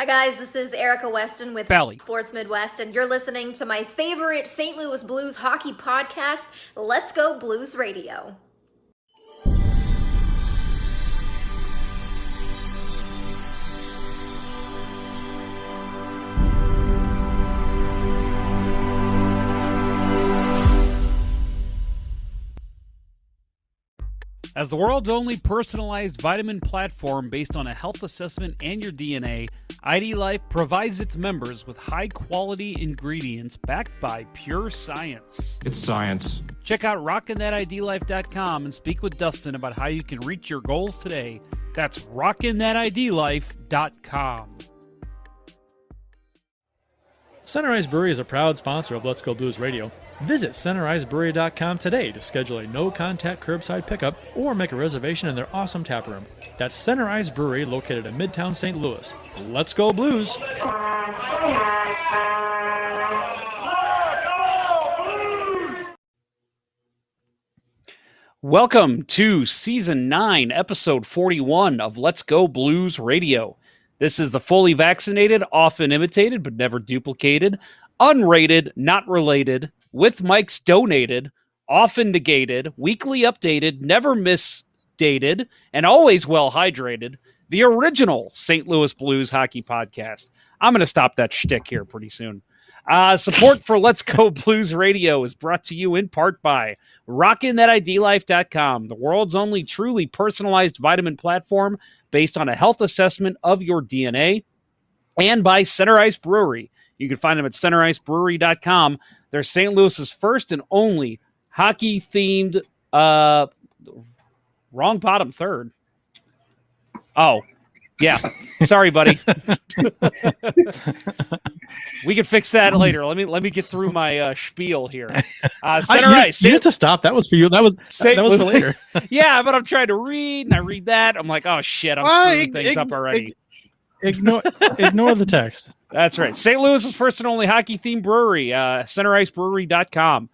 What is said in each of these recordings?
Hi guys, this is Erica Weston with Bally. Sports Midwest, and you're listening to my favorite St. Louis Blues hockey podcast, Let's Go Blues Radio. As the world's only personalized vitamin platform based on a health assessment and your DNA, ID Life provides its members with high-quality ingredients backed by pure science. It's science. Check out rockinthatidlife.com and speak with Dustin about how you can reach your goals today. That's rockinthatidlife.com. Center Ice Brewery is a proud sponsor of Let's Go Blues Radio. Visit centericebrewery.com today to schedule a no-contact curbside pickup or make a reservation in their awesome tap room. That's Center Ice Brewery, located in Midtown St. Louis. Let's go Blues! Welcome to Season 9, Episode 41 of Let's Go Blues Radio. This is the fully vaccinated, often imitated but never duplicated, unrated, not related, with mics donated, often negated, weekly updated, never misdated, and always well hydrated, the original St. Louis Blues hockey podcast. I'm going to stop that shtick here pretty soon. Support for Let's Go Blues Radio is brought to you in part by rockinthatidlife.com, the world's only truly personalized vitamin platform based on a health assessment of your DNA, and by Center Ice Brewery. You can find them at centericebrewery.com. They're St. Louis's first and only hockey-themed, wrong bottom third. Oh, yeah. Sorry, buddy. We can fix that later. Let me get through my spiel here. Center Ice. You have to stop. That was for you. That was for later. Yeah, but I'm trying to read, and I read that. I'm like, oh, shit, I'm screwing things up already. Ignore the text. That's right. St. Louis's first and only hockey-themed brewery, centericebrewery.com.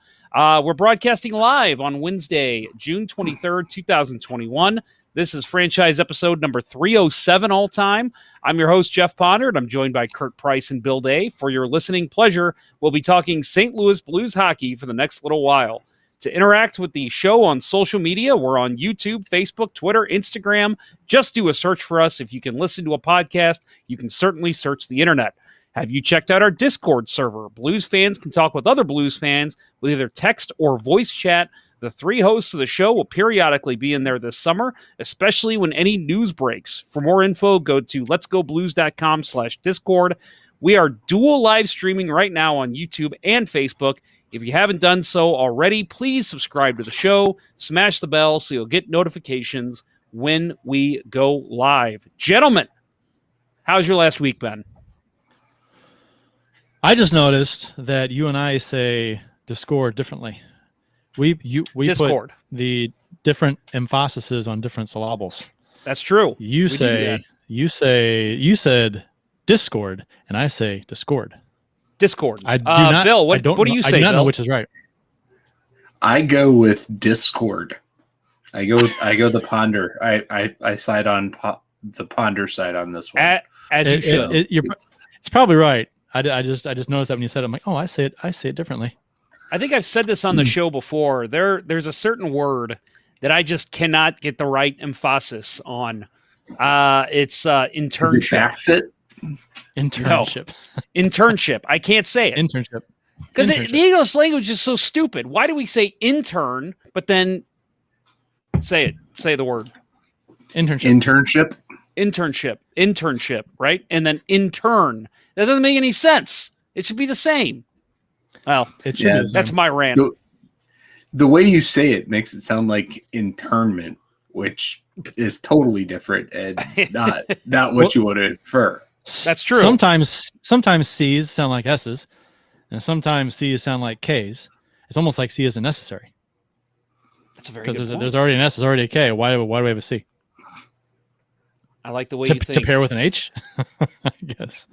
We're broadcasting live on Wednesday, June 23rd, 2021. This is franchise episode number 307 all time. I'm your host, Jeff Ponder, and I'm joined by Kurt Price and Bill Day. For your listening pleasure, we'll be talking St. Louis Blues hockey for the next little while. To interact with the show on social media, we're on YouTube, Facebook, Twitter, Instagram. Just do a search for us. If you can listen to a podcast, you can certainly search the internet. Have you checked out our Discord server? Blues fans can talk with other Blues fans with either text or voice chat. The three hosts of the show will periodically be in there this summer, especially when any news breaks. For more info, go to letsgoblues.com/Discord. We are dual live streaming right now on YouTube and Facebook. If you haven't done so already, please subscribe to the show, smash the bell so you'll get notifications when we go live. Gentlemen, how's your last week been? I just noticed that you and I say Discord differently. We Discord. Put the different emphases on different syllables. That's true. You said Discord, and I say Discord. Discord. I do not. Bill, what do you say? I do not Bill? know which is right. I go with Discord. I go the Ponder. I side on the Ponder side on this one. As you should. It's probably right. I just noticed that when you said it, I'm like, oh, I say it differently. I think I've said this on the show before. There's a certain word that I just cannot get the right emphasis on. It's internship. Is it Internship. No. Internship. I can't say it. Internship. Because the English language is so stupid. Why do we say intern, but then say it? Say the word. Internship. Internship, right? And then intern. That doesn't make any sense. It should be the same. Well, that's my rant. The way you say it makes it sound like internment, which is totally different and not what you want to infer. That's true. Sometimes C's sound like S's, and sometimes C's sound like K's. It's almost like C isn't necessary. That's a very good point. Because there's already an S, there's already a K. Why do we have a C? I like the way you think. To pair with an H? I guess,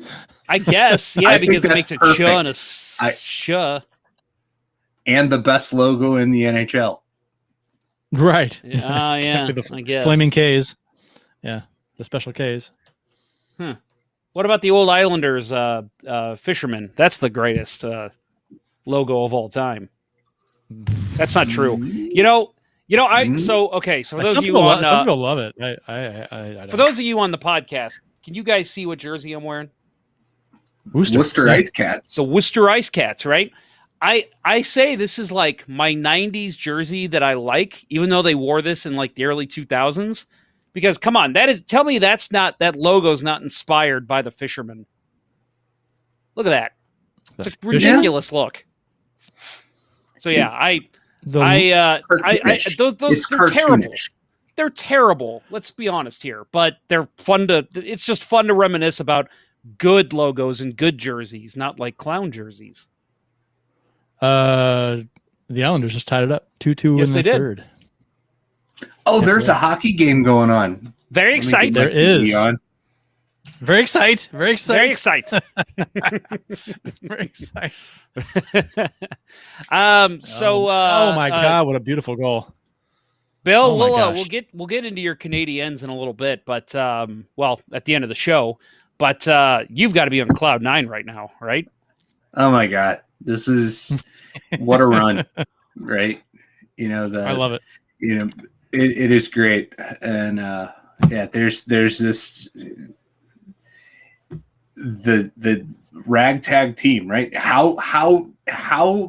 yeah, because it makes a perfect. ch and a sh. And the best logo in the NHL. Right. Yeah, I guess. Flaming Ks. Yeah, the special Ks. Huh. What about the old Islanders fisherman? That's the greatest logo of all time. That's not true. So for those of you on some people love it. I for those of you on the podcast, can you guys see what jersey I'm wearing? Worcester Ice Cats. The Worcester Ice Cats, right? I say this is like my 90s jersey that I like, even though they wore this in like the early 2000s. Because come on, tell me that logo's not inspired by the fisherman. Look at that. It's a ridiculous look. So yeah, those they're terrible. They're terrible. Let's be honest here, but they're fun it's just fun to reminisce about good logos and good jerseys, not like clown jerseys. The Islanders just tied it up 2-2 in the third. Oh, there's a hockey game going on. Very exciting. There is. Very exciting. Very exciting. Very exciting. Oh my God, what a beautiful goal. Bill, we'll get into your Canadiens in a little bit, but at the end of the show. But you've got to be on cloud 9 right now, right? Oh my God, this is what a run, right? I love it. It is great, and there's this the ragtag team, right? How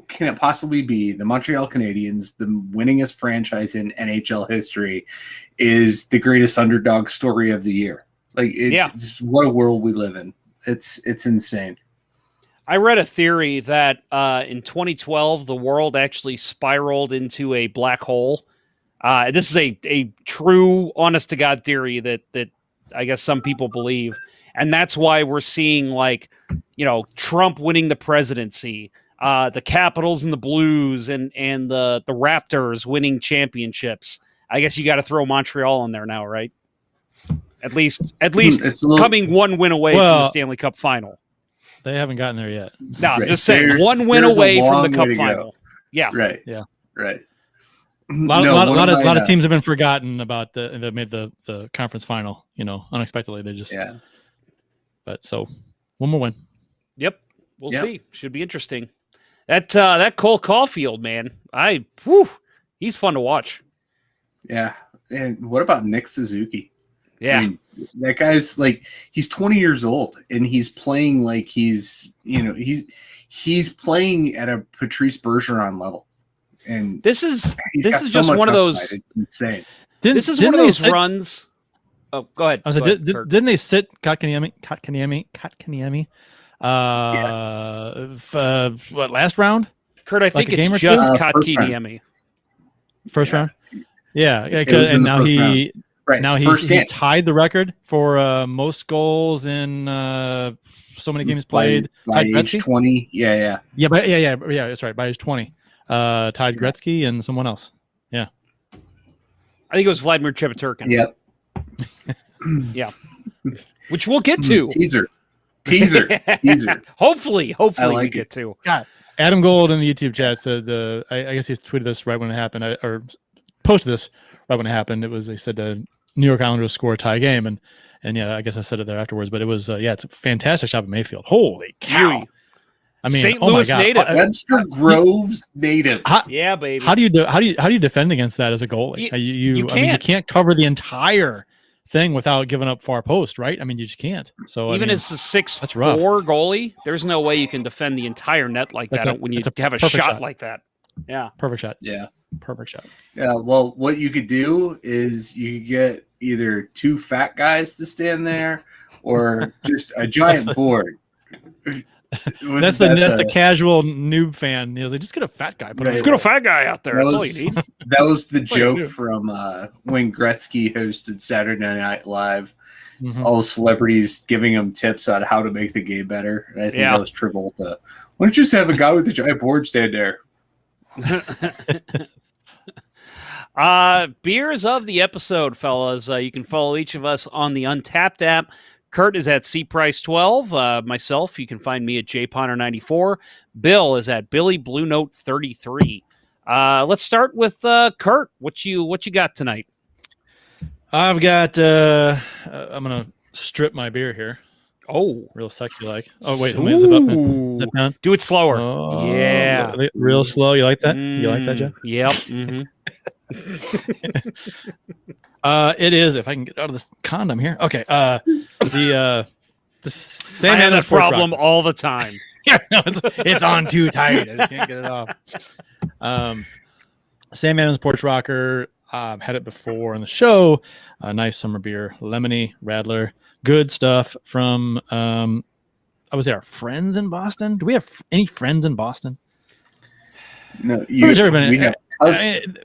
can it possibly be the Montreal Canadiens, the winningest franchise in NHL history, is the greatest underdog story of the year? It's what a world we live in. It's insane. I read a theory that in 2012 the world actually spiraled into a black hole. This is a true, honest to God theory that I guess some people believe, and that's why we're seeing Trump winning the presidency, the Capitals and the Blues, and the Raptors winning championships. I guess you got to throw Montreal in there now, right? At least it's coming one win away from the Stanley Cup final. They haven't gotten there yet. No, I'm just saying one win away from the Cup final. Yeah. Right. Yeah. Right. A lot of teams have been forgotten about that made the conference final, unexpectedly. They just But so one more win. Yep. We'll see. Should be interesting. That Cole Caulfield, man. He's fun to watch. Yeah. And what about Nick Suzuki? Yeah. I mean, that guy's he's 20 years old and he's playing like he's playing at a Patrice Bergeron level. And this is just one of those. It's insane. This is one of those runs. Oh, go ahead. Didn't they sit Kotkaniemi? Last round? Kurt, I think it's just Kotkaniemi. First round? Yeah. And now he tied the record for most goals in so many games played. By age 20. Yeah. Yeah, that's right. By age 20. Tied Gretzky and someone else. Yeah. I think it was Vladimir Chebaturkin. Yep. Yeah. Which we'll get to. Teaser. Hopefully we get to. God. Adam Gold in the YouTube chat said I guess he tweeted this right when it happened, or posted this right when it happened. They said New York Islanders score a tie game, and yeah, I guess I said it there afterwards. But it was it's a fantastic job at Mayfield. Holy cow! I mean, St. Louis native, Webster Groves native. Yeah, baby. How do you defend against that as a goalie? You can't. You can't cover the entire thing without giving up far post, right? I mean, you just can't. So even as a 6'4" goalie, there's no way you can defend the entire net like that when you have a shot like that. Yeah, perfect shot. Yeah, perfect shot. Yeah. Well, what you could do is you could get either two fat guys to stand there or just a giant board. That's the casual noob fan. He was like, just get a fat guy. Just get a fat guy out there. That's all you need. That was the joke from when Gretzky hosted Saturday Night Live. Mm-hmm. All the celebrities giving him tips on how to make the game better. And I think that was Travolta. Why don't you just have a guy with a giant board stand there? Beers of the episode, fellas. You can follow each of us on the Untapped app. Kurt is at CPrice12. Myself, you can find me at JPonner94. Bill is at Billy Blue Note 33. Let's start with Kurt. What you got tonight? I've got. I'm gonna strip my beer here. Oh, real sexy like. Oh wait, is it up? Ooh. Zip down. Do it slower. Oh, Yeah. real slow. You like that? You like that, Jeff? Yep. Mm-hmm. It is. If I can get out of this condom here. Okay. The Sam I have Adams that problem all the time. Yeah, no, it's on too tight. I just can't get it off. Sam Adams Porch Rocker. Had it before in the show. Nice summer beer, lemony, Radler, good stuff from. I was there. Friends in Boston. Do we have any friends in Boston? No, we have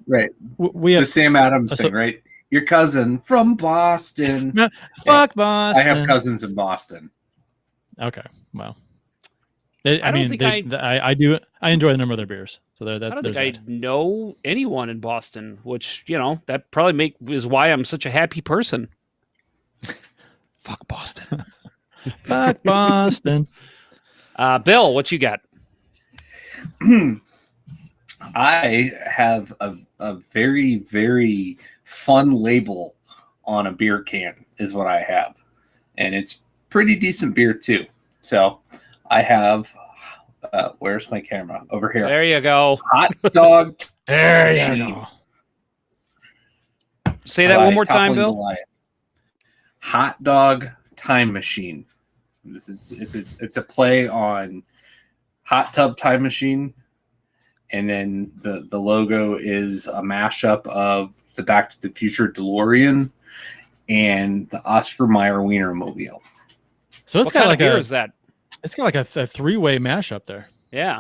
right. We have the Sam Adams thing, right? Your cousin from Boston. Fuck Boston. I have cousins in Boston. Okay, well, I do. I enjoy the number of their beers. So I don't think I know anyone in Boston, which that probably is why I'm such a happy person. Fuck Boston. Fuck Boston. Bill, what you got? I have a very, very fun label on a beer can is what I have. And it's pretty decent beer too. So I have, where's my camera? Over here. There you go. Hot dog. There you go. Say that one more time, Bill. Goliath. Hot dog time machine. It's a play on Hot Tub Time Machine. And then the logo is a mashup of the Back to the Future DeLorean and the Oscar Mayer Wienermobile. So what kind of beer is that? It's got like a three-way mashup there. Yeah.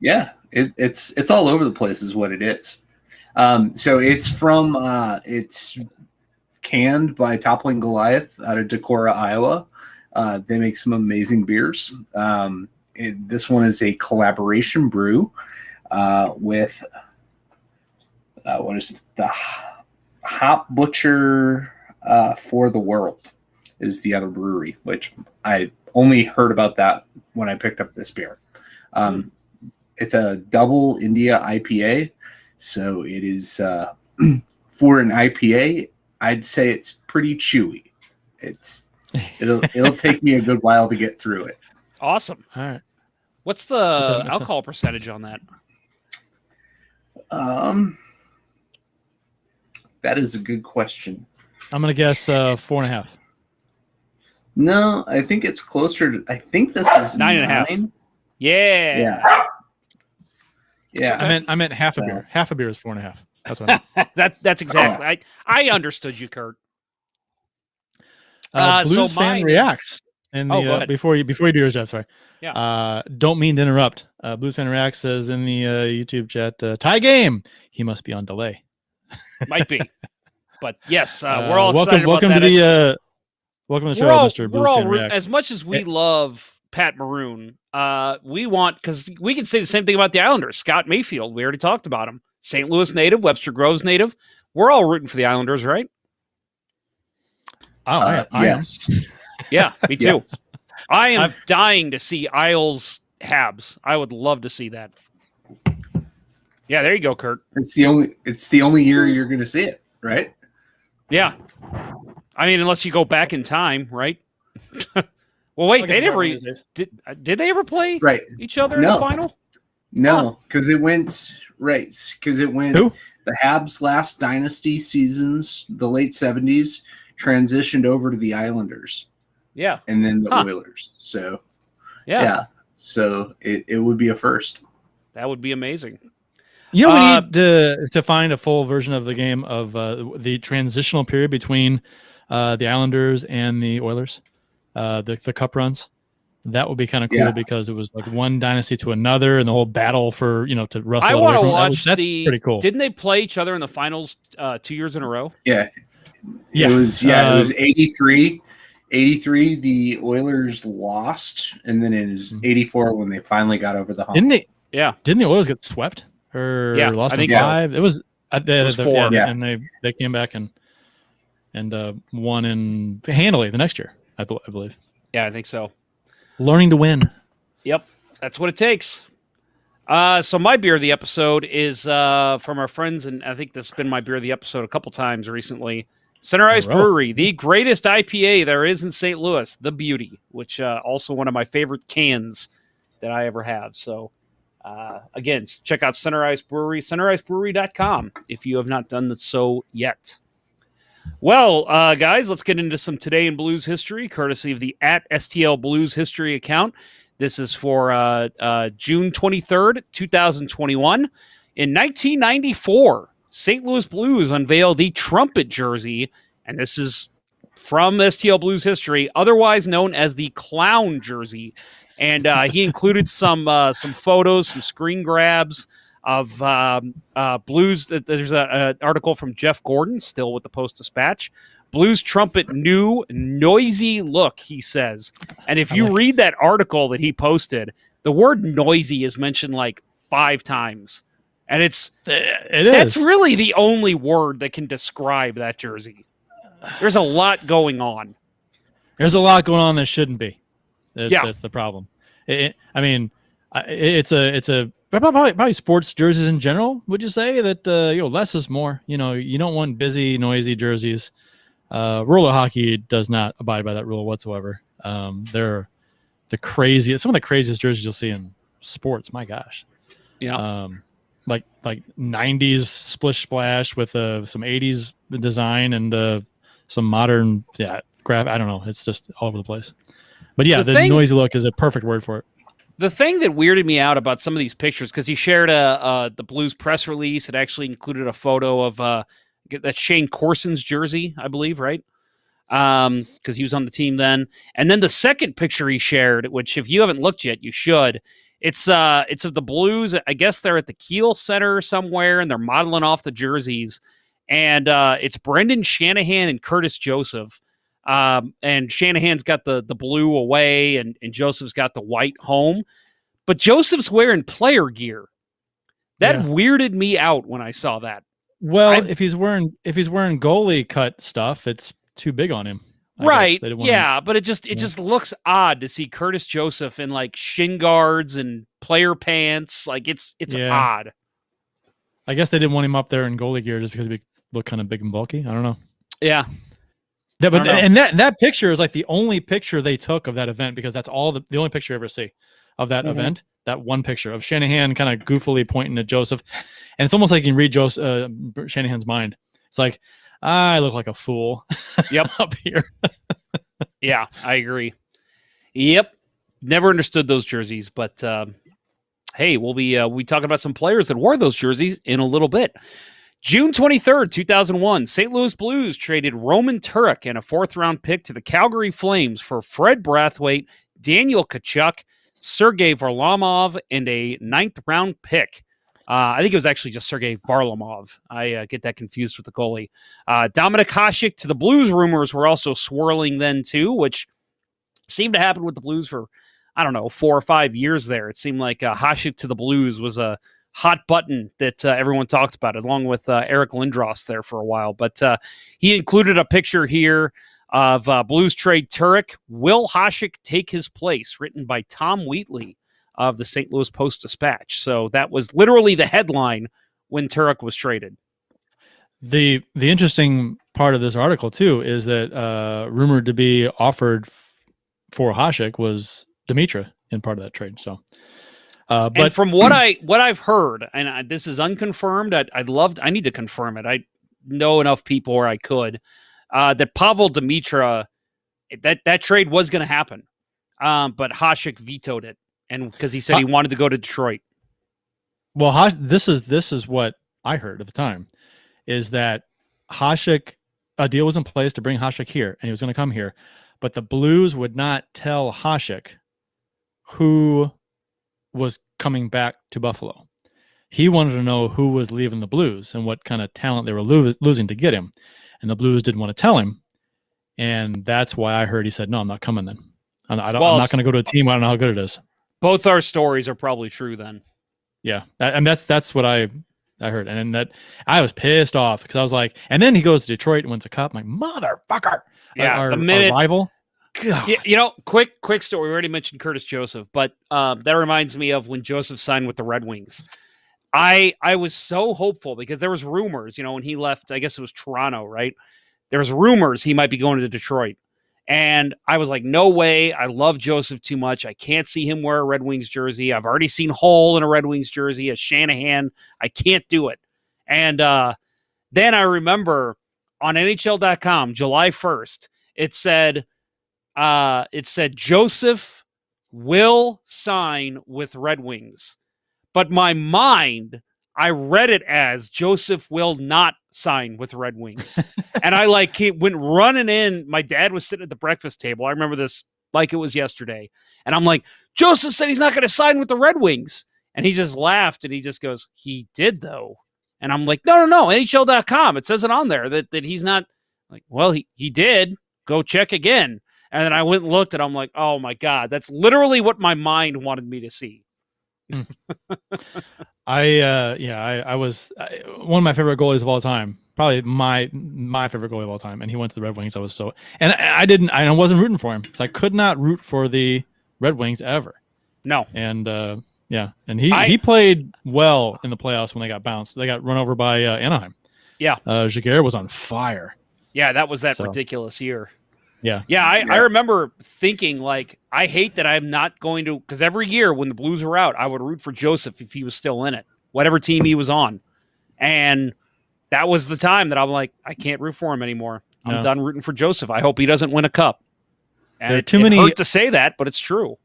Yeah, it's all over the place is what it is. So it's from it's canned by Toppling Goliath out of Decorah, Iowa. They make some amazing beers. This one is a collaboration brew. With what is it? The Hop Butcher for the World is the other brewery, which I only heard about that when I picked up this beer. It's a double India IPA, so it is for an IPA. I'd say it's pretty chewy. It'll take me a good while to get through it. Awesome. All right. What's the alcohol percentage on that? That is a good question. I'm gonna guess 4.5. No, I think it's closer to. I think this is 9.5. Yeah. I meant half a beer. Half a beer is 4.5. That's what I meant. That's exactly. I understood you, Kurt. Blues fan reacts. And before you do yours, Jeff, sorry. Yeah. Don't mean to interrupt. Blues fan reacts says in the YouTube chat, tie game. He must be on delay. Might be, but yes, we're all excited welcome about that. Welcome to the show, Mr. Blues fan reacts. As much as we love Pat Maroon, we want, because we can say the same thing about the Islanders. Scott Mayfield, we already talked about him. St. Louis native, Webster Groves native. We're all rooting for the Islanders, right? I yes. Yeah, me too. Yes. I am dying to see Isles Habs. I would love to see that. Yeah, there you go, Kurt. It's the only year you're going to see it, right? Yeah. I mean, unless you go back in time, right? Well, wait, they never did they ever play each other in the final? No, because it went Who? The Habs' last dynasty seasons, the late 70s, transitioned over to the Islanders. Yeah. And then the Oilers. So yeah. So it would be a first. That would be amazing. You know, we need to find a full version of the game of the transitional period between the Islanders and the Oilers, the cup runs. That would be kind of cool because it was like one dynasty to another and the whole battle for, to wrestle. I want to watch that's pretty cool. Didn't they play each other in the finals 2 years in a row? Yeah. It was 83. 83, the Oilers lost, and then it was 84 when they finally got over the hump. Didn't they? Yeah. Didn't the Oilers get swept or lost in 5? So. It was 4, and they came back and won handily the next year, I believe. Yeah, I think so. Learning to win. Yep, that's what it takes. So my beer of the episode is from our friends, and I think this has been my beer of the episode a couple times recently. Center Ice Monroe. Brewery, the greatest IPA there is in St. Louis, the Beauty, which also one of my favorite cans that I ever have. So, again, check out Center Ice Brewery, centericebrewery.com if you have not done so yet. Well, guys, let's get into some Today in Blues history, courtesy of the @STL Blues History account. This is for June 23rd, 2021. In 1994, St. Louis Blues unveiled the trumpet jersey, and this is from STL Blues history, otherwise known as the clown jersey. And he included some photos, some screen grabs of Blues. There's an article from Jeff Gordon, still with the Post-Dispatch. Blues trumpet new noisy look, he says. And if you read that article that he posted, the word noisy is mentioned like 5 times. And that's really the only word that can describe that jersey. There's a lot going on. There's a lot going on that shouldn't be. Yeah. That's the problem. It's probably sports jerseys in general. Would you say that less is more? You don't want busy, noisy jerseys. Roller hockey does not abide by that rule whatsoever. They're the craziest, some of the craziest jerseys you'll see in sports. My gosh. Yeah. Like 90s splish splash with some 80s design and some modern graph. I don't know. It's just all over the place. But yeah, the noisy look is a perfect word for it. The thing that weirded me out about some of these pictures, because he shared the Blues press release, it actually included a photo of that's Shane Corson's jersey, I believe, right? Because he was on the team then. And then the second picture he shared, which if you haven't looked yet, you should. It's of the Blues. I guess they're at the Kiel Center somewhere, and they're modeling off the jerseys. And it's Brendan Shanahan and Curtis Joseph. And Shanahan's got the blue away, and Joseph's got the white home. But Joseph's wearing player gear. That weirded me out when I saw that. Well, if he's wearing goalie cut stuff, it's too big on him. Right. Yeah, but it just looks odd to see Curtis Joseph in like shin guards and player pants. Like it's odd. I guess they didn't want him up there in goalie gear just because he looked kind of big and bulky. I don't know. Yeah. Yeah, but and that picture is like the only picture they took of that event, because that's all the only picture you ever see of that event. That one picture of Shanahan kind of goofily pointing at Joseph, and it's almost like you can read Shanahan's mind. It's like, I look like a fool. Yep, up here. Yeah, I agree. Yep, never understood those jerseys, but hey, we'll be talking about some players that wore those jerseys in a little bit. June 23rd, 2001, St. Louis Blues traded Roman Turek and a 4th-round pick to the Calgary Flames for Fred Brathwaite, Daniel Tkachuk, Sergei Varlamov, and a 9th-round pick. I think it was actually just Sergei Varlamov. I get that confused with the goalie. Dominik Hasek to the Blues rumors were also swirling then too, which seemed to happen with the Blues for, 4 or 5 years there. It seemed like Hasek to the Blues was a hot button that everyone talked about, along with Eric Lindros there for a while. But he included a picture here of Blues trade Turek. Will Hasek take his place? Written by Tom Wheatley of the St. Louis Post-Dispatch. So that was literally the headline when Turek was traded. The interesting part of this article too is that rumored to be offered for Hasek was Dimitra in part of that trade. So, but and from what I've heard, and this is unconfirmed, I need to confirm it. I know enough people where I could that Pavel Dimitra, that trade was going to happen, but Hasek vetoed it. And because he said he wanted to go to Detroit. Well, this is what I heard at the time, is that Hasek, a deal was in place to bring Hasek here, and he was going to come here, but the Blues would not tell Hasek who was coming back to Buffalo. He wanted to know who was leaving the Blues and what kind of talent they were losing to get him, and the Blues didn't want to tell him, and that's why I heard he said, "No, I'm not coming then. I'm not going to go to a team. I don't know how good it is." Both our stories are probably true then. Yeah, and that's what I heard, and that I was pissed off because I was like, and then he goes to Detroit and wins a cup. I'm like, motherfucker. Yeah, our rival. God. Yeah, quick story. We already mentioned Curtis Joseph, but that reminds me of when Joseph signed with the Red Wings. I was so hopeful because there was rumors, when he left. I guess it was Toronto, right? there's rumors he might be going to Detroit. And I was like, no way. I love Joseph too much. I can't see him wear a Red Wings jersey. I've already seen Hull in a Red Wings jersey, a Shanahan. I can't do it. And then I remember on NHL.com, July 1st, it said Joseph will sign with Red Wings. But my mind, I read it as Joseph will not sign with Red Wings. And I went running in. My dad was sitting at the breakfast table. I remember this like it was yesterday. And I'm like, Joseph said he's not going to sign with the Red Wings. And he just laughed and he just goes, he did though. And I'm like, no, NHL.com. It says it on there that he's not. Like, well, he did. Go check again. And then I went and looked and I'm like, oh my God, that's literally what my mind wanted me to see. I was one of my favorite goalies of all time, probably my favorite goalie of all time, and he went to the Red Wings. I wasn't rooting for him because I could not root for the Red Wings ever. No, and he played well in the playoffs when they got bounced. They got run over by Anaheim. Yeah, Giguère was on fire. Yeah, that was ridiculous year. Yeah. I remember thinking, like, I hate that I'm not going to, because every year when the Blues were out, I would root for Joseph if he was still in it, whatever team he was on. And that was the time that I'm like, I can't root for him anymore. I'm done rooting for Joseph. I hope he doesn't win a cup. And it hurt to say that, but it's true.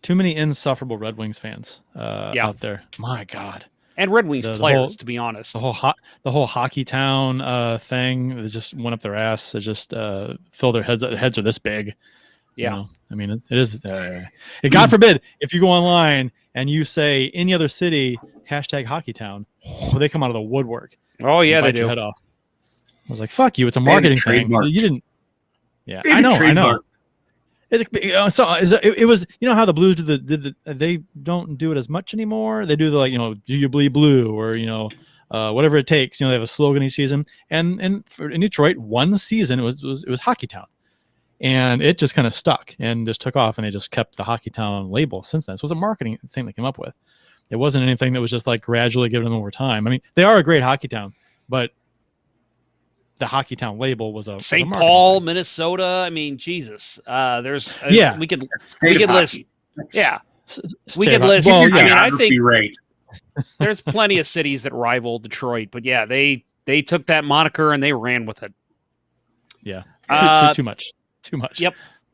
Too many insufferable Red Wings fans out there. My God. And Red Wings players, to be honest. The whole hockey town thing, it just went up their ass. It just filled their heads. Their heads are this big. Yeah. You know? I mean, it is. God forbid if you go online and you say any other city #hockeytown, they come out of the woodwork. Oh yeah, they do. Your head off. I was like, "Fuck you! It's a marketing thing. You didn't." Yeah, I know. It was, you know how the Blues they don't do it as much anymore. They do do you bleed blue or whatever it takes. They have a slogan each season. And in Detroit, one season it was Hockey Town, and it just kind of stuck and just took off, and they just kept the Hockey Town label since then. So it was a marketing thing they came up with. It wasn't anything that was just like gradually given them over time. I mean, they are a great hockey town, but the Hockey Town label was a St. Paul, Minnesota. I mean, Jesus. We could list. Yeah, we could list. Well, I think right. There's plenty of cities that rival Detroit, but yeah, they took that moniker and they ran with it. Yeah, too much.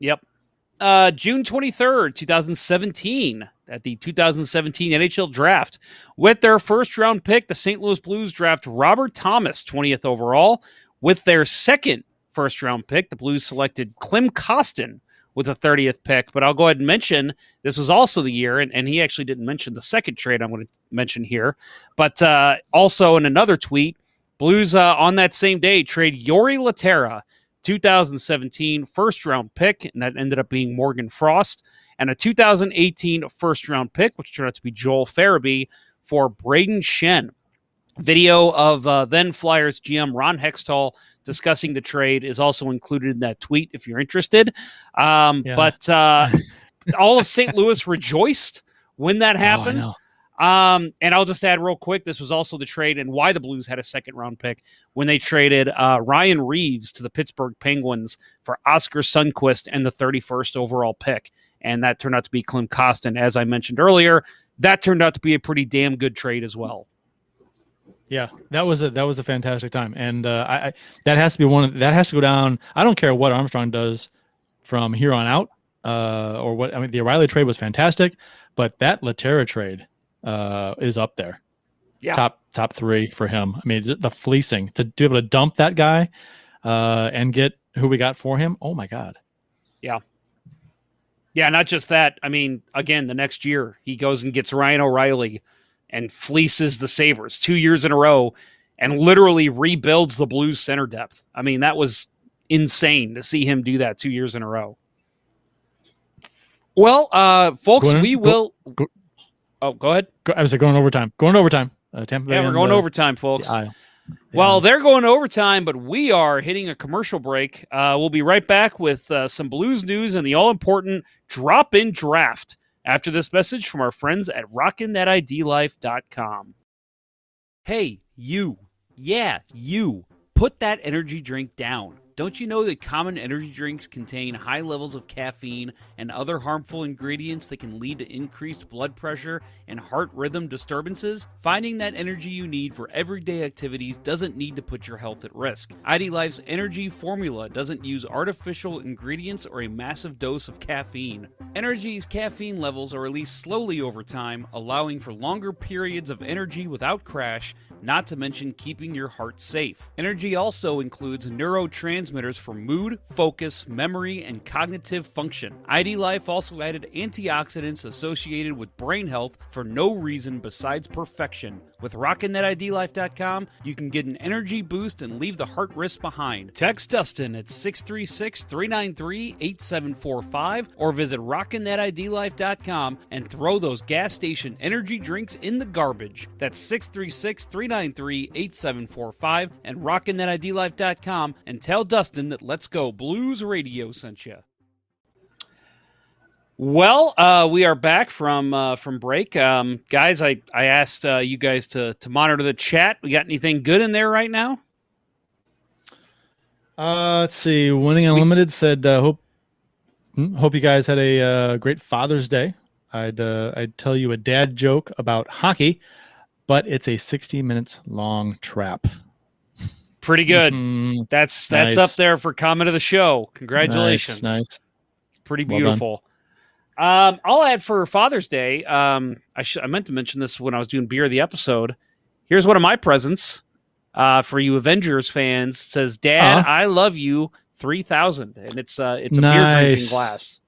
Yep. June 23rd, 2017, at the 2017 NHL Draft, with their first round pick, the St. Louis Blues draft Robert Thomas, 20th overall. With their second first-round pick, the Blues selected Klim Kostin with the 30th pick. But I'll go ahead and mention this was also the year, and he actually didn't mention the second trade I'm going to mention here. But also in another tweet, Blues on that same day trade Jori Lehtera, 2017 first-round pick, and that ended up being Morgan Frost, and a 2018 first-round pick, which turned out to be Joel Farabee, for Braden Shen. Video of then Flyers GM Ron Hextall discussing the trade is also included in that tweet if you're interested. But all of St. Louis rejoiced when that happened. And I'll just add real quick, this was also the trade and why the Blues had a second-round pick when they traded Ryan Reeves to the Pittsburgh Penguins for Oscar Sundqvist and the 31st overall pick. And that turned out to be Klim Kostin, as I mentioned earlier. That turned out to be a pretty damn good trade as well. Yeah, that was a fantastic time, and that has to be that has to go down. I don't care what Armstrong does from here on out, or what. I mean, the O'Reilly trade was fantastic, but that Lehtera trade is up there. Yeah, top three for him. I mean, the fleecing to be able to dump that guy and get who we got for him. Oh my God. Yeah, not just that. I mean, again, the next year he goes and gets Ryan O'Reilly and fleeces the Sabres 2 years in a row and literally rebuilds the Blues center depth. I mean, that was insane to see him do that 2 years in a row. Well, folks, go ahead. I was going overtime. Tampa Bay. Yeah, we're going overtime, folks. Well, they're going overtime, but we are hitting a commercial break. We'll be right back with some Blues news and the all-important drop-in draft after this message from our friends at rockin'thatidlife.com. Hey, you. Yeah, you. Put that energy drink down. Don't you know that common energy drinks contain high levels of caffeine and other harmful ingredients that can lead to increased blood pressure and heart rhythm disturbances? Finding that energy you need for everyday activities doesn't need to put your health at risk. ID Life's energy formula doesn't use artificial ingredients or a massive dose of caffeine. Energy's caffeine levels are released slowly over time, allowing for longer periods of energy without crash, not to mention keeping your heart safe. Energy also includes neurotransmitters for mood, focus, memory, and cognitive function. ID Life also added antioxidants associated with brain health for no reason besides perfection. With RockinThatIDLife.com, you can get an energy boost and leave the heart risk behind. Text Dustin at 636-393-8745 or visit RockinThatIDLife.com and throw those gas station energy drinks in the garbage. That's 636-393-8745 and RockinThatIDLife.com and tell Dustin that Let's Go Blues Radio sent you. Well, we are back from break. Guys, I asked you guys to monitor the chat. We got anything good in there right now? Let's see. Winning Unlimited said, hope you guys had a great Father's Day. I'd tell you a dad joke about hockey, but it's a 60 minutes long trap. Pretty good. That's nice. Up there for comment of the show. Congratulations. Nice. It's pretty Well beautiful. I'll add for Father's Day. I meant to mention this when I was doing beer of the episode. Here's one of my presents for you Avengers fans. It says, "Dad, I love you 3000," and it's a beer drinking glass.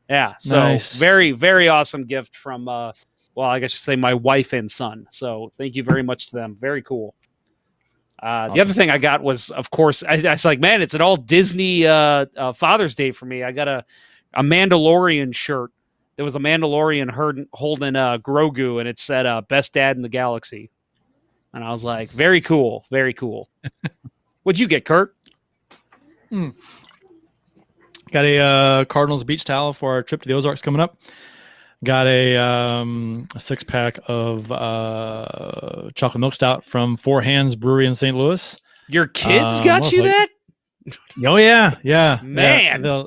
Yeah, so very, very awesome gift from well, I guess you say my wife and son. So thank you very much to them. Very cool. Awesome. The other thing I got was, of course, I was like, man, it's an all Disney Father's Day for me. I got a Mandalorian shirt. There was a Mandalorian holding Grogu, and it said "Best Dad in the Galaxy." And I was like, very cool, very cool. What'd you get, Kurt? Got a Cardinals beach towel for our trip to the Ozarks coming up. Got a 6-pack of chocolate milk stout from Four Hands Brewery in St. Louis. Your kids got you that? Oh yeah, man. Yeah,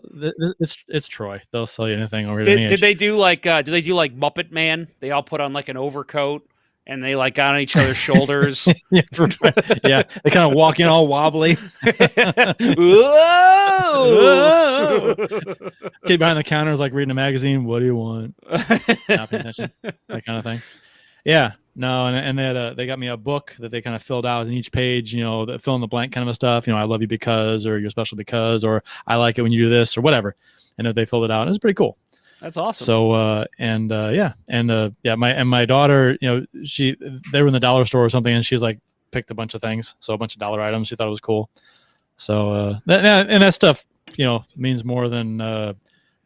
it's Troy. They'll sell you anything over here. Did they do like Muppet Man? They all put on like an overcoat and they like got on each other's shoulders. Yeah, they kind of walk in all wobbly. Whoa! Kid behind the counter is like reading a magazine. What do you want? Not paying attention. That kind of thing. Yeah. No, and they got me a book that they kind of filled out in each page, the fill in the blank kind of stuff, I love you because, or you're special because, or I like it when you do this or whatever. And they filled it out. It was pretty cool. That's awesome. So, my daughter, they were in the dollar store or something and she's like picked a bunch of things. So a bunch of dollar items. She thought it was cool. So, that stuff, means more than a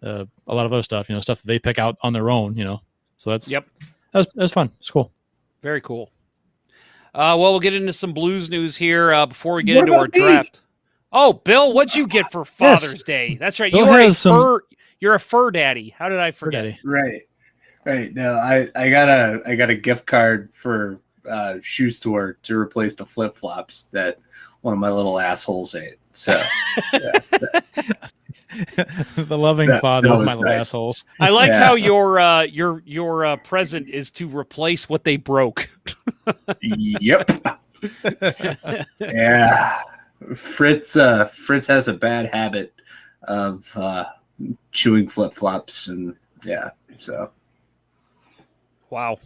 lot of other stuff, stuff that they pick out on their own, so that's fun. It's cool. Very cool. Well, we'll get into some Blues news here before we get into our draft. Oh, Bill, what'd you get for Father's Day? That's right. You're a fur daddy. How did I forget? Right. No, I got a gift card for shoe store to replace the flip flops that one of my little assholes ate. So. The loving father of my little assholes. I like how your present is to replace what they broke. Yep. Yeah. Fritz has a bad habit of chewing flip flops, and so. Wow.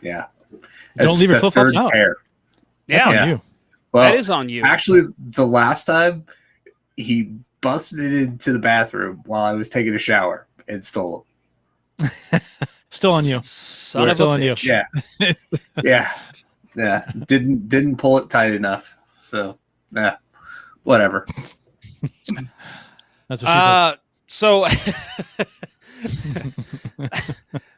Yeah. Don't leave your flip flops out. That's on you. Well, that is on you. Actually, the last time he busted it into the bathroom while I was taking a shower and stole them. Still on you. Son of a bitch. Yeah. Didn't pull it tight enough. So, whatever. That's what she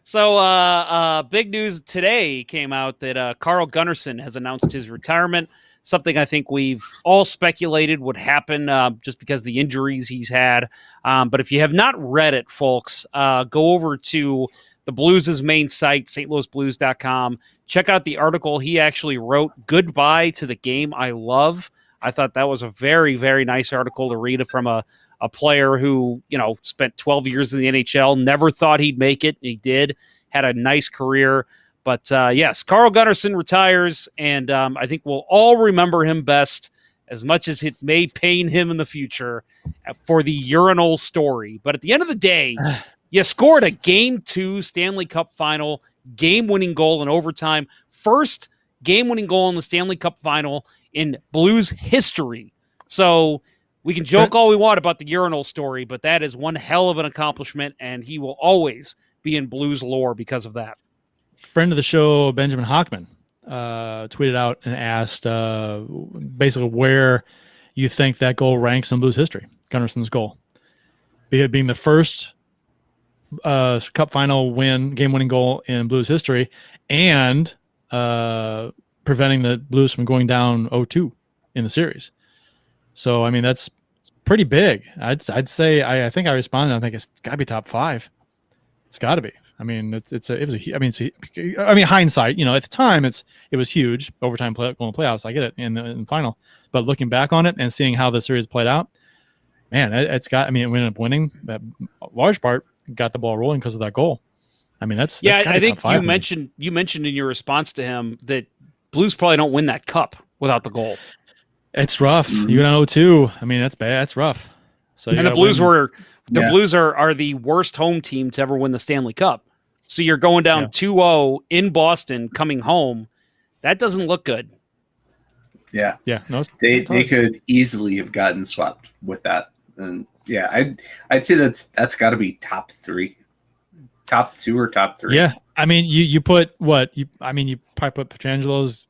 said. Big news today came out that Carl Gunnarsson has announced his retirement. Something I think we've all speculated would happen just because of the injuries he's had. But if you have not read it, folks, go over to the Blues' main site, stlouisblues.com. Check out the article he actually wrote, Goodbye to the Game I Love. I thought that was a very, very nice article to read from a player who, spent 12 years in the NHL, never thought he'd make it. He did, had a nice career. But yes, Carl Gunnarsson retires, and I think we'll all remember him best, as much as it may pain him in the future, for the urinal story. But at the end of the day, you scored a Game 2 Stanley Cup final, game-winning goal in overtime, first game-winning goal in the Stanley Cup final in Blues history. So we can joke all we want about the urinal story, but that is one hell of an accomplishment, and he will always be in Blues lore because of that. Friend of the show, Benjamin Hockman, tweeted out and asked basically where you think that goal ranks in Blues history, Gunnarsson's goal. Being the first Cup final win, game-winning goal in Blues history, and preventing the Blues from going down 0-2 in the series. So, I mean, that's pretty big. I'd say, I think I responded, I think it's got to be top 5. It's got to be. I mean, hindsight, at the time it was huge. Overtime going to playoffs, I get it in the final. But looking back on it and seeing how the series played out, man, it ended up winning. That large part got the ball rolling because of that goal. I mean, that's I think you mentioned in your response to him that Blues probably don't win that cup without the goal. It's rough. Mm-hmm. You go down 0-2. I mean, that's bad. That's rough. So and the Blues Blues are the worst home team to ever win the Stanley Cup. So you're going down 2-0 in Boston, coming home. That doesn't look good. Yeah. Yeah. No, they could easily have gotten swept with that. And I'd say that's got to be top 3. Top 2 or top 3. Yeah. I mean, you put what? You probably put Petrangelo's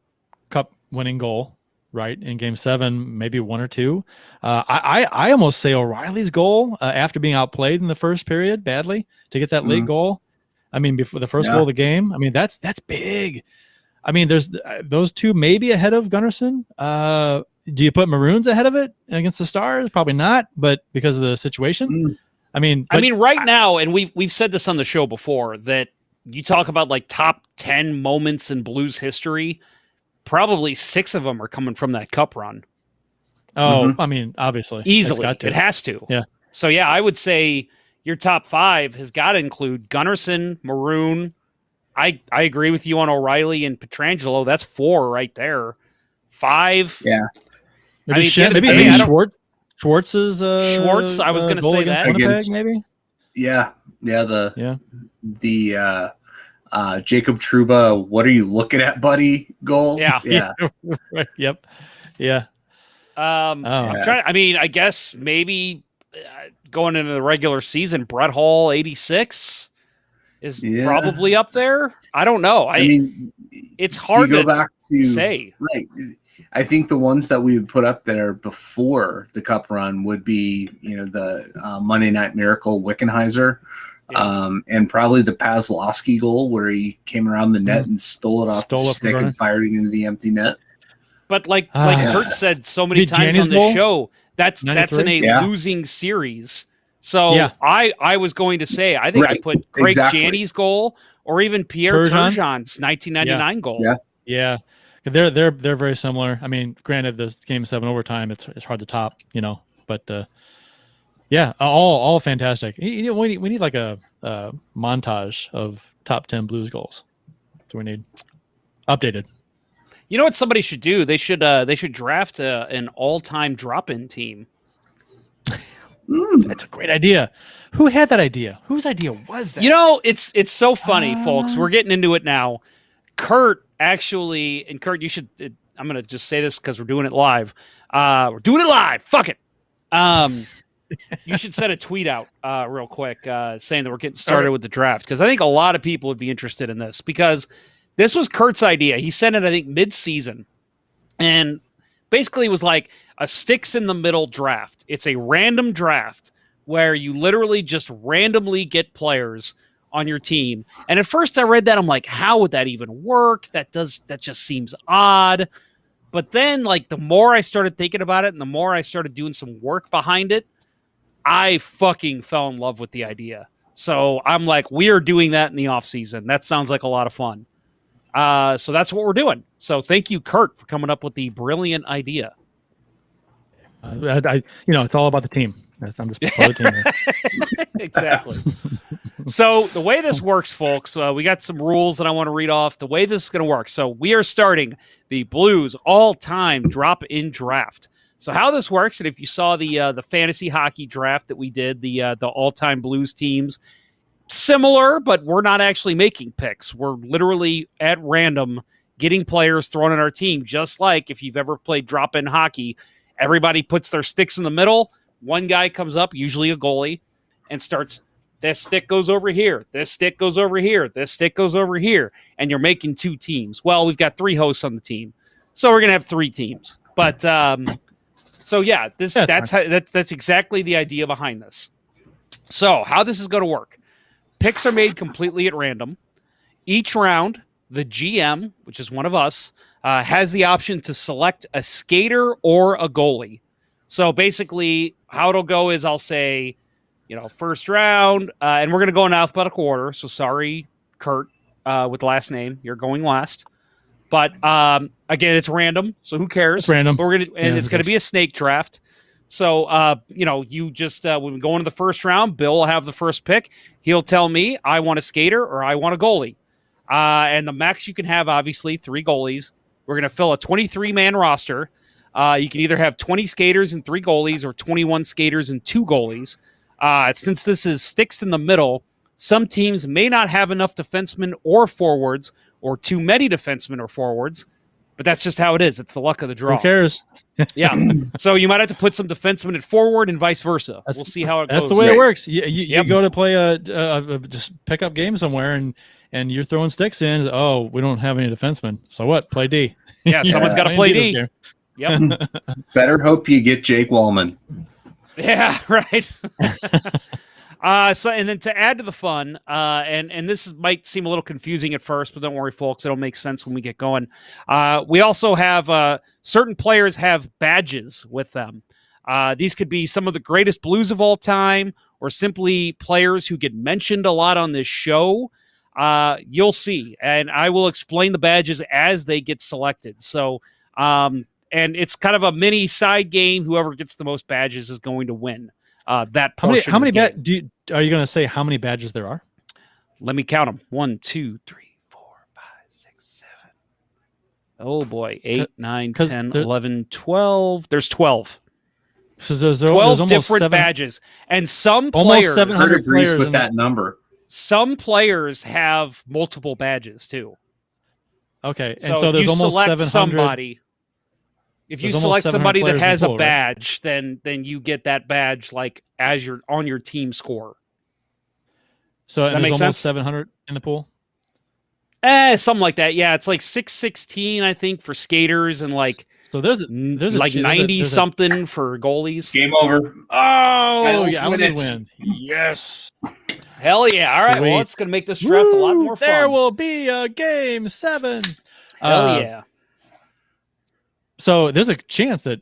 cup winning goal, right, in Game 7, maybe 1 or 2. I almost say O'Reilly's goal after being outplayed in the first period badly to get that late goal. I mean, before the first goal of the game. I mean, that's big. I mean, there's those two maybe ahead of Gunnarsson. Do you put Maroons ahead of it against the Stars? Probably not, but because of the situation. I mean, right now, and we've said this on the show before, that you talk about like top 10 moments in Blues history. Probably 6 of them are coming from that cup run. Oh, I mean, obviously. Easily. It has to. Yeah. So, yeah, I would say your top 5 has got to include Gunnarsson, Maroon. I agree with you on O'Reilly and Petrangelo. That's 4 right there. 5. Yeah. Maybe Schwartz's Schwartz, I was going to say that. Winnipeg, maybe? Yeah. Yeah. The Jacob Trouba, what are you looking at, buddy? Goal. Yeah. Yeah. Yep. Yeah. I guess maybe going into the regular season, Brett Hull 86 is probably up there. I don't know. I mean, it's hard to say. Right. I think the ones that we would put up there before the cup run would be, the Monday Night Miracle Wickenheiser. And probably the Pazlowski goal where he came around the net and stole it off the stick and fired it into the empty net. But like Kurt said so many times on the show, that's in a losing series. So I was going to say, I think I put Craig Janney's goal or even Pierre Turgeon's 1999 goal. Yeah. They're very similar. I mean, granted, this Game 7 overtime, it's hard to top, but all fantastic. We need like a montage of top 10 Blues goals. That's what we need. Updated. You know what somebody should do? They should draft an all-time drop-in team. That's a great idea. Who had that idea? Whose idea was that? It's so funny, folks. We're getting into it now. Kurt actually, and Kurt, you should. I'm gonna just say this because we're doing it live. We're doing it live. Fuck it. You should set a tweet out real quick saying that we're getting started with the draft, because I think a lot of people would be interested in this, because this was Kurt's idea. He sent it, I think, mid-season, and basically it was like a sticks in the middle draft. It's a random draft where you literally just randomly get players on your team. And at first I read that, I'm like, how would that even work? That just seems odd. But then, like, the more I started thinking about it and the more I started doing some work behind it, I fucking fell in love with the idea. So I'm like, we are doing that in the off season. That sounds like a lot of fun. So that's what we're doing. So thank you, Kurt, for coming up with the brilliant idea. It's all about the team. I'm just part of the team here. Exactly. So the way this works, folks, we got some rules that I want to read off. The way this is going to work. So we are starting the Blues all-time drop-in draft. So how this works, and if you saw the fantasy hockey draft that we did, the all-time Blues teams, similar, but we're not actually making picks. We're literally at random getting players thrown in our team, just like if you've ever played drop-in hockey. Everybody puts their sticks in the middle. One guy comes up, usually a goalie, and starts, this stick goes over here, this stick goes over here, this stick goes over here, and you're making two teams. Well, we've got three hosts on the team, so we're going to have three teams. But, so yeah, that's exactly the idea behind this. So how this is going to work. Picks are made completely at random. Each round, the GM, which is one of us, has the option to select a skater or a goalie. So basically, how it'll go is I'll say, first round, and we're going to go in alphabetical order. So sorry, Kurt, with the last name, you're going last. But again, it's random, so who cares? It's random, but it's going to be a snake draft. So you just when we go into the first round, Bill will have the first pick. He'll tell me I want a skater or I want a goalie, and the max you can have, obviously, 3 goalies. We're going to fill a 23-man roster. You can either have 20 skaters and 3 goalies or 21 skaters and 2 goalies. Since this is sticks in the middle, some teams may not have enough defensemen or forwards or too many defensemen or forwards, but that's just how it is. It's the luck of the draw. Who cares? Yeah. So you might have to put some defensemen at forward and vice versa. We'll see how it goes. That's the way it works. You go to play just pick up game somewhere and you're throwing sticks in. Oh, we don't have any defensemen. So what? Play D. Yeah, someone's got to play D. Yep. Better hope you get Jake Wallman. Yeah, right. And then to add to the fun, and this might seem a little confusing at first, but don't worry, folks, it'll make sense when we get going. We also have certain players have badges with them. These could be some of the greatest Blues of all time, or simply players who get mentioned a lot on this show. You'll see, and I will explain the badges as they get selected. So, and it's kind of a mini side game. Whoever gets the most badges is going to win. That portion. How many are you going to say how many badges there are? Let me count them. 1, 2, 3, 4, 5, 6, 7. Oh boy, 8, 9, 10, 11, 12. There's 12. So there's 12 different badges, and some players. Almost 700 players players with that number. Some players have multiple badges too. Okay, and so there's you almost select 700. Somebody. If you select somebody that has a badge, right? then you get that badge like as you're on your team score. So Does that make almost sense? 700 in the pool. Something like that. Yeah, it's like 616, I think, for skaters, and like there's like 90 something for goalies. Game over. Oh, yeah, I'm gonna win. Yes. Hell yeah! All right, Sweet. well, it's gonna make this draft a lot more fun. There will be a game 7. Hell yeah! So there's a chance that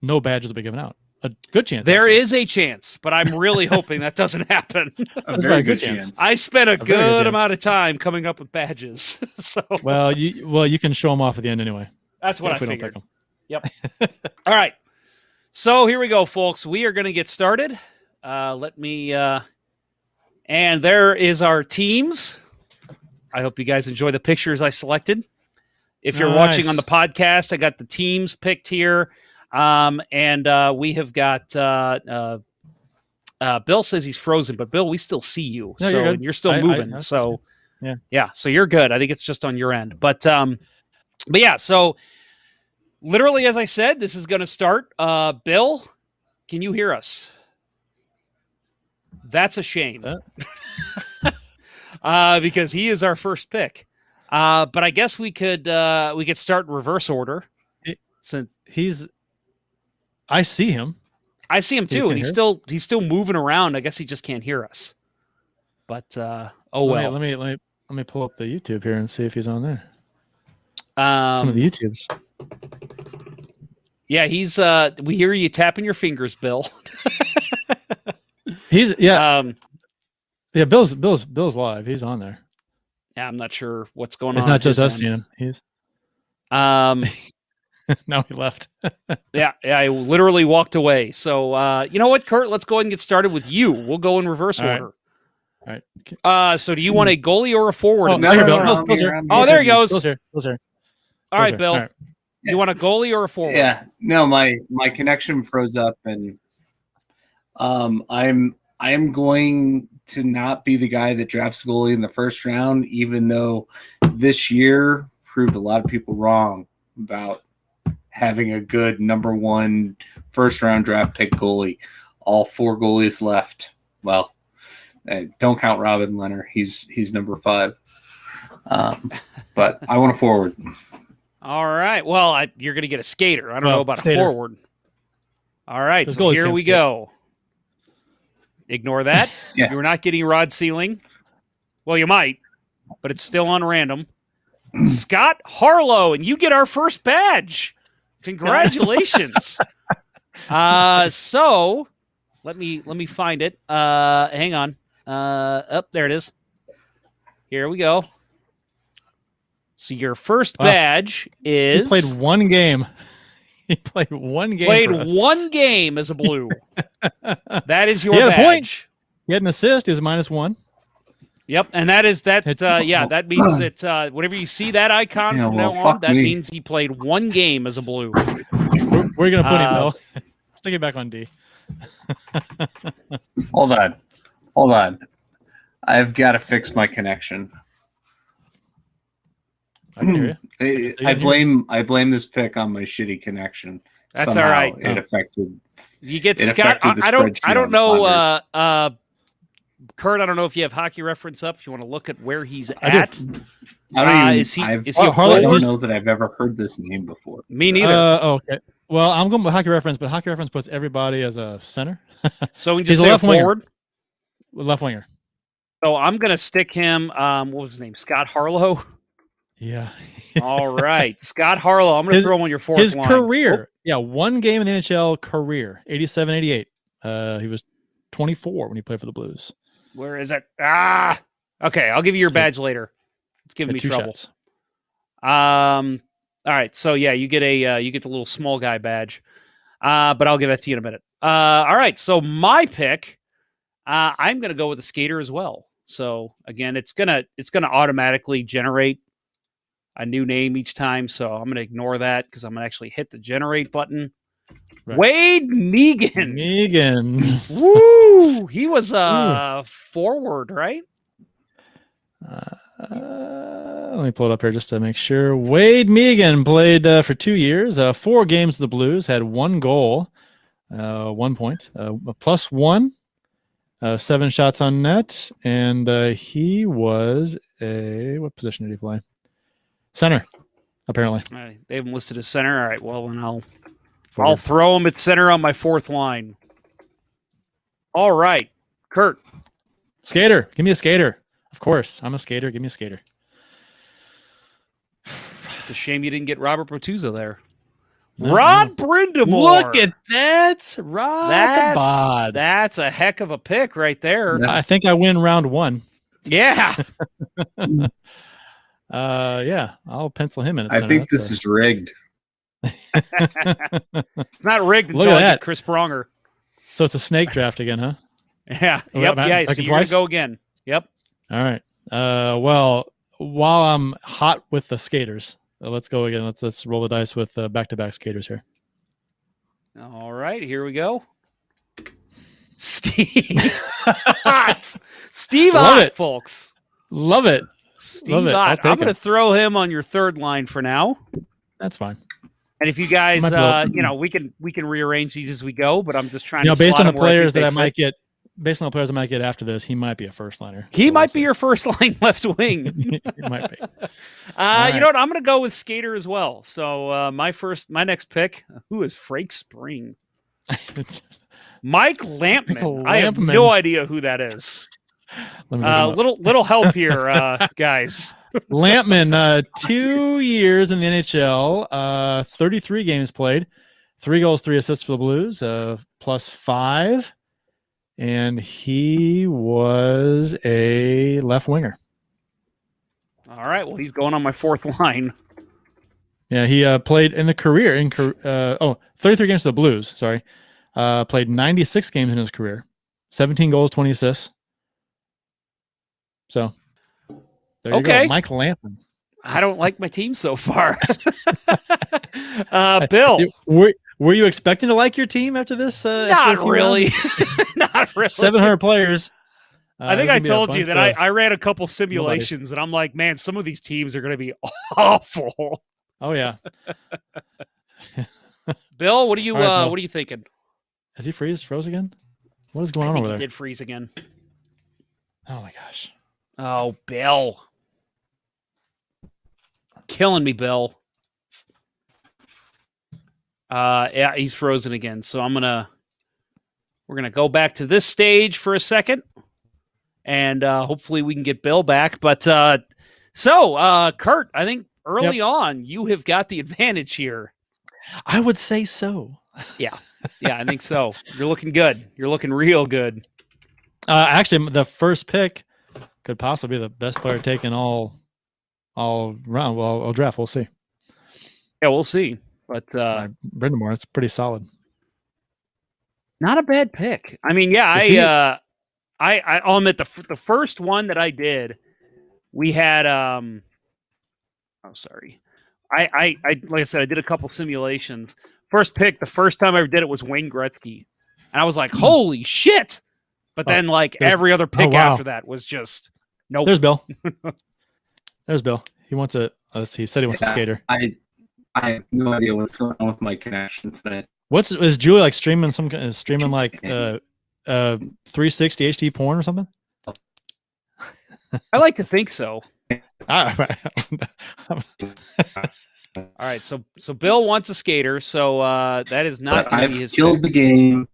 no badges will be given out. A good chance. There is a chance, but I'm really hoping that doesn't happen. A very good chance. I spent a good amount of time coming up with badges. So you can show them off at the end anyway. That's what I figured. Don't pick them. Yep. All right. So here we go, folks. We are going to get started. Let me. And there is our teams. I hope you guys enjoy the pictures I selected. If you're watching on the podcast, I got the teams picked here. And we have got Bill says he's frozen, but Bill, we still see you. No, so you're still moving. So you're good. I think it's just on your end. But yeah, so literally, as I said, this is going to start. Bill, can you hear us? That's a shame. Because he is our first pick. But I guess we could start in reverse order. Since I see him. I see him too, and he's still moving around. I guess he just can't hear us. But let me pull up the YouTube here and see if he's on there. Some of the YouTubes. Yeah, he's we hear you tapping your fingers, Bill. Bill's live. He's on there. Yeah, I'm not sure what's going on. It's not just us seeing him. Now he left. Yeah, I literally walked away. So you know what, Kurt? Let's go ahead and get started with you. We'll go in reverse All right. order. All right. So do you want a goalie or a forward? Oh, in no, this here, round? Bill's here. Oh, there he goes. Bill's here. All right, Bill. All right. You want a goalie or a forward? Yeah, no, my connection froze up, and I am going to not be the guy that drafts goalie in the first round, even though this year proved a lot of people wrong about having a good number 1 first round draft pick goalie. All 4 goalies left. Well, don't count Robin Leonard. He's number 5. But I want a forward. All right. Well, you're going to get a skater. I don't know about skater. a forward. All right. Those So goalies here can't we skate. go. Ignore that. Yeah. You're not getting Rod Sealing. Well, you might, but it's still on random. Scott Harlow, and you get our first badge. Congratulations. So let me find it. Hang on. There it is. Here we go. So your first badge is He played one game. He played one game. Played for us. one game as a Blue. That is your He had a badge. point. He had an assist. He was -1. Yep, and that is that. It's- Yeah, that means that whenever you see that icon Yeah, from well, now on, fuck that me. means he played one game as a Blue. Where are you gonna put him though? Stick it back on D. Hold on. I've got to fix my connection. I can hear you. I blame this pick on my shitty connection. That's Somehow all right. It affected. You get It Scott. affected the I don't spreadsheet on know. Kurt, I don't know if you have Hockey Reference up. If you want to look at where he's I do. at. I don't even. Is he a Oh, Harlow, I forward? don't know that I've ever heard this name before. Me neither. Okay. Well, I'm going with Hockey Reference, but Hockey Reference puts everybody as a center, So we can he's just a say a left winger. forward. left winger. So I'm gonna stick him. What was his name? Scott Harlow. Yeah. All right, Scott Harlow. I'm gonna His- throw him on your fourth His line. career, yeah, one game in the NHL career, 87-88. He was 24 when he played for the Blues. Where is it? Okay, I'll give you your badge later. It's giving me Had 2 trouble. shots. All right, so yeah, you get the little small guy badge, but I'll give that to you in a minute. All right, so my pick, I'm gonna go with a skater as well. So again, it's gonna automatically generate a new name each time. So I'm gonna ignore that because I'm gonna actually hit the generate button. Right. Wade Megan. Megan. Woo! He was forward, right? Let me pull it up here just to make sure. Wade Megan played for 2 years, 4 games with the Blues, had 1 goal, 1 point, a +1, 7 shots on net, and he was what position did he play? Center, apparently. They have him listed as center. All right. Well, then I'll throw him at center on my fourth line. All right, Kurt. Skater. Give me a skater. Of course, I'm a skater. Give me a skater. It's a shame you didn't get Robert Bortuzzo there. No, Rod Brindamore. Look at that, Rod the bod. That's a heck of a pick right there. I think I win round 1. Yeah. Yeah, I'll pencil him in. At I center. think That's this is rigged. It's not rigged Look until at I that. get Chris Pronger. So it's a snake draft again, huh? Yeah. Oh, Yep. back- Yeah. back So and you're gonna twice? go again. Yep. All right. Well, while I'm hot with the skaters, let's go again. Let's roll the dice with back-to-back skaters here. All right. Here we go. Steve Ott. Steve Love Ott, it. folks. Love it. Steve Love it. I'll Ott. I'm take going to it. throw him on your third line for now. That's fine. And if you guys, Might be we can rearrange these as we go. But I'm just trying to Based slot on the them where I players think that I they might fit. get, based on the players I might get after this, he might be a first liner. He So might we'll be your first line left wing. see. He might be. You know what? I'm going to go with skater as well. So my next pick, who is Frank Spring? Mike Lampman. I have Lampman. no idea who that is. Let me look him up. Little help here, guys. Lampman, 2 years in the NHL, 33 games played, 3 goals, 3 assists for the Blues, +5, and he was a left winger. All right. Well, he's going on my fourth line. Yeah, he played in the career 33 games for the Blues. Sorry, played 96 games in his career, 17 goals, 20 assists. So there you go, Mike Lampman. I don't like my team so far. Bill, were you expecting to like your team after this? Not really. Not really. 700 players. I think I told you that I ran a couple simulations, and I'm like, man, some of these teams are going to be awful. Oh yeah. Bill, what are you right, what are you thinking? Has he froze again? What is going on over there? He did freeze again. Oh my gosh. Oh, Bill. Killing me, Bill. Yeah, he's frozen again. So we're gonna go back to this stage for a second, and hopefully we can get Bill back. But Kurt, I think early on you have got the advantage here. I would say so. Yeah, I think so. You're looking good. You're looking real good. Actually, the first pick could possibly be the best player taken all round. Well, I'll draft. We'll see. Yeah, we'll see. But Brindamore, it's pretty solid. Not a bad pick. I mean, yeah, I'll admit the first one that I did, we had sorry. I like I said, I did a couple simulations. First pick, the first time I ever did it was Wayne Gretzky. And I was like, holy shit. But then every other pick after that was just nope. There's Bill. There's Bill. He wants a he said he wants a skater. I have no idea what's going on with my connection today. Is Julie like streaming like 360 HD porn or something? I like to think so. All right, so Bill wants a skater, so that is not going to be his killed pick. the game.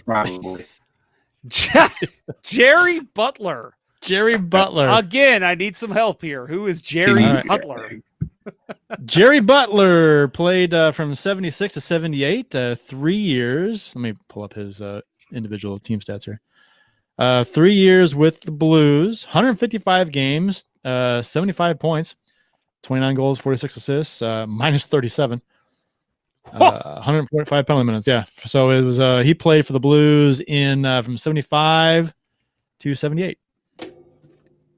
Probably. Jerry Butler. Jerry Butler. Again, I need some help here. Who is Jerry Butler? Jerry Butler played from 76 to 78, 3 years. Let me pull up his individual team stats here. 3 years with the Blues, 155 games, 75 points, 29 goals, 46 assists, minus 37. 145 penalty minutes. Yeah. So it was he played for the Blues in from 75 to 78.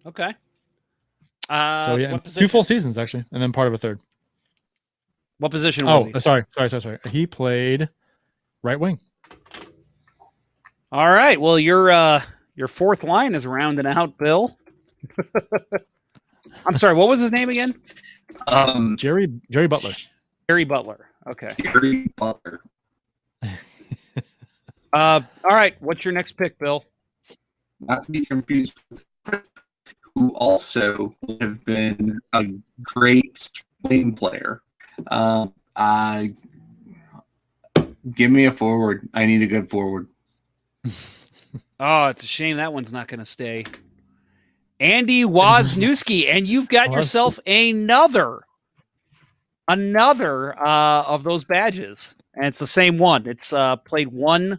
Okay. So yeah, 2 full seasons actually, and then part of a third. What position was he? Sorry. He played right wing. All right. Well, your fourth line is rounding out, Bill. I'm sorry. What was his name again? Jerry Butler. Jerry Butler. Okay. Jerry Butler. All right. What's your next pick, Bill? Not to be confused with who also would have been a great swing player. Give me a forward. I need a good forward. Oh, it's a shame that one's not going to stay. Andy Wozniewski, and you've got yourself another of those badges, and it's the same one. It's played one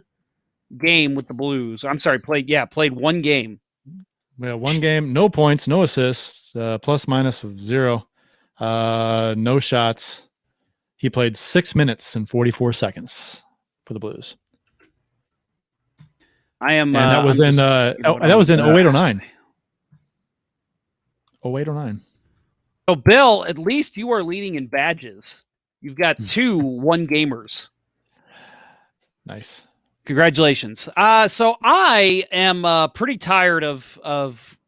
game with the Blues. I'm sorry, played one game. Yeah, one game, no points, no assists, plus minus of 0, no shots. He played 6 minutes and 44 seconds for the Blues. And that was in 08-09. 08-09. So, Bill, at least you are leading in badges. You've got 2 one-gamers. Nice. Congratulations. So I am pretty tired of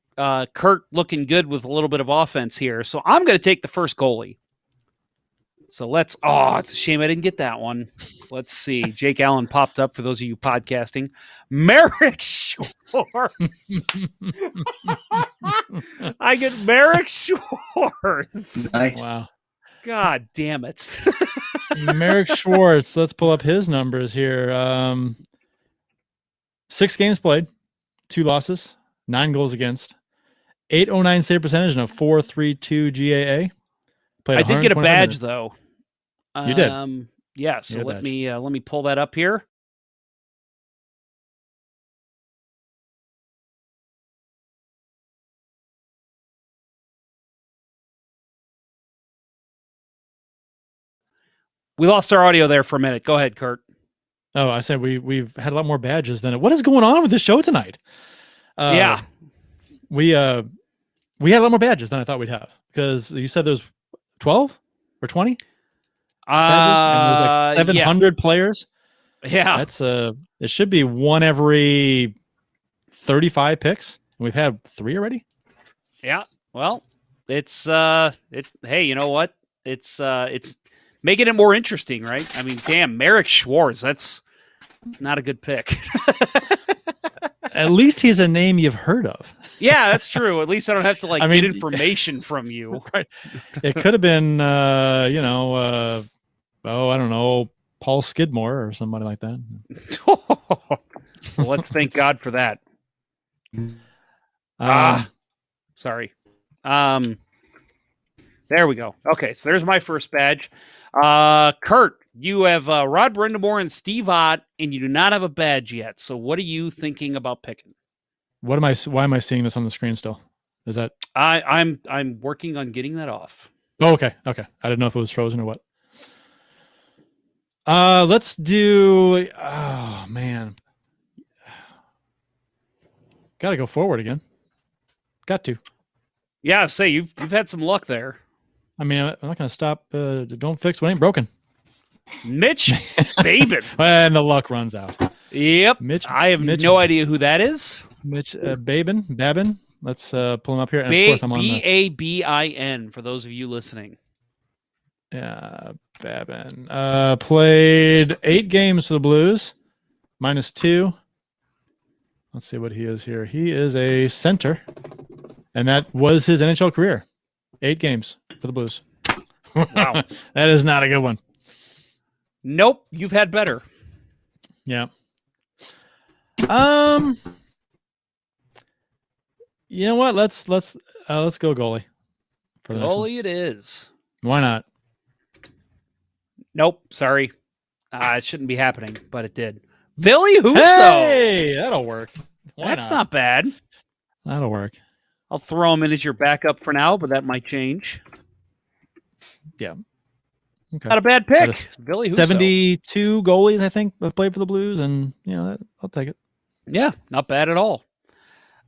Kurt looking good with a little bit of offense here. So I'm going to take the first goalie. So it's a shame I didn't get that one. Let's see. Jake Allen popped up for those of you podcasting. Merrick Shores. I get Merrick Shores. Nice. Wow. God damn it. Merrick Schwartz. Let's pull up his numbers here. 6 games played, 2 losses, 9 goals against, 809 save percentage, and a 4.32 GAA. I did get a badge though. You did. Yeah. So let me pull that up here. We lost our audio there for a minute. Go ahead, Kurt. Oh, I said we've had a lot more badges than what is going on with this show tonight? Yeah. We had a lot more badges than I thought we'd have, because you said there's 12 or 20 badges, and there's like 700 players. Yeah. That's it should be one every 35 picks, and we've had 3 already. Yeah. Well, it's hey, you know what? It's making it more interesting, right? I mean, damn, Merrick Schwartz, that's not a good pick. At least he's a name you've heard of. Yeah, that's true. At least I don't have to get information from you. Right. It could have been I don't know, Paul Skidmore or somebody like that. Well, let's thank God for that. Sorry. There we go. Okay, so there's my first badge. Kurt, you have Rod Brindamore and Steve Ott, and you do not have a badge yet. So what are you thinking about picking? Why am I seeing this on the screen still? Is that I'm working on getting that off. Oh, okay. I didn't know if it was frozen or what. Let's do oh man. Gotta go forward again. Got to. Yeah, say you've had some luck there. I mean, I'm not gonna stop. Don't fix what ain't broken. Mitch Babin. And the luck runs out. Yep. I have no idea who that is. Mitch Babin. Let's pull him up here. And of course, I'm on Babin for those of you listening. Yeah, Babin. Played 8 games for the Blues, -2. Let's see what he is here. He is a center, and that was his NHL career. 8 games for the Blues. Wow. That is not a good one. Nope, you've had better. Yeah. You know what? Let's go goalie. For the Goalie it is. Why not? Nope, sorry. It shouldn't be happening, but it did. Billy Husso. Hey, that'll work. That's not bad. That'll work. I'll throw him in as your backup for now, but that might change. Yeah. Okay. Not a bad pick. Billy Husso. 72 goalies, I think, have played for the Blues, and I'll take it. Yeah, not bad at all.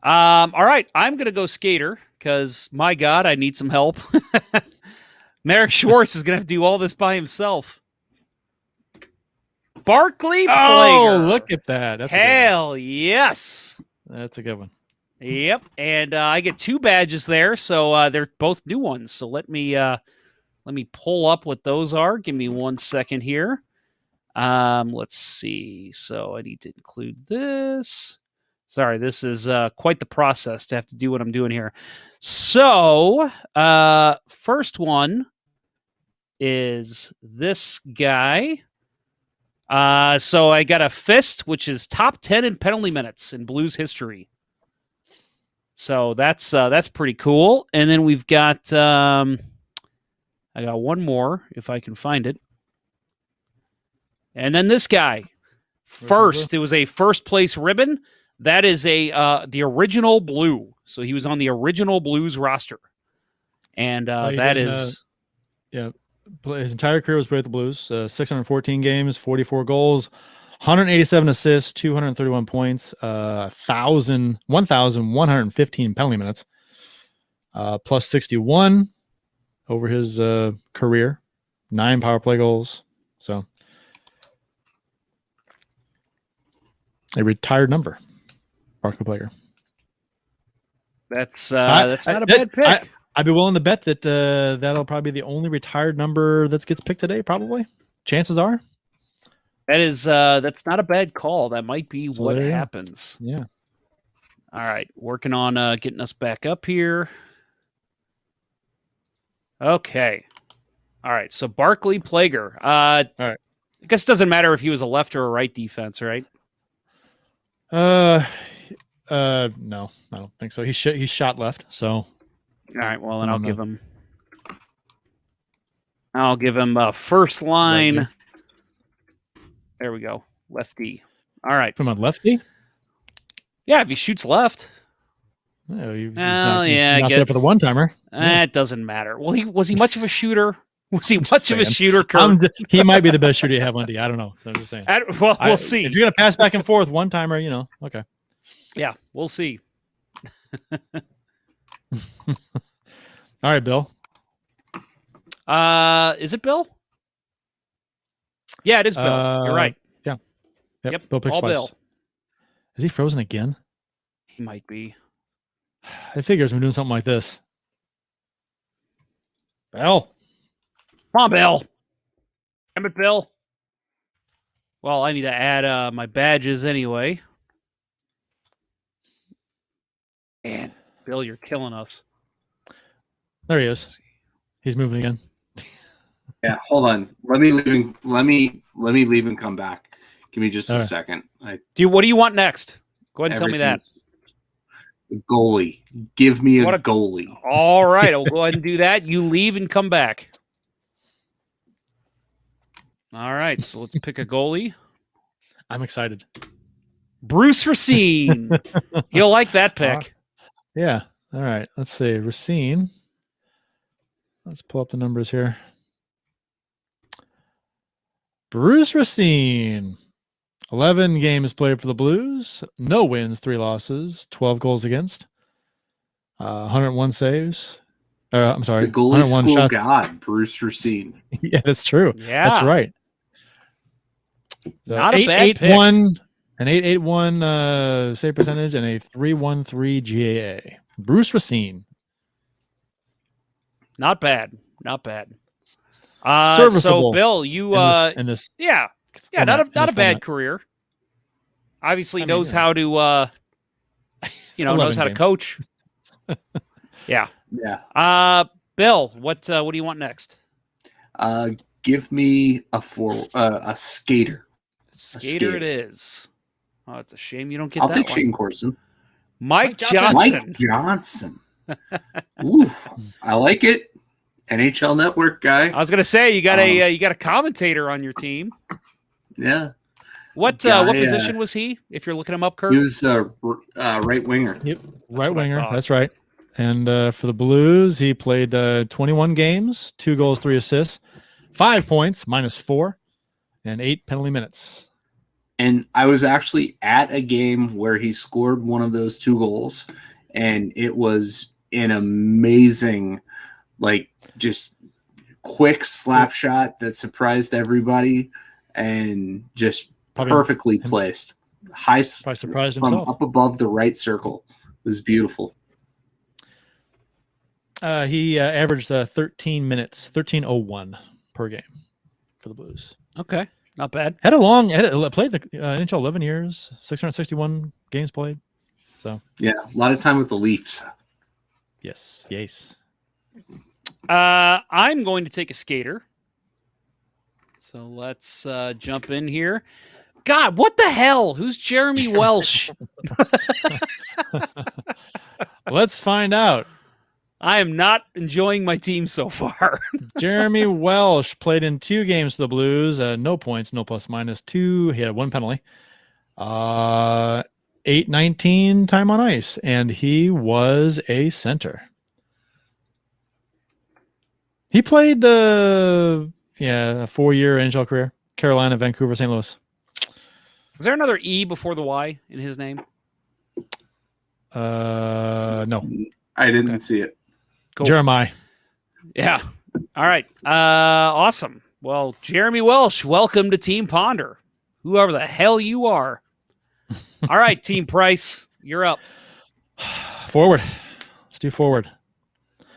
All right, I'm going to go skater because, my God, I need some help. Merrick Schwartz is going to have to do all this by himself. Barclay Plager. Oh, look at that. That's Hell yes. That's a good one. Yep, and I get 2 badges there, so they're both new ones. So let me pull up what those are. Give me 1 second here. Let's see. So I need to include this. Sorry, this is quite the process to have to do what I'm doing here. So, first one is this guy. So I got a fist, which is top 10 in penalty minutes in Blues history. So that's pretty cool. And then we've got I got one more if I can find it. And then this guy. First, it was a first place ribbon. That is the original Blue. So he was on the original Blues roster. And that is his entire career was played with the Blues. 614 games, 44 goals, 187 assists, 231 points, 1,115 penalty minutes, plus 61 over his career, 9 power play goals. So a retired number, Barclay Plager. That's not a bad pick. I'd be willing to bet that that'll probably be the only retired number that gets picked today. Probably, chances are. That's not a bad call. That might be what happens. Yeah. All right, working on getting us back up here. Okay. All right. So Barclay Plager. All right. I guess it doesn't matter if he was a left or a right defense, right? No, I don't think so. He shot left. So. All right. Well, then I'll give him first line. Right. There we go. Lefty. All right. Come on, lefty. Yeah, if he shoots left. He's not there for the one timer. It doesn't matter. Well, was he much of a shooter? Was he much of a shooter, Kurt? He might be the best shooter you have on D. I don't know. So I'm just saying. We'll see. If you're gonna pass back and forth one timer, okay. Yeah, we'll see. All right, Bill. Is it Bill? Yeah, it is Bill. You're right. Yeah. Yep. Bill picks All twice. Bill. Is he frozen again? He might be. It figures we're doing something like this. Bill. Come on, Bill. Damn it, Bill. Well, I need to add my badges anyway. Man, Bill, you're killing us. There he is. He's moving again. Yeah, hold on. Let me leave and come back. Give me just a second. What do you want next? Go ahead and tell me that. Goalie. Give me a goalie. All right, I'll go ahead and do that. You leave and come back. All right, so let's pick a goalie. I'm excited. Bruce Racine. He'll like that pick. Yeah. All right. Let's see. Racine. Let's pull up the numbers here. Bruce Racine. 11 games played for the Blues. No wins, 3 losses, 12 goals against. 101 saves. I'm sorry. The goalie school shots. god, Bruce Racine. Yeah, that's true. Yeah. That's right. So Not a bad pick. an 881 save percentage and a 313 GAA. Bruce Racine. Not bad. Not bad. Serviceable. So Bill, you in this yeah, format, not a bad format. career. Obviously I mean, knows how to knows how to games. coach. Yeah. Yeah. Bill, what do you want next? Give me a skater. Skater it is. Oh, it's a shame you don't get I'll that take one. Shane Corson. Mike Johnson. Mike Johnson. Ooh, I like it. NHL Network guy. I was gonna say you got a commentator on your team. Yeah. What position was he? If you're looking him up, Kurt. He was right winger. Yep, what I winger. thought. That's right. And for the Blues, he played 21 games, 2 goals, 3 assists, 5 points, -4, and 8 penalty minutes. And I was actually at a game where he scored one of those 2 goals, and it was an amazing, just quick slap shot that surprised everybody and just perfectly placed. High surprised from himself. up above the right circle. It was beautiful. He averaged 13 minutes, 13:01 per game for the Blues. Okay, not bad. Played the NHL 11 years, 661 games played. So Yeah, a lot of time with the Leafs. yes. I'm going to take a skater. So let's jump in here. God, what the hell? Who's Jeremy Welsh? Let's find out. I am not enjoying my team so far. Jeremy Welsh played in 2 games for the Blues. No points, no plus minus 2. He had 1 penalty. 819 time on ice, and he was a center. He played a 4-year NHL career. Carolina, Vancouver, St. Louis. Was there another E before the Y in his name? No. I didn't see it. Cool. Jeremiah. Yeah. All right. Awesome. Well, Jeremy Welsh, welcome to Team Ponder. Whoever the hell you are. All right, Team Price, you're up. Forward. Let's do forward.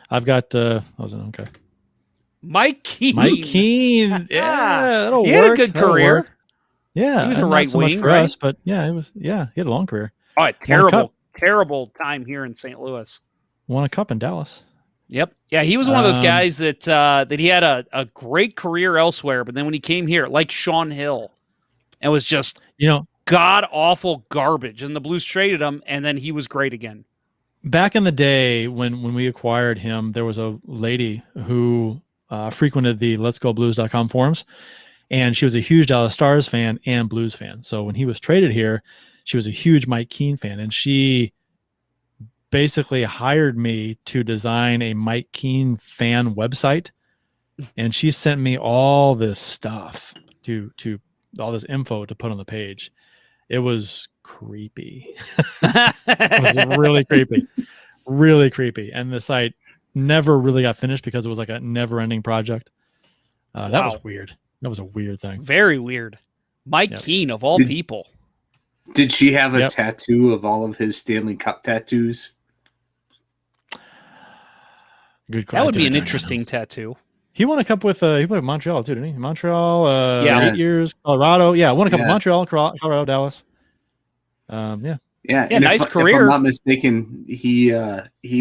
I've got okay. Mike Keane. Yeah, that'll he work. had a good career. Work. Yeah, he was a not right so much wing, for right? us, but yeah, he had a long career. Oh, terrible time here in St. Louis. Won a cup in Dallas. Yep. Yeah, he was one of those guys that he had a great career elsewhere, but then when he came here, like Sean Hill, it was just god awful garbage. And the Blues traded him, and then he was great again. Back in the day when we acquired him, there was a lady who frequented the letsgoblues.com forums, and she was a huge Dallas Stars fan and Blues fan. So when he was traded here, she was a huge Mike Keane fan, and she basically hired me to design a Mike Keane fan website and she sent me all this stuff to all this info to put on the page. It was creepy. It was really creepy. And the site never really got finished because it was like a never-ending project. That was weird. That was a weird thing. Very weird. Mike Keene, of all people. Did she have a tattoo of all of his Stanley Cup tattoos? Good. That would be an interesting tattoo. He won a cup with he played with Montreal too, didn't he? Montreal, 8 years. Colorado, won a cup with Montreal, Colorado, Dallas. Yeah, nice career. If I'm not mistaken, he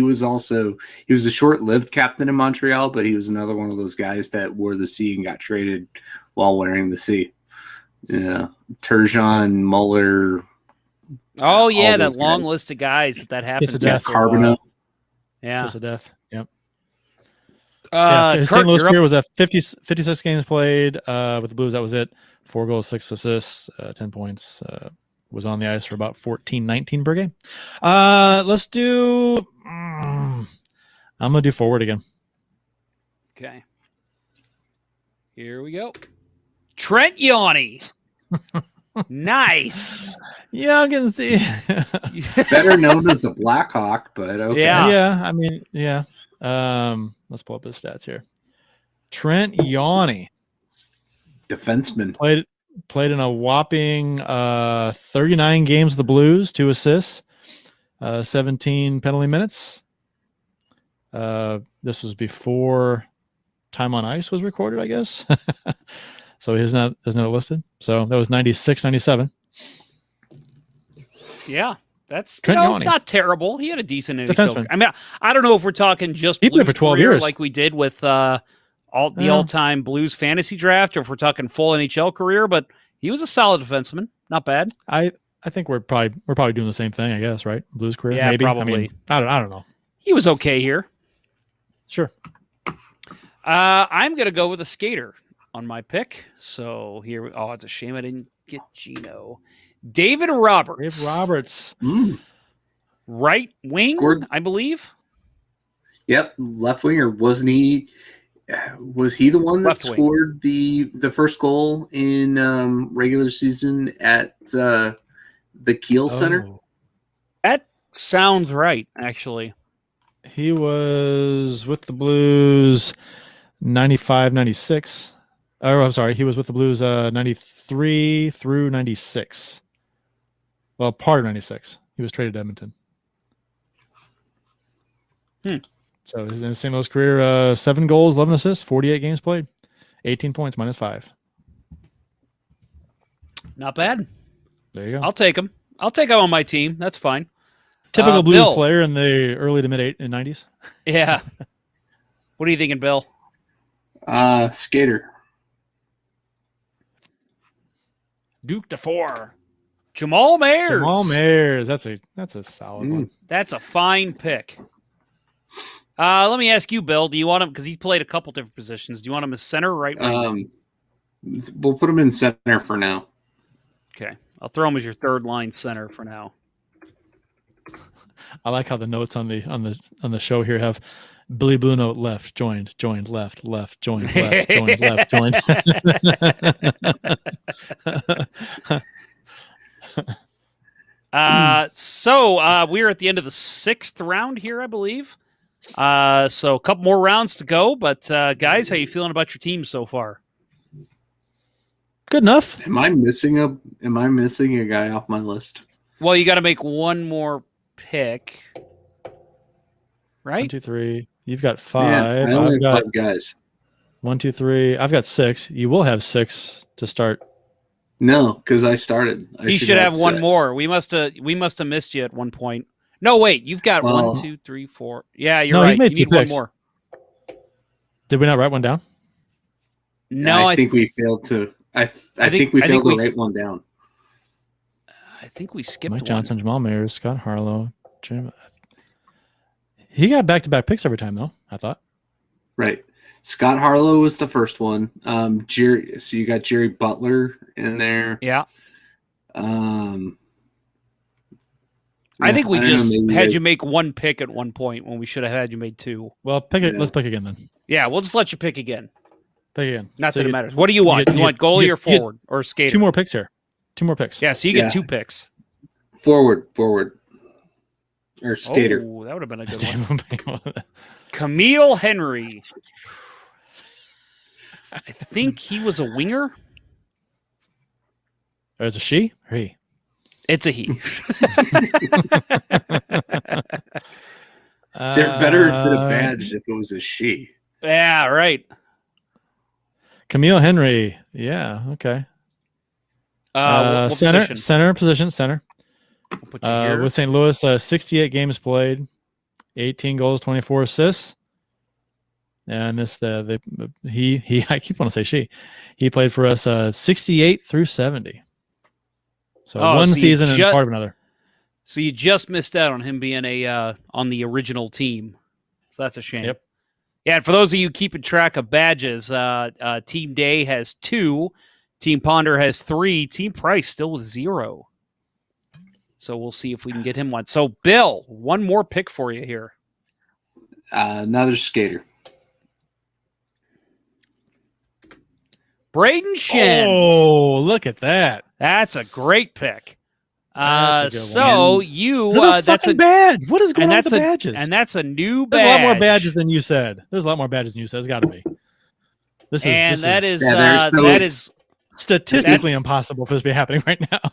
was a short-lived captain in Montreal, but he was another one of those guys that wore the C and got traded while wearing the C. Yeah, Turgeon, Muller. Oh yeah, that long list of guys that happened to Carbonneau. Yeah, Kiss of death. Yep. Kurt, St. Louis career was at 56 games played with the Blues. That was it. 4 goals, 6 assists, 10 points. Was on the ice for about 14-19 per game. Let's do. I'm gonna do forward again. Okay. Here we go. Trent Yawney. Nice. Yeah, I'm gonna see. Better known as a Blackhawk, but okay. Yeah. I mean, yeah. Let's pull up his stats here. Trent Yawney, defenseman, played in a whopping 39 games with the Blues, 2 assists, 17 penalty minutes. This was before time on ice was recorded, I guess. So he's not listed. So that was 96, 97. Yeah. That's Yawney. Not terrible. He had a decent defenseman. I mean, I don't know if we're talking just he played for 12 years like we did with all-time Blues fantasy draft, or if we're talking full NHL career, but he was a solid defenseman. Not bad. I think we're probably doing the same thing, I guess, right? Blues career, yeah, maybe. Probably. I mean, I don't know. He was okay here. Sure. I'm gonna go with a skater on my pick. So here, it's a shame I didn't get Gino. David Roberts. Right wing, I believe. Yep, left winger. Wasn't he? Was he the one that scored the first goal in regular season at the Kiel Center? That sounds right, actually. He was with the Blues 95, 96. Oh, I'm sorry. He was with the Blues 93 through 96. Well, part of 96. He was traded to Edmonton. So in his St. Louis career, 7 goals, 11 assists, 48 games played, 18 points, -5. Not bad. There you go. I'll take him. I'll take him on my team. That's fine. Typical Blues Bill. player in the early to mid 90s. Yeah. What are you thinking, Bill? Skater. Duke DeFore. Jamal Mayers. That's a solid one. That's a fine pick. Let me ask you, Bill. Do you want him, because he played a couple different positions? Do you want him as center, right wing? We'll put him in center for now. Okay, I'll throw him as your third line center for now. I like how the notes on the show here have Billy Blue Note left, joined, left, joined, left, joined, left, joined. So we're at the end of the 6th round here, I believe. So a couple more rounds to go, but guys, how you feeling about your team so far? Good enough. Am I missing a guy off my list? Well, you got to make one more pick, right? 1, 2, 3. You've got 5. Yeah, I only have 5 guys. 1, 2, 3. I've got 6. You will have 6 to start. No, because I started. He should have 1 more. We must have missed you at one point. No, wait. You've got 1, 2, 3, 4. Yeah, you're right. He's made you 2 need picks. 1 more. Did we not write one down? No, I think we failed to. I think we failed to write one down. I think we skipped Mike one. Johnson, Jamal Mayers, Scott Harlow. He got back-to-back picks every time, though, I thought. Right. Scott Harlow was the first one. Jerry. So you got Jerry Butler in there. Yeah. I think we just had you make 1 pick at one point when we should have had you made 2. Well, pick it. Let's pick again then. Yeah, we'll just let you pick again. Pick again. Not So that it you- matters. What do you want? get- You want goalie you or get forward or skater? 2 more picks here. 2 more picks. Yeah, so you Yeah. get 2 picks. Forward. Or skater. Oh, that would have been a good one. Damn. Camille Henry. I think he was a winger. Is it she or he? It's a he. They're better than a badge if it was a she. Yeah, right. Camille Henry. Yeah. Okay. What Center. position? Center. We'll put you here. With St. Louis, 68 games played, 18 goals, 24 assists. And this he I keep wanting to say she. He played for us 68 through 70. So one so you season and part of another. So you just missed out on him being on the original team. So that's a shame. Yep. Yeah, and for those of you keeping track of badges, Team Day has 2, Team Ponder has 3, Team Price still with 0. So we'll see if we can get him one. So Bill, one more pick for you here. Another skater. Braden Shen. Oh, look at that. That's a great pick. That's a good so one. you That's a badge. What is going on with the badges? And that's a new There's badge. a lot more badges than you said. There's a lot more badges than you said. It's got to be. This is statistically impossible for this to be happening right now.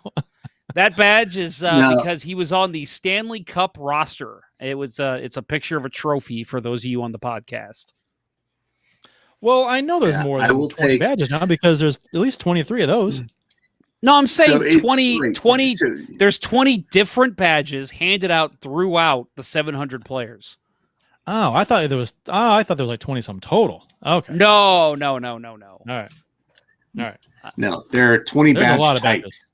That badge is No. because he was on the Stanley Cup roster. It's a picture of a trophy for those of you on the podcast. Well, I know there's Yeah, more I than will 20 take- badges now because there's at least 23 of those. No, I'm saying So it's 20, like- 20 so- there's 20 different badges handed out throughout the 700 players. Oh, I thought there was like 20 some total. Okay. No. All right. No, there are 20 There's a badge lot of types. badges.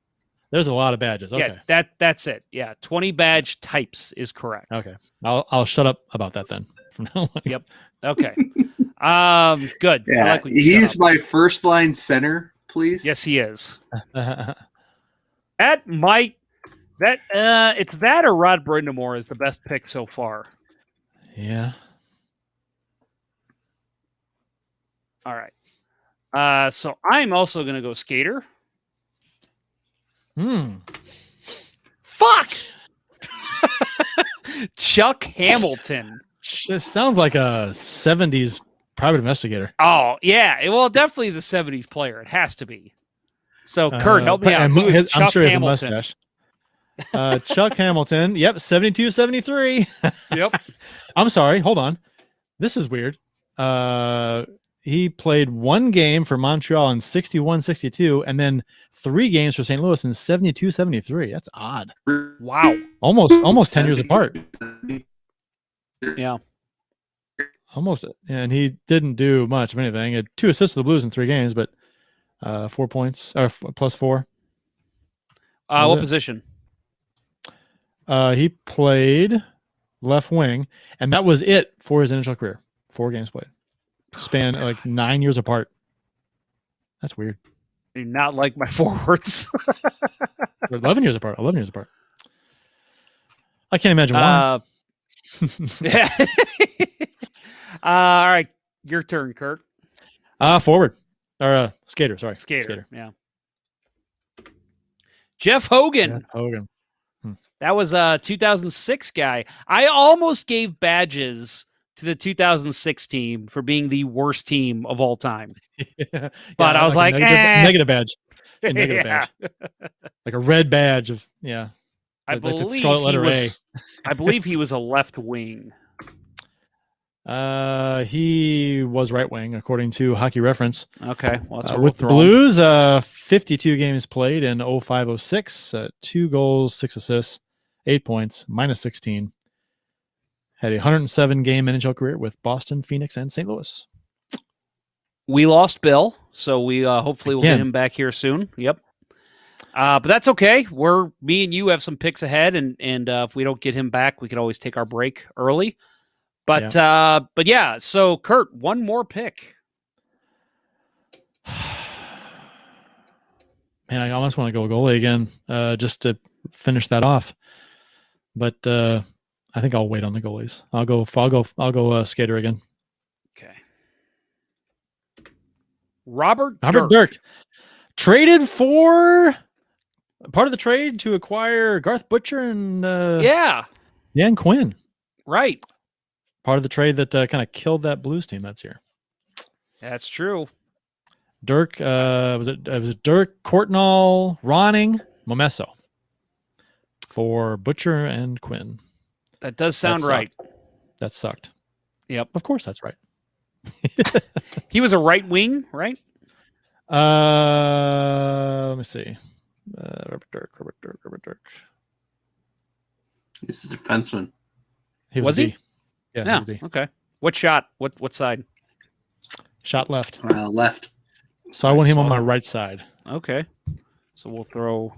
There's a lot of badges. Okay. Yeah, that's it. Yeah, 20 badge types is correct. Okay. I'll shut up about that then. From now on. Yep. Okay. Good. I Yeah, like when you he's shut up. my first line center, please. Yes, he is. That might it's that or Rod Brindamore is the best pick so far. Yeah. All right. So I'm also gonna go skater. Fuck. Chuck Hamilton. This sounds like a 70s private investigator. Oh yeah. Well, it definitely is a 70s player. It has to be. So Kurt, help me out. and Who is I'm Chuck sure he has a Hamilton? mustache. Chuck Hamilton. Yep, 72, 73. Yep. I'm sorry. Hold on. This is weird. He played 1 game for Montreal in 61, 62, and then 3 games for St. Louis in 72, 73. That's odd. Wow. Almost 10 years apart. Yeah. Almost. And he didn't do much of anything. He had 2 assists for the Blues in 3 games, but 4 points or plus 4. What position? He played left wing, and that was it for his NHL career. 4 games played. Span like 9 years apart. That's weird. I do not like my forwards. 11 years apart. 11 years apart. I can't imagine why. Yeah. All right. Your turn, Kurt. Forward. Or skater, sorry. Skater. Yeah. Jeff Hogan. Yeah, Hogan. That was a 2006 guy. I almost gave badges to the 2006 team for being the worst team of all time. Yeah, But I was like, negative badge. A negative Yeah. badge. Like a red badge of, yeah. I Like the believe scarlet letter I believe he was a left wing. He was right wing, according to Hockey Reference. Okay. Well, that's With the Blues, 52 games played in 0506, 2 goals, 6 assists, 8 points, minus 16. Had a 107 game NHL career with Boston, Phoenix, and St. Louis. We lost Bill, so we hopefully will get Again. him back here soon. Yep. But that's okay. Me and you have some picks ahead, and if we don't get him back, we could always take our break early. But yeah. So Kurt, one more pick. Man, I almost want to go goalie again, just to finish that off. But I think I'll wait on the goalies. I'll go skater again. Okay. Robert Dirk. Traded for part of the trade to acquire Garth Butcher and Dan Quinn. Right. Part of the trade that kind of killed that Blues team that's year. That's true. Dirk, was it Dirk, Courtnall, Ronning, Momesso for Butcher and Quinn. That does sound right. That sucked. Yep. Of course that's right. He was a right wing, right? Let me see. Robert Dirk. He's a defenseman. Was he? Yeah. Yeah. Okay. What shot? What side? Shot left. Left. So I want him on my right side. Okay. So we'll throw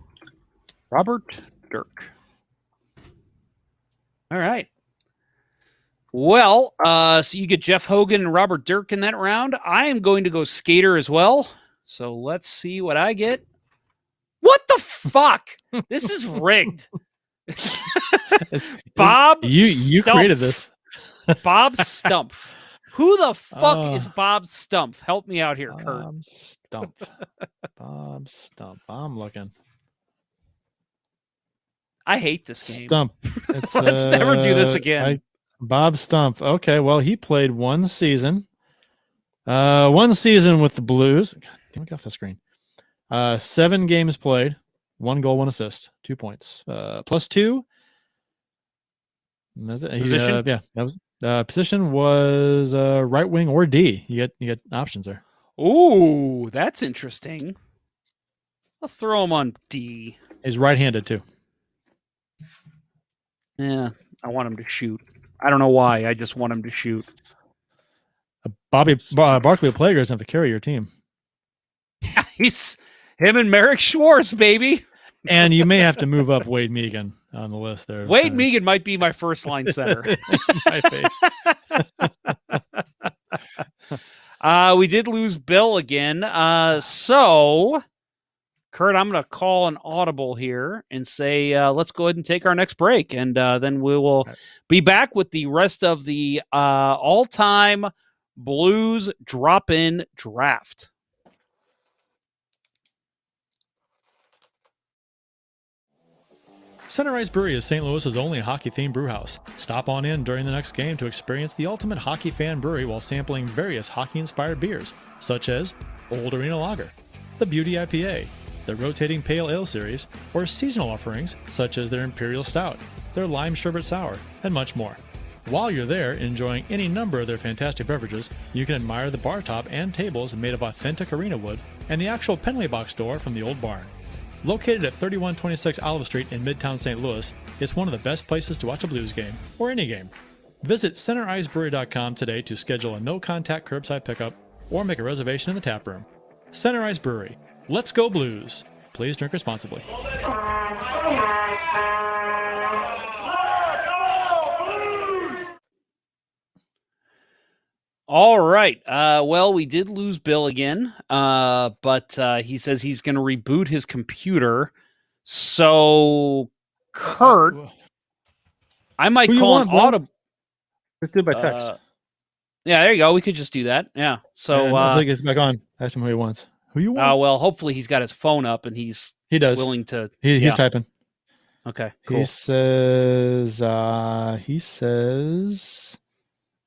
Robert Dirk. All right. Well, so you get Jeff Hogan and Robert Dirk in that round. I am going to go skater as well. So let's see what I get. What the fuck? This is rigged. Bob You created this. Bob Stumpf. Who the fuck is Bob Stumpf? Help me out here, Kurt. Bob Stumpf. I'm looking. I hate this game. Stumpf. Let's never do this again. Bob Stumpf. Okay, well, he played one season. One season with the Blues. God damn, get off the screen. 7 games played. 1 goal, 1 assist. 2 points. +2. Position? That was position was right wing or D. You get options there. Ooh, that's interesting. Let's throw him on D. He's right-handed too. Yeah, I want him to shoot. I don't know why. I just want him to shoot. Barkley Plager doesn't have to carry your team. He's him and Merrick Schwartz, baby. And you may have to move up Wade Megan on the list there. Wade Megan might be my first line center. We did lose Bill again. So, Kurt, I'm going to call an audible here and say, let's go ahead and take our next break. And then we will be back with the rest of the all-time Blues drop-in draft. Center Ice Brewery is St. Louis's only hockey-themed brewhouse. Stop on in during the next game to experience the ultimate hockey fan brewery while sampling various hockey-inspired beers, such as Old Arena Lager, the Beauty IPA, the Rotating Pale Ale Series, or seasonal offerings such as their Imperial Stout, their Lime Sherbet Sour, and much more. While you're there enjoying any number of their fantastic beverages, you can admire the bar top and tables made of authentic arena wood and the actual penalty box door from the old barn. Located at 3126 Olive Street in Midtown St. Louis, it's one of the best places to watch a Blues game, or any game. Visit CenterIceBrewery.com today to schedule a no-contact curbside pickup or make a reservation in the tap room. Center Ice Brewery. Let's go Blues. Please drink responsibly. All right. Well, we did lose Bill again, but he says he's going to reboot his computer. So, Kurt, I might call an audible. Let's do it by text. Yeah, there you go. We could just do that. Yeah. So, until he gets back on, ask him who he wants. Who you want? Well, hopefully he's got his phone up and he's willing to. He's typing. Okay. Cool. He says.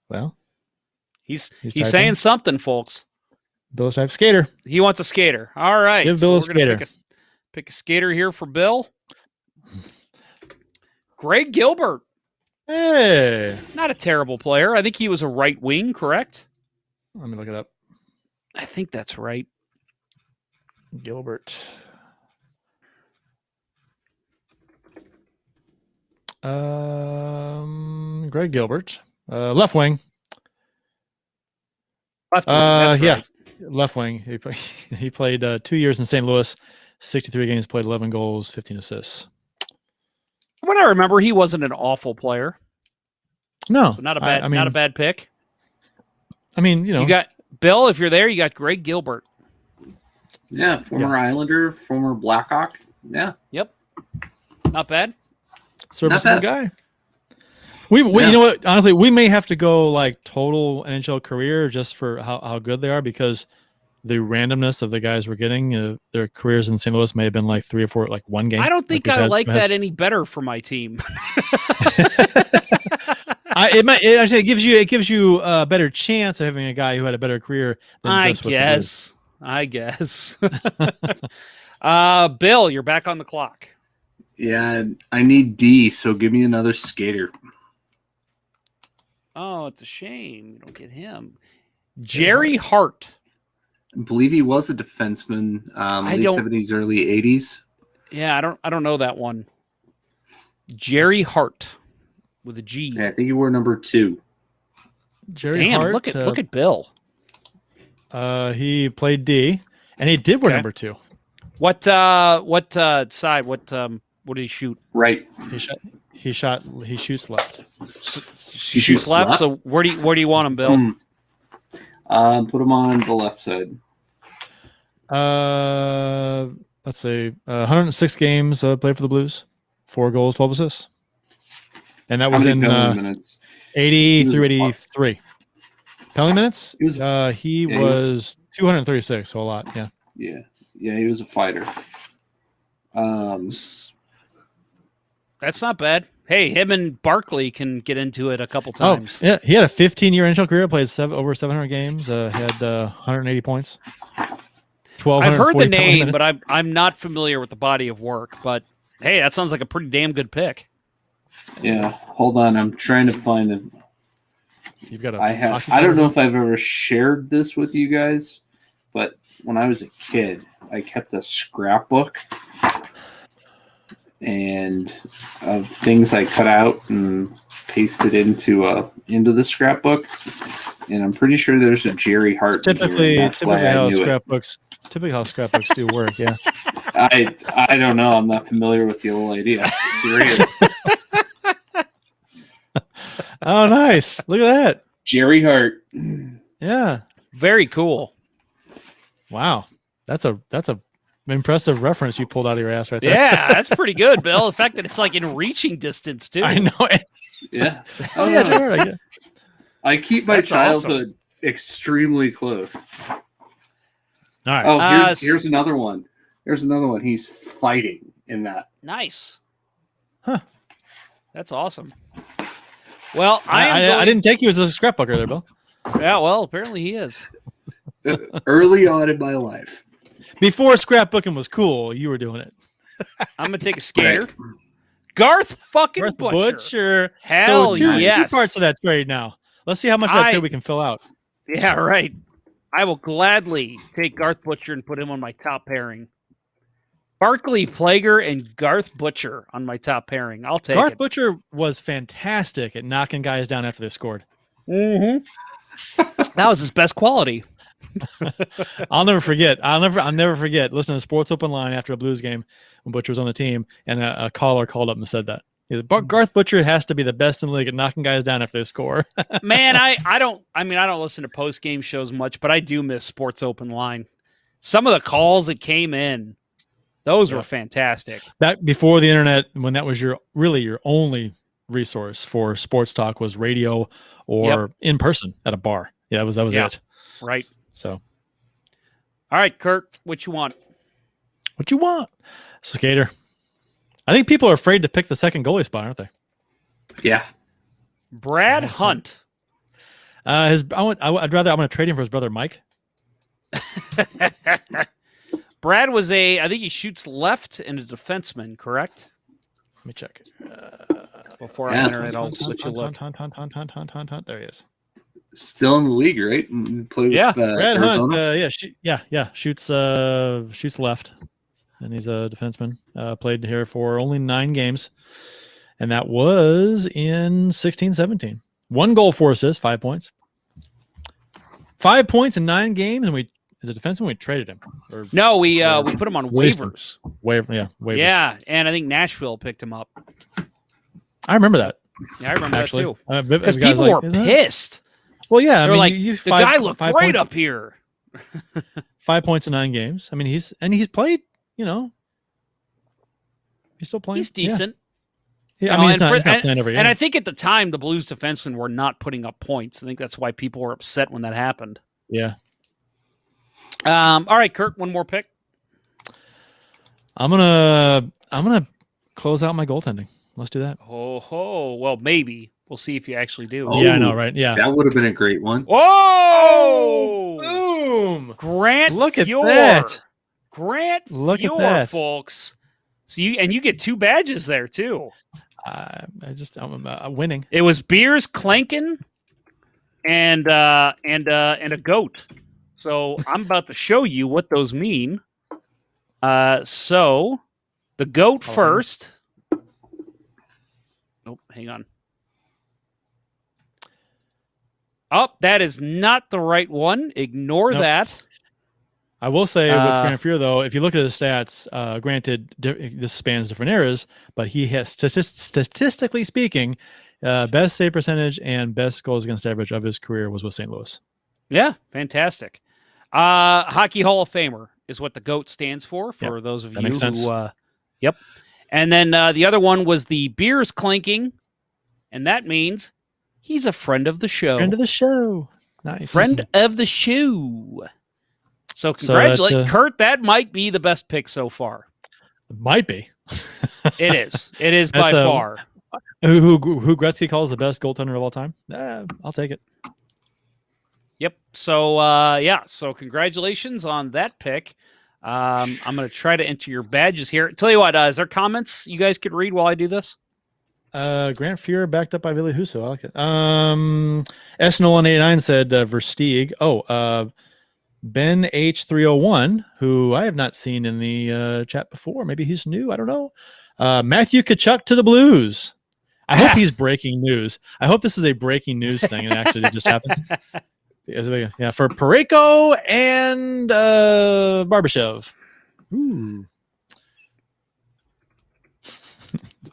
Well. He's saying something, folks. Bill's type skater. He wants a skater. All right. Give Bill a skater. Pick a skater here for Bill. Greg Gilbert. Hey. Not a terrible player. I think he was a right wing, correct? Let me look it up. I think that's right. Gilbert. Greg Gilbert. Left wing. Left wing. That's right. Left wing. He played 2 years in St. Louis, 63 games, played 11 goals, 15 assists. What I remember, he wasn't an awful player. No, so not a bad pick. I mean, you got Bill. If you're there, you got Greg Gilbert. Yeah, former Islander, former Blackhawk. Yeah. Yep. Not bad. Serviceable guy. You know what? Honestly, we may have to go like total NHL career just for how good they are, because the randomness of the guys we're getting. Their careers in St. Louis may have been like 3 or 4, like one game. I don't think we've I had- like we've had- that any better for my team. it gives you a better chance of having a guy who had a better career than I just with the Blues. guess. Bill, you're back on the clock. Yeah, I need D, so give me another skater. Oh, it's a shame you don't get him. Jerry Hart. I believe he was a defenseman, late 70s, early 80s. Yeah, I don't know that one. Jerry Hart with a G. Yeah, I think he wore number 2. Jerry Damn, Hart, look at Bill. he played D, and he did wear Okay. number 2. What side? What did he shoot? Right. He shoots left. He shoots left. So where do you want him, Bill? Put him on the left side. Let's see, 106 games played for the Blues, 4 goals, 12 assists, and that was in minutes? 80 through 83. Penalty minutes. He he was 236, so a lot. Yeah. Yeah, he was a fighter. That's not bad. Hey, him and Barkley can get into it a couple times. Oh, yeah. He had a 15-year NHL career, played over 700 games, had 180 points. I've heard the 1,240 name, minutes. but I'm not familiar with the body of work. But hey, that sounds like a pretty damn good pick. Yeah, hold on. I'm trying to find him. You've got I don't know if I've ever shared this with you guys, but when I was a kid, I kept a scrapbook and of things I cut out and pasted into the scrapbook. And I'm pretty sure there's a Jerry Hart. Typically how scrapbooks do work. Yeah. I don't know. I'm not familiar with the whole idea. Serious. Oh, nice! Look at that. Jerry Hart. Yeah. Very cool. Wow. That's a impressive reference you pulled out of your ass right there. Yeah, that's pretty good, Bill. The fact that it's like in reaching distance too. I know it. Yeah. Oh yeah, sure. I keep my That's childhood extremely close. All right. Oh, here's another one. Here's another one. He's fighting in that. Nice. Huh. That's awesome. Well, I didn't take you as a scrapbooker there, Bill. Yeah, well, apparently he is. Early on in my life. Before scrapbooking was cool, you were doing it. I'm gonna take a skater. Right. Garth fucking Butcher. Butcher. Hell so yes. 2 parts of that trade now. Let's see how much of that trade we can fill out. Yeah, right. I will gladly take Garth Butcher and put him on my top pairing. Barkley Plager and Garth Butcher on my top pairing. I'll take Garth it. Butcher was fantastic at knocking guys down after they scored. Mm-hmm. That was his best quality. I'll never forget. I'll never forget listening to Sports Open Line after a Blues game when Butcher was on the team, and a caller called up and said that. Garth Butcher has to be the best in the league at knocking guys down after they score. Man, I don't listen to post-game shows much, but I do miss Sports Open Line. Some of the calls that came in, those were fantastic. That before the internet, when that was your only resource for sports talk was radio or in person at a bar. Yeah, that was it. Right. So, all right, Kurt, what you want? What you want? Skater. I think people are afraid to pick the second goalie spot, aren't they? Yeah. Brad Hunt. I'm going to trade him for his brother Mike. Brad was I think he shoots left and a defenseman, correct? Let me check. Before I enter it, I'll let you look. Hunt. There he is. Still in the league, right? Play with, Brad Arizona? Hunt. Shoots left, and he's a defenseman. Played here for only 9 games, and that was in 16-17. 1 goal, 4 assists, 5 points. 5 points in 9 games, and as a defenseman, we traded him. No, we put him on waivers. Waivers. Yeah, and I think Nashville picked him up. I remember that. Yeah, I remember actually. That too. Because people were pissed. Well, yeah, they're like, the guy looked great up here. 5 points in 9 games. I mean, he's played. He's still playing. He's decent. Yeah, I mean, he's not playing every game. And I think at the time, the Blues defensemen were not putting up points. I think that's why people were upset when that happened. Yeah. All right, Kurt, one more pick. I'm gonna close out my goaltending. Let's do that. Oh, well, maybe. We'll see if you actually do. Oh, Yeah, I know, right? Yeah. That would have been a great one. Whoa! Boom! Grant Look at Fjord. that. Grant Look at Fjord, that. folks. So you get 2 badges there too. I'm winning. It was beers clanking and a goat. So I'm about to show you what those mean. So the goat first. Nope, hang on. Oh, that is not the right one. Ignore that. I will say with Grant Fuhr, though, if you look at his stats, granted, this spans different eras, but he has, statistically speaking, best save percentage and best goals against average of his career was with St. Louis. Yeah, fantastic. Hockey Hall of Famer is what the GOAT stands for those of you makes sense. who... Yep. And then the other one was the beers clinking, and that means he's a friend of the show. Friend of the show. Nice. Friend of the show. So congratulations, Kurt. That might be the best pick so far. Might be. It is. It is by far. Who Gretzky calls the best goaltender of all time? I'll take it. Yep. So So congratulations on that pick. I'm going to try to enter your badges here. Tell you what, is there comments you guys could read while I do this? Grant Fuhr backed up by Billy Husso. I like it. S0189 said Versteeg. Ben H301, who I have not seen in the chat before. Maybe he's new. I don't know. Matthew Tkachuk to the Blues. I hope he's breaking news. I hope this is a breaking news thing and actually it just happened. Yeah, for Parayko and Barbashev. Ooh.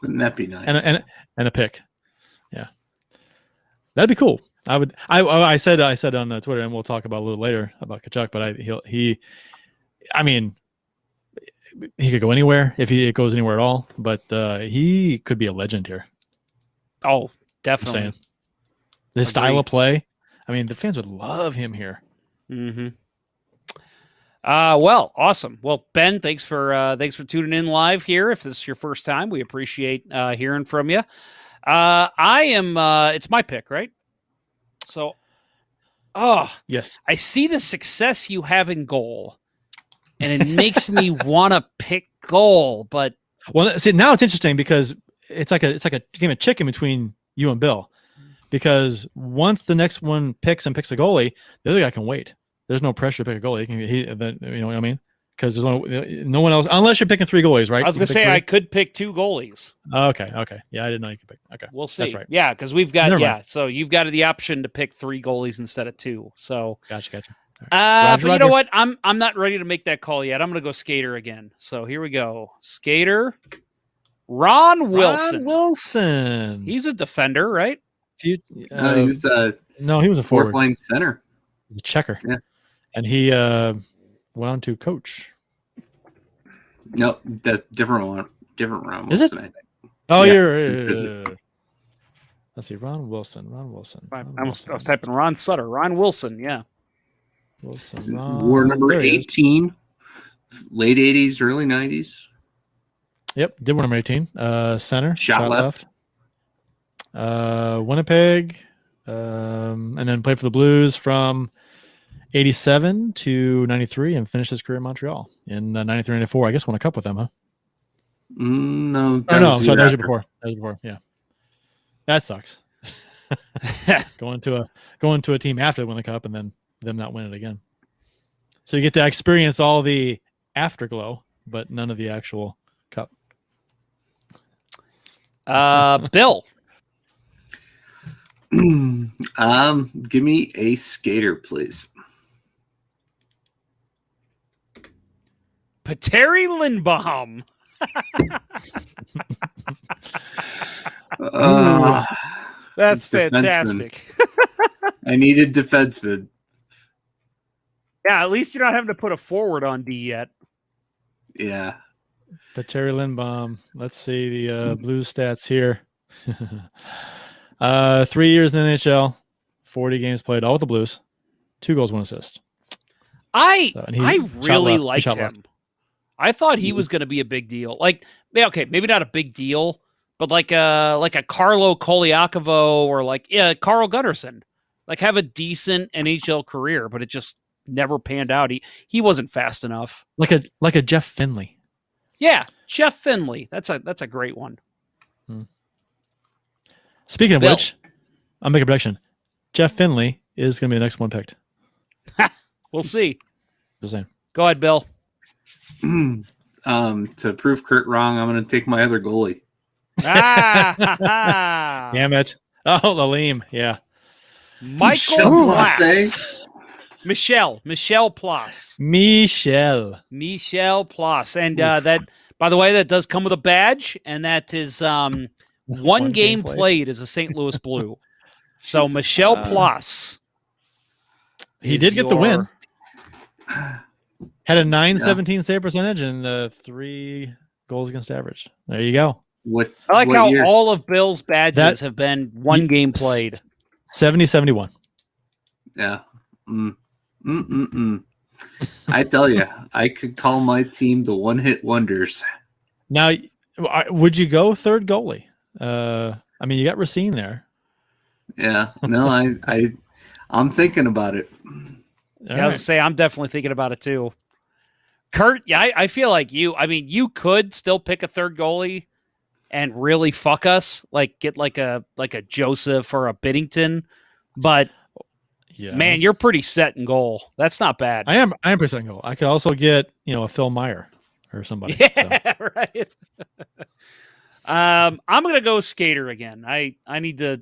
Wouldn't that be nice? And a pick. Yeah. That'd be cool. I said on Twitter, and we'll talk about a little later about Tkachuk, but he could go anywhere if he goes anywhere at all, but he could be a legend here. Oh, definitely. His style of play. I mean, the fans would love him here. Mm-hmm. Well, awesome. Well, Ben, thanks for tuning in live here. If this is your first time, we appreciate hearing from you. It's my pick, right? So, yes, I see the success you have in goal, and it makes me want to pick goal. But see, now it's interesting because it's like a game of chicken between you and Bill. Because once the next one picks a goalie, the other guy can wait. There's no pressure to pick a goalie. You know what I mean? Because there's no one else, unless you're picking 3 goalies, right? I was going to say 3? I could pick 2 goalies. Okay. Yeah, I didn't know you could pick. Okay, we'll see. That's right. Yeah, because we've got So you've got the option to pick 3 goalies instead of 2. So gotcha. Right. But you know what? I'm not ready to make that call yet. I'm going to go skater again. So here we go. Skater, Ron Wilson. He's a defender, right? He was he was a forward. 4th line center. He was a checker. Yeah. And he went on to coach. No, that's different one. Different Ron Is Wilson, it? I think. Oh, yeah. You're. Let's see. Ron Wilson. I was typing Ron Sutter. Ron Wilson, yeah. War number 18, late 80s, early 90s. Yep, did war number 18. Center. Shot left. Winnipeg. And then played for the Blues from 87 to 93 and finished his career in Montreal in 93-94. I guess won a cup with them, huh? No. That was before. Yeah. That sucks. going to a team after they win the cup and then them not win it again. So you get to experience all the afterglow, but none of the actual cup. Bill. Give me a skater, please. Petteri Lindbaum. That's fantastic. I needed defenseman. Yeah, at least you're not having to put a forward on D yet. Yeah. Petteri Lindbaum. Let's see the Blues stats here. 3 years in the NHL, 40 games played, all with the Blues. 2 goals, 1 assist. I So, and he I shot really left. He liked shot him. left. I thought he was going to be a big deal. Like, okay, maybe not a big deal, but like a Carlo Koliakovo or like Carl Gunnarsson, like have a decent NHL career, but it just never panned out. He wasn't fast enough. Like a Jeff Finley. Yeah, Jeff Finley. That's a great one. Speaking of Bill. which, I'll make a prediction. Jeff Finley is going to be the next one picked. We'll see. Just saying. Go ahead, Bill. To prove Kurt wrong, I'm going to take my other goalie. Damn it. Oh, Lalim. Yeah. Michael Michel Plass. Michel Plass. Michel. Plass. And that, by the way, that does come with a badge, and that is one game played as a St. Louis Blue. So Michel Plass. He did get the win. Had a .917 save percentage and 3 goals against average. There you go. I like how all of Bill's badges have been one game played. 70-71. Yeah. I tell you, I could call my team the one-hit wonders. Now, would you go third goalie? I mean, you got Racine there. Yeah. No, I'm thinking about it. I was going to say, I'm definitely thinking about it too. Kurt, yeah, I feel like you could still pick a third goalie and really fuck us, like get like a Joseph or a Biddington, but man, you're pretty set in goal. That's not bad. I am pretty set in goal. I could also get, a Phil Meyer or somebody. Yeah, so. Right. I'm gonna go skater again. I need to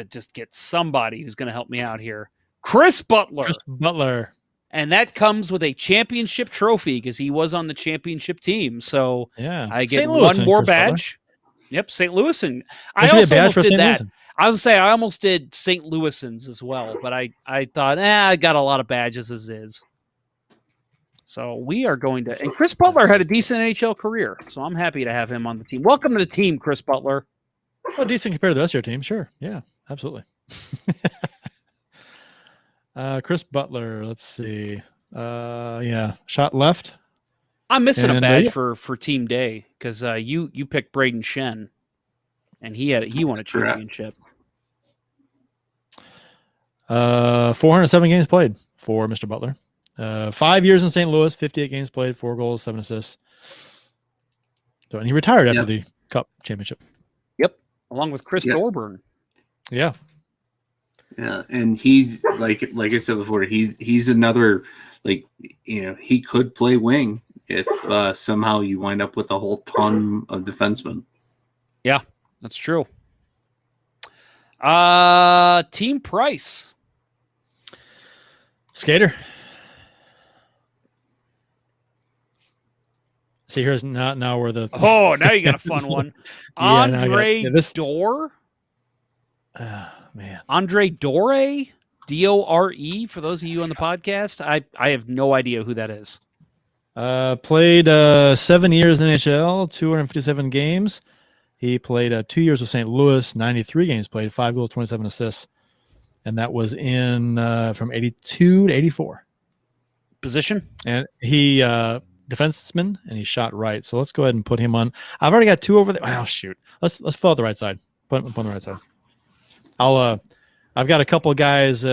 just get somebody who's gonna help me out here. Chris Butler. And that comes with a championship trophy because he was on the championship team. So yeah, I get one more badge. Yep, St. Louis. And I also almost did that. I was saying I almost did St. Louisans as well, but I thought, I got a lot of badges as is. So we are going to, and Chris Butler had a decent NHL career, so I'm happy to have him on the team. Welcome to the team, Chris Butler. Well, decent compared to the rest of your team, sure. Yeah, absolutely. Chris Butler, let's see. Shot left. I'm missing a badge for Team Day because you picked Braden Shen, and he won a championship. 407 games played for Mr. Butler. 5 years in St. Louis, 58 games played, 4 goals, 7 assists. So, and he retired after the Cup championship. Yep, along with Chris Thorburn. Yeah. Yeah, and he's like I said before, he's another, he could play wing if somehow you wind up with a whole ton of defensemen. Yeah, that's true. Team Price. Skater. See, here's now where the now you got a fun one. Andre Dore. Man, Andre Dore, Dore. For those of you on the podcast, I have no idea who that is. Played 7 years in NHL, 257 games. He played 2 years with St. Louis, 93 games played, 5 goals, 27 assists, and that was in from 82 to 84. Position? And he defenseman, and he shot right. So let's go ahead and put him on. I've already got 2 over there. Oh shoot! Let's fill out the right side. Put him on the right side. I've got a couple of guys.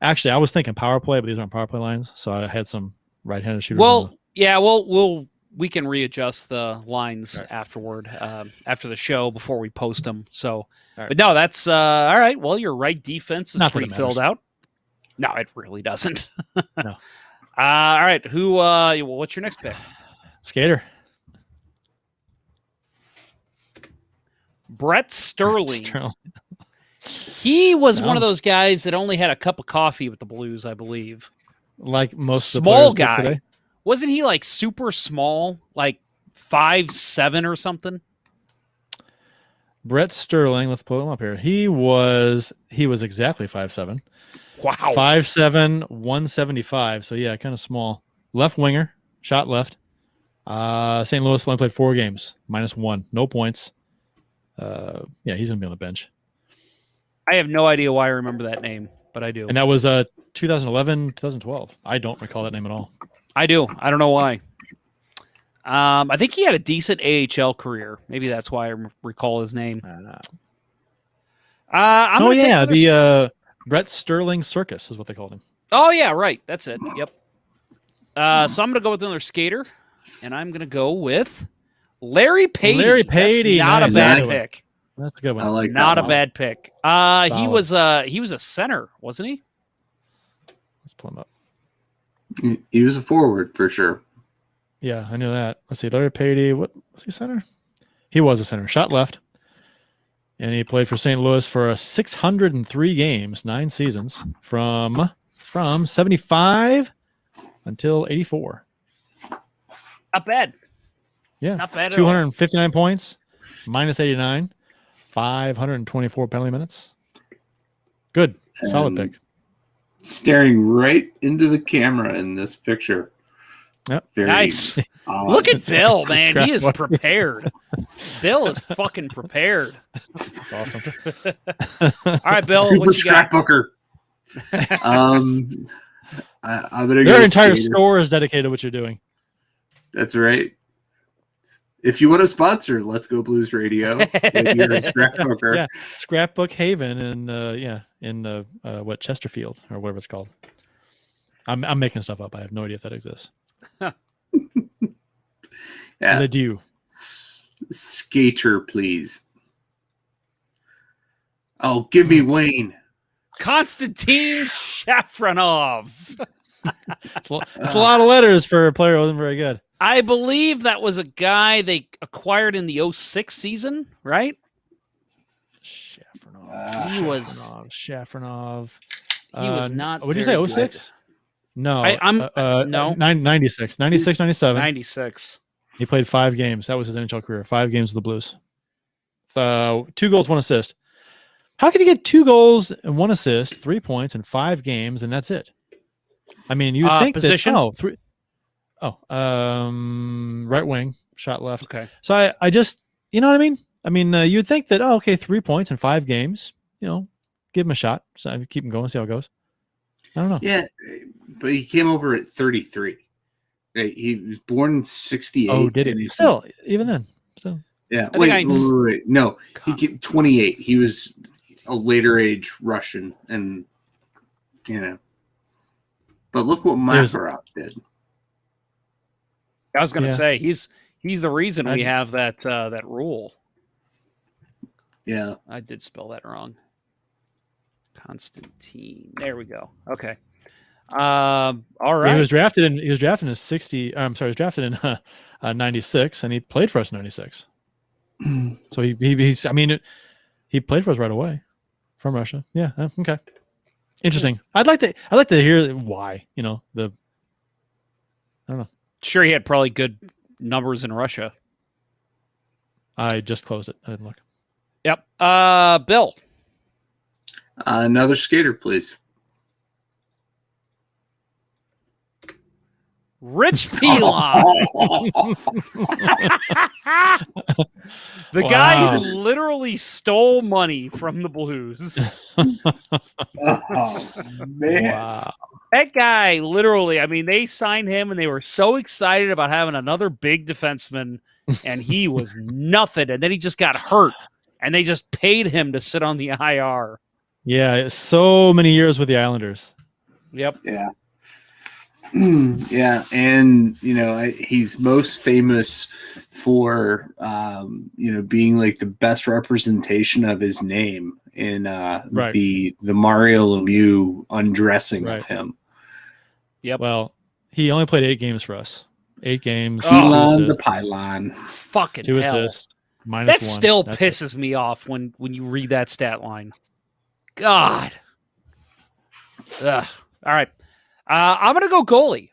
Actually, I was thinking power play, but these aren't power play lines. So I had some right-handed shooters. We can readjust the lines afterward, after the show before we post them. So, but no, that's all right. Well, your right defense is pretty filled out. No, it really doesn't. No. All right. Who? What's your next pick? Skater. Brett Sterling. He was one of those guys that only had a cup of coffee with the Blues, I believe. Like most small of the players guy. Wasn't he like super small, like 5'7" or something? Brett Sterling, let's pull him up here. He was exactly 5'7". Wow. 5'7", 175. So yeah, kind of small. Left winger, shot left. St. Louis only played 4 games, -1, no points. He's gonna be on the bench. I have no idea why I remember that name, but I do. And that was 2011, 2012. I don't recall that name at all. I do. I don't know why. I think he had a decent AHL career. Maybe that's why I recall his name. I'm Oh, gonna take yeah. another The Brett Sterling Circus is what they called him. Oh, yeah, right. That's it. Yep. So I'm going to go with another skater, and I'm going to go with Larry Patey. Larry Patey. That's not Nice. a bad Nice. pick. That's a good one. I like Not that a one. bad pick. He Solid. was a center, wasn't he? Let's pull him up. He was a forward for sure. Yeah, I knew that. Let's see. Larry Patey. What was he, center? He was a center. Shot left. And he played for St. Louis for 603 games, 9 seasons, from 75 until 84. Not bad. Yeah. Not bad at all. 259 points, minus 89, 524 penalty minutes. Good. Solid And pick. Staring right into the camera in this picture. Yep. Very Nice. odd. Look at Bill, man. He is Crap. prepared. Bill is fucking prepared. That's awesome. All right, Bill, Super what you got? scrapbooker. I'm gonna Their go entire skater. store is dedicated to what you're doing. That's right. If you want to sponsor Let's Go Blues Radio, if you're a scrapbooker, Yeah. Scrapbook Haven in what, Chesterfield or whatever it's called. I'm making stuff up. I have no idea if that exists. yeah. Ledoux. Skater, please. Oh, give me Wayne. Konstantin Shafranov. It's a lot of letters for a player who wasn't very good. I believe that was a guy they acquired in the 06 season, right? Shafranov. He was Shafranov. he was not. What did you very say? good. 06? No. I'm- no. 96. 96, 97. 96. He played 5 games. That was his NHL career. 5 games with the Blues. 2 goals, 1 assist. How could he get 2 goals and 1 assist, 3 points in 5 games, and that's it? I mean, you would think position? that. Right wing, shot left. Okay. So I just, you know what I mean? I mean, you would think that, 3 points in 5 games, give him a shot. So keep him going, see how it goes. I don't know. Yeah, but he came over at 33. Right? He was born in 68. Oh, did and he? he's- Still, even then. So Yeah. I Wait, think wait. No, he came 28. He was a later age Russian, and But look what Makarov did. I was going to Yeah. say he's the reason we have that rule. Yeah. I did spell that wrong. Constantine. There we go. Okay. All right. he was drafted in 60. I'm sorry, he was drafted in 96, and he played for us in 96. So he played for us right away from Russia. Yeah. Okay. Interesting. I'd like to hear why. I don't know. Sure, he had probably good numbers in Russia. I just closed it. I didn't look. Yep. Bill. Another skater, please. Rich Pilon. The guy Wow. who literally stole money from the Blues. Oh, man. Wow. That guy, literally, I mean, they signed him and they were so excited about having another big defenseman, and he was nothing. And then he just got hurt, and they just paid him to sit on the IR. Yeah. So many years with the Islanders. Yep. Yeah. Yeah, and he's most famous for being like the best representation of his name in Right. the Mario Lemieux undressing Right. of him. Yep. Well, he only played 8 games for us. 8 games. Oh. 2 Pilon the assists, pylon. Fucking 2 hell. assists. -1. That still That's it. pisses me off when you read that stat line. God. Ugh. All right. I'm going to go goalie.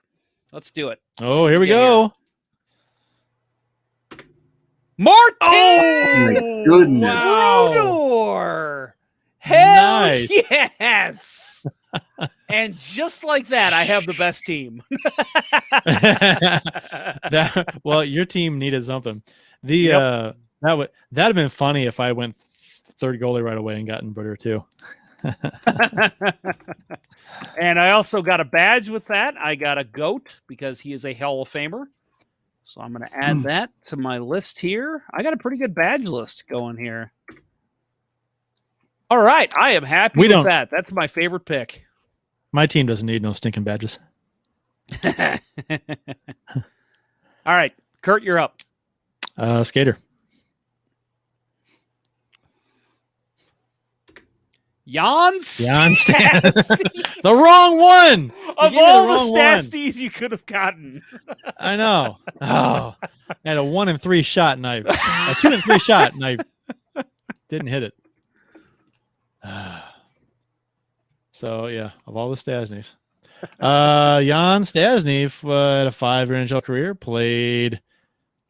Let's do it. Oh, here we Yeah, go. Martin! Oh, my goodness. Wow. Brodeur! Hell Nice. yes! And just like that, I have the best team. Well, your team needed something. Yep. That'd have been funny if I went third goalie right away and gotten Butler too. And I also got a badge with that. I got a goat because he is a Hall of Famer. So I'm going to add that to my list here. I got a pretty good badge list going here. All right. I am happy with that. That's my favorite pick. My team doesn't need no stinking badges. All right. Kurt, you're up. Skater. Jan Stasty. The wrong one. Of all the Stasties you could have gotten. I know. Oh, I had a 1 in 3 shot, and a 2 in 3 shot, and I didn't hit it. So yeah, of all the Stasnies, Jan Stasny had a 5-year NHL career. Played,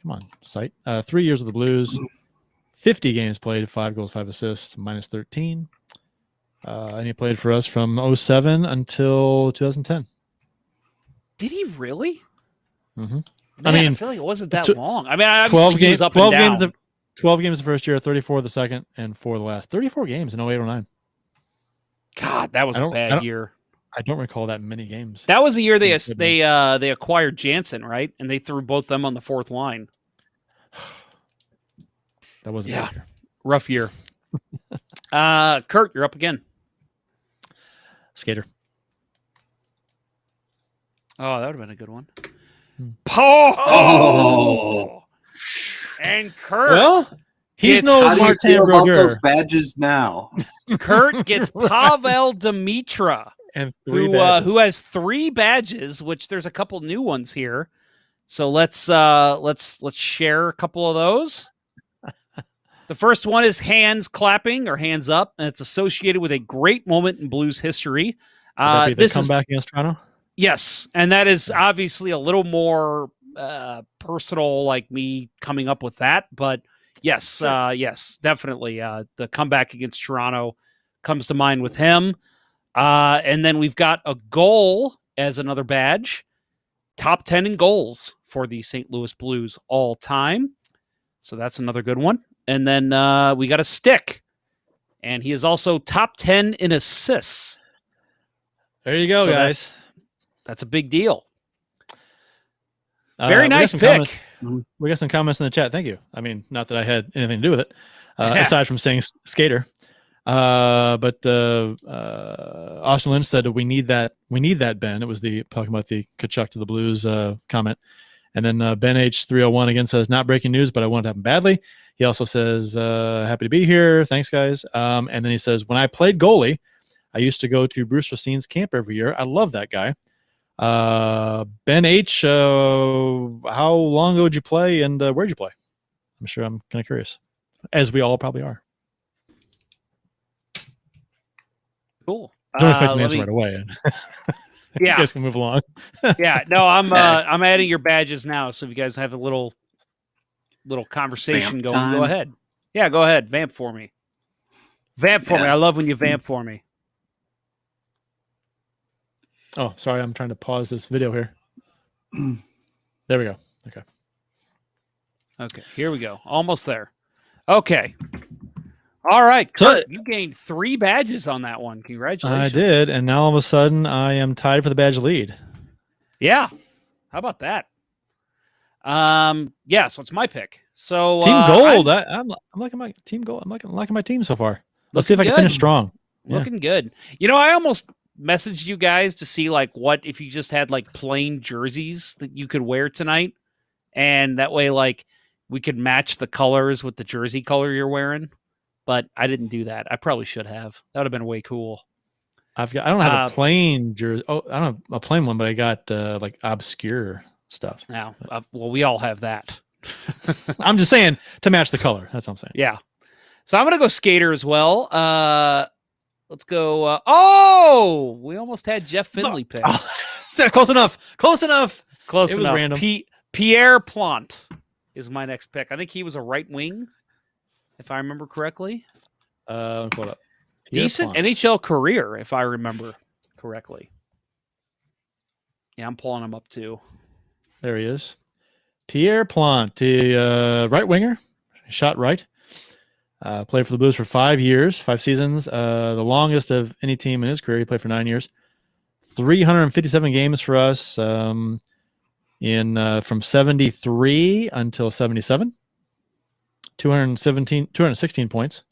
3 years with the Blues, 50 games played, 5 goals, 5 assists, minus 13. And he played for us from 2007 until 2010. Did he really? Mm-hmm. Man, I feel like it wasn't that long. I mean, obviously 12 he was up and down. 12 games the first year, 34 the second, and 4 the last. 34 games in 08-09. God, that was a bad year. I don't recall that many games. That was the year they acquired Jansen, right? And they threw both them on the fourth line. That was a bad year. Rough year. Kurt, you're up again. Skater. Oh, that would have been a good one. Oh! And Kurt. Well, he's no how do you Martin feel about Brodeur. those badges now? Kurt gets Pavel Dimitra, And who has 3 badges, which there's a couple new ones here. So let's share a couple of those. The first one is hands clapping or hands up, and it's associated with a great moment in Blues history. This comeback against Toronto? Yes, and that is obviously a little more personal, like me coming up with that. But yes, yes, definitely. The comeback against Toronto comes to mind with him. And then we've got a goal as another badge. Top 10 in goals for the St. Louis Blues all time. So that's another good one. And then we got a stick. And he is also top 10 in assists. There you go, guys. That's a big deal. Very nice pick. We got some comments in the chat. Thank you. I mean, not that I had anything to do with it, aside from saying skater. But Austin Lynch said we need that. We need that, Ben. It was talking about the Kachuk to the Blues comment. And then Ben H301 again says, not breaking news, but I want it to happen badly. He also says, happy to be here. Thanks, guys. And then he says, when I played goalie, I used to go to Bruce Racine's camp every year. I love that guy. Ben H, how long ago did you play, and where'd you play? I'm sure I'm kind of curious, as we all probably are. Cool. Don't expect an answer right away. Yeah, you guys can move along. Yeah, no, I'm adding your badges now, so if you guys have a little conversation Vamp going, time. go ahead. Yeah, go ahead. Vamp for me. Vamp for me. I love when you vamp for me. Oh, sorry, I'm trying to pause this video here. There we go. Okay, here we go. Almost there. Okay. All right, Kurt, you gained 3 badges on that one. Congratulations. I did, and now all of a sudden I am tied for the badge lead. Yeah. How about that? Yeah, so it's my pick. So Team Gold. I'm liking my team gold. I'm liking my team so far. Let's see if I can finish strong. Looking good. You know, I almost messaged you guys to see like what if you just had like plain jerseys that you could wear tonight, and that way like we could match the colors with the jersey color you're wearing. But I didn't do that. I probably should have. That would have been way cool. I don't have a plain jersey. Oh, I don't have a plain one, but I got like obscure stuff. Now, well, we all have that. I'm just saying to match the color. That's what I'm saying. Yeah. So I'm gonna go skater as well. Let's go. Oh, we almost had Jeff Finley pick. Oh, close enough. Close enough. Close it enough. Was random. Pierre Plante is my next pick. I think he was a right wing, if I remember correctly. Let me pull it up. Decent NHL career, if I remember correctly. Yeah, I'm pulling him up too. There he is. Pierre Plante, right winger, shot right. Played for the Blues for 5 years, 5 seasons. The longest of any team in his career. He played for 9 years. 357 games for us from 73 until 77. 216 points.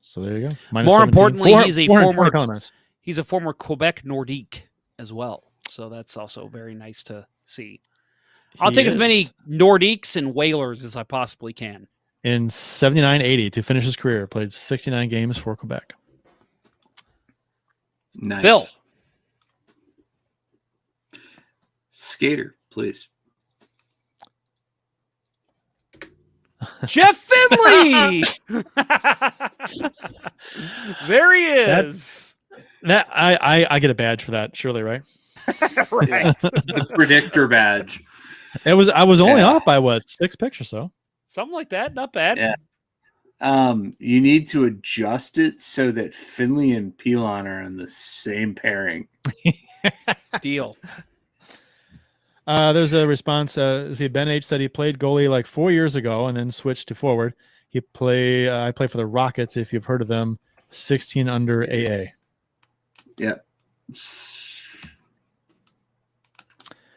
So there you go. More 17. importantly, he's a 420 former comments. he's a former Quebec Nordique as well. So that's also very nice to see. I'll take as many Nordiques and Whalers as I possibly can. In 79-80 to finish his career, played 69 games for Quebec. Nice. Bill. Skater, please. Jeff Finley! There he is. That I get a badge for that, surely, right? Right. The predictor badge. I was only off by what, 6 picks or so. Something like that. Not bad. Yeah. You need to adjust it so that Finley and Pilon are in the same pairing. Deal. There's a response. Ben H said he played goalie like 4 years ago and then switched to forward. I play for the Rockets, if you've heard of them. 16 under AA. Yep.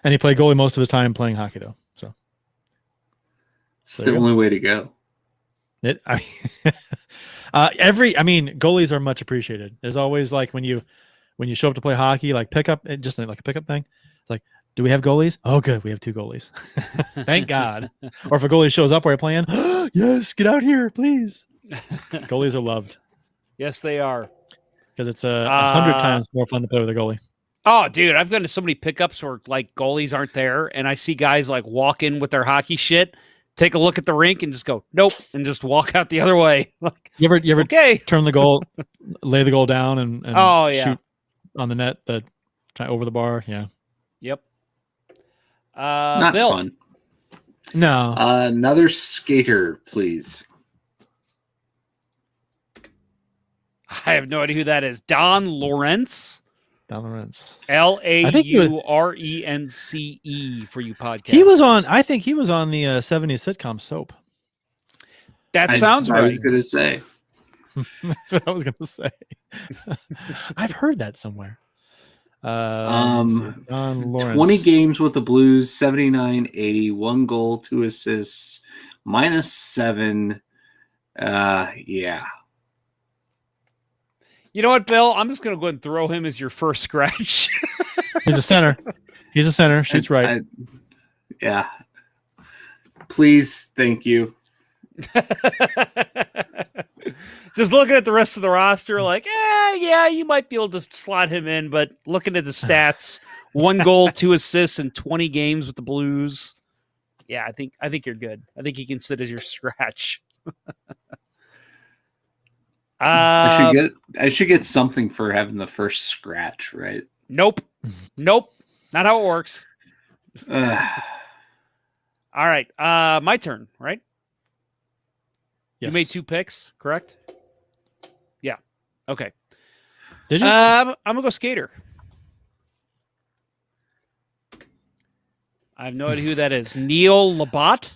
And he played goalie most of his time playing hockey, though. So It's the only way to go. Goalies are much appreciated. There's always like when you show up to play hockey, like pickup, just like a pickup thing. It's like, do we have goalies? Oh, good, we have 2 goalies. Thank God. Or if a goalie shows up where you're playing, yes, get out here, please. Goalies are loved Yes, they are. because it's 100 times more fun to play with a goalie. Oh, dude, I've gone to so many pickups where like goalies aren't there, and I see guys like walk in with their hockey shit, take a look at the rink, and just go nope, and just walk out the other way. Like, You ever okay, turn the goal, lay the goal down, and shoot on the net over the bar? Yeah. Yep. Not Bill. fun. No. Another skater, please. I have no idea who that is. Don Lawrence. Don Lawrence. Laurence for you podcast. He was on. I think he was on the 70s sitcom Soap. That sounds I right. was going to say. That's what I was going to say. I've heard that somewhere. Don Lawrence. 20 games with the Blues, 79-80, 1 goal, 2 assists, -7. Yeah. You know what, Bill? I'm just going to go ahead and throw him as your first scratch. He's a center. Shoots right. Yeah. Please, thank you. Just looking at the rest of the roster, like, yeah, you might be able to slot him in, but looking at the stats, 1 goal, 2 assists, in 20 games with the Blues. Yeah, I think you're good. I think he can sit as your scratch. I should get something for having the first scratch, right? Nope. Not how it works. All right. My turn, right? Yes. You made 2 picks, correct? Yeah. Okay. Did you? I'm gonna go skater. I have no idea who that is. Neil Labatte,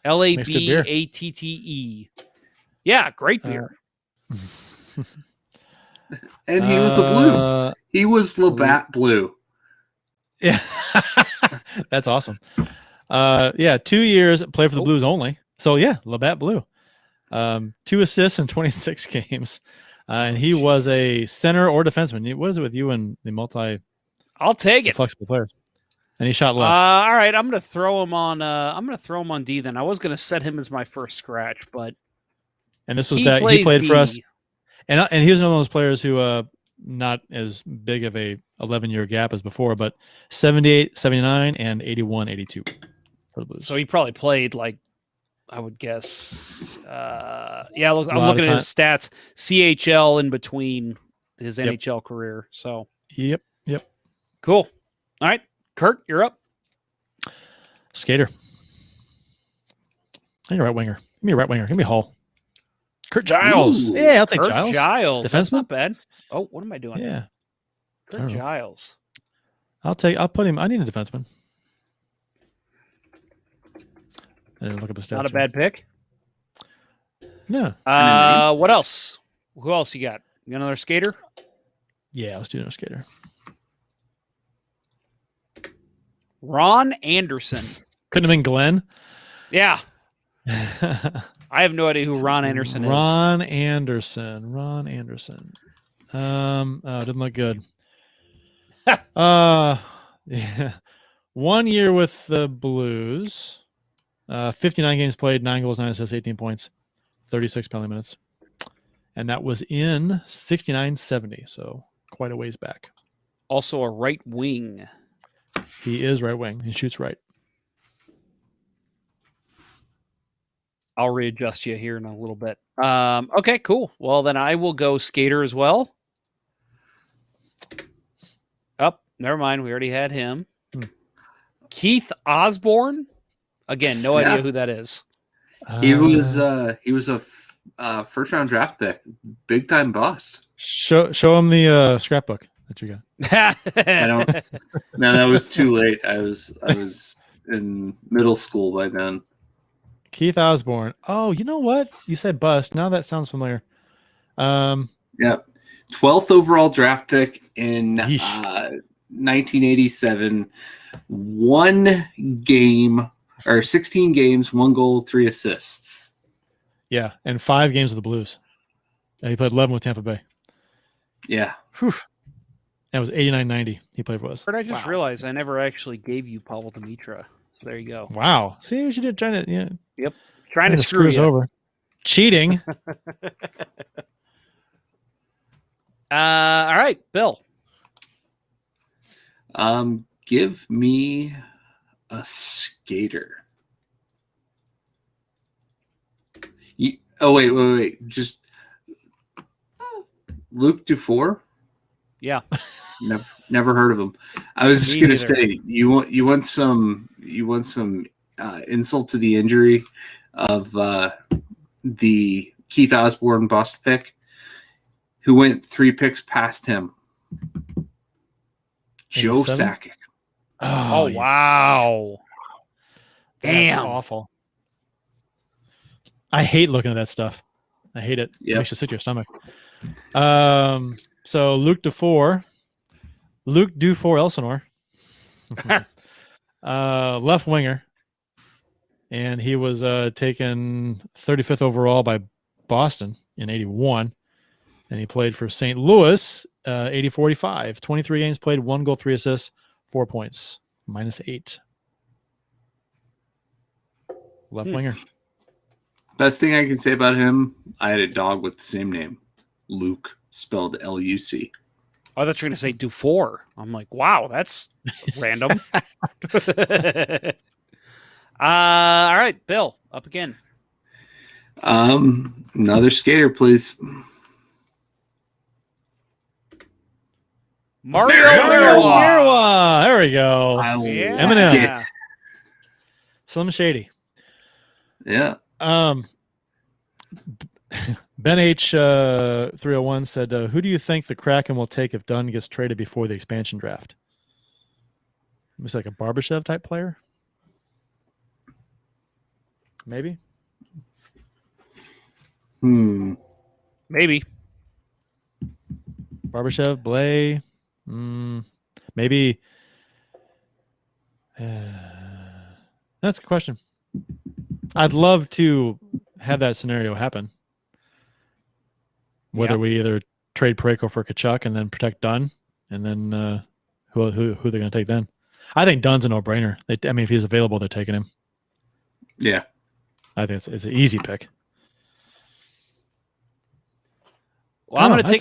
Labatte. Yeah, great beer. And he was a blue. He was Labatt Blue. Yeah. That's awesome. 2 years, played for the Blues only. So, yeah, Labatt Blue. 2 assists in 26 games. And he was a center or defenseman. What is it with you and the I'll take it. flexible players? And he shot left. All right, I'm gonna throw him on. I'm gonna throw him on D. Then I was gonna set him as my first scratch, but and this was he played D. for us. And he was one of those players who not as big of a 11-year gap as before, but 78, 79, and 81, 82 for the Blues. So he probably played like, I would guess. I'm looking at his stats. CHL in between his NHL career. So Yep. cool. All right, Kurt, you're up. Skater. I need a right winger. Give me a right winger. Give me Hall. Kurt Giles. Ooh. Yeah, I'll take Kurt Giles. Giles. That's Defenseman? not bad. Oh, what am I doing? Yeah. Kurt Giles. I'll put him. I need a defenseman. I didn't look up his stats. Not a bad pick. No. What else? Who else you got? You got another skater? Yeah, let's do another skater. Ron Anderson. Couldn't have been Glenn. Yeah. I have no idea who Ron Anderson is. Ron Anderson. Didn't look good. Yeah. 1 year with the Blues. 59 games played, 9 goals, 9 assists, 18 points, 36 penalty minutes. And that was in 69-70, so quite a ways back. Also a right wing. He is right wing. He shoots right. I'll readjust you here in a little bit. Okay, cool. Well, then I will go skater as well. Oh, never mind. We already had him. Keith Osborne. Again, no idea who that is. He was a first round draft pick, big time bust. Show him the scrapbook that you got. I don't. No, that was too late. I was in middle school by then. Keith Osborne. Oh, you know what? You said bust. Now that sounds familiar. Yeah, 12th overall draft pick in 1987. 16 games, 1 goal, 3 assists. Yeah, and 5 games with the Blues. And he played 11 with Tampa Bay. Yeah. Whew. That was 89-90 he played with us. I just realized I never actually gave you Pavel Demitra. So there you go. Wow. See what you did trying to Yep. Trying to screw us you over. Cheating. All right, Bill. Give me a skater. Wait. Just Luke Dufour? Yeah. Never heard of him. I was just gonna say you want some insult to the injury of the Keith Osborne bust pick, who went 3 picks past him. Joe Sakic. Oh wow. That's awful. I hate looking at that stuff. I hate it. It makes you sick to your stomach. So Luke Dufour Elsinore, left winger, and he was taken 35th overall by Boston in 81, and he played for St. Louis 80-45, 23 games played, 1 goal, 3 assists, 4 points, -8. Left winger. Best thing I can say about him, I had a dog with the same name, Luke, spelled L-U-C. I thought you were going to say Dufour. I'm like, wow, that's random. All right, Bill, up again. Another skater, please. Mario Mirwa. There we go. Eminem. Slim Shady. Yeah. Ben H 301 said, "Who do you think the Kraken will take if Dunn gets traded before the expansion draft?" Looks like a Barbashev type player. Maybe. Maybe. Barbashev, Blay. Maybe. That's a good question. I'd love to have that scenario happen. Whether we either trade Parayko for Kachuk and then protect Dunn, and then who they're going to take then. I think Dunn's a no-brainer. If he's available, they're taking him. Yeah. I think it's an easy pick. Well, I'm going to take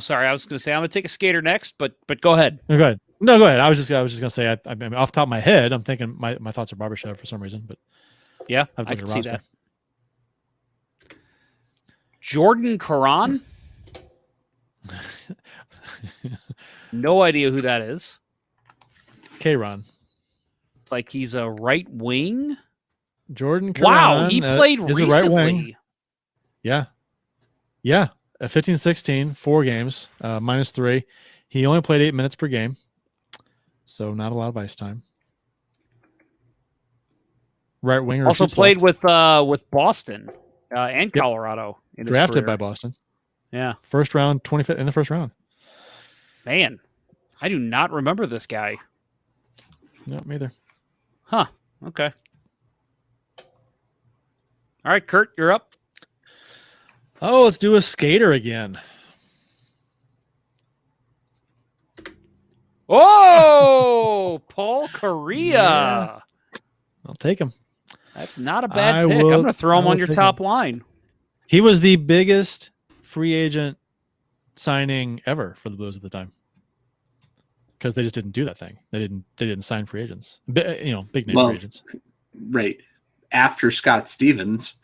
sorry. I was going to say I'm going to take a skater next, but go ahead. Go ahead. No, go ahead. I was just going to say, I mean, off the top of my head, I'm thinking my thoughts are Barbashev for some reason, but yeah, I can see that. Jordan Caron. No idea who that is. K-Ron. It's like he's a right wing. Jordan Caron. Wow, he played recently. Right wing. Yeah. Yeah. 15-16, 4 games, -3. He only played 8 minutes per game, so not a lot of ice time. Right winger. Also played with Boston. and Colorado. In his Drafted career. by Boston. Yeah. First round, 25th in the first round. Man, I do not remember this guy. No, me either. Huh. Okay. All right, Kurt, you're up. Oh, let's do a skater again. Oh, Paul Correa. Yeah. I'll take him. That's not a bad I pick. will- I'm going to throw I him will on your take top him. line. He was the biggest free agent signing ever for the Blues at the time. Because they just didn't do that thing. They didn't sign free agents. Big name free agents. Right. After Scott Stevens,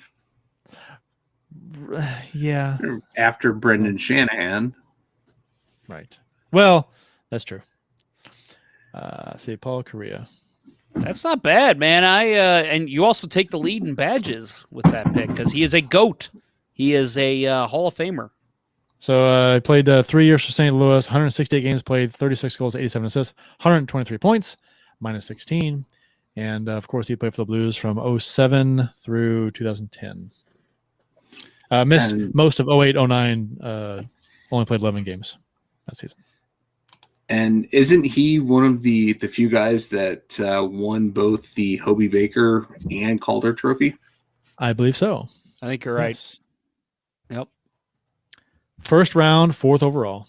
Yeah. after Brendan Shanahan. Right. Well, that's true. Say Paul Correa. That's not bad, man. And you also take the lead in badges with that pick because he is a GOAT. He is a Hall of Famer. So I played 3 years for St. Louis, 168 games played, 36 goals, 87 assists, 123 points, minus 16. And, of course, he played for the Blues from 07 through 2010. Missed most of 08, 09, only played 11 games that season. And isn't he one of the few guys that won both the Hobie Baker and Calder Trophy? I believe so. I think you're right. Yes. Yep. First round, 4th overall.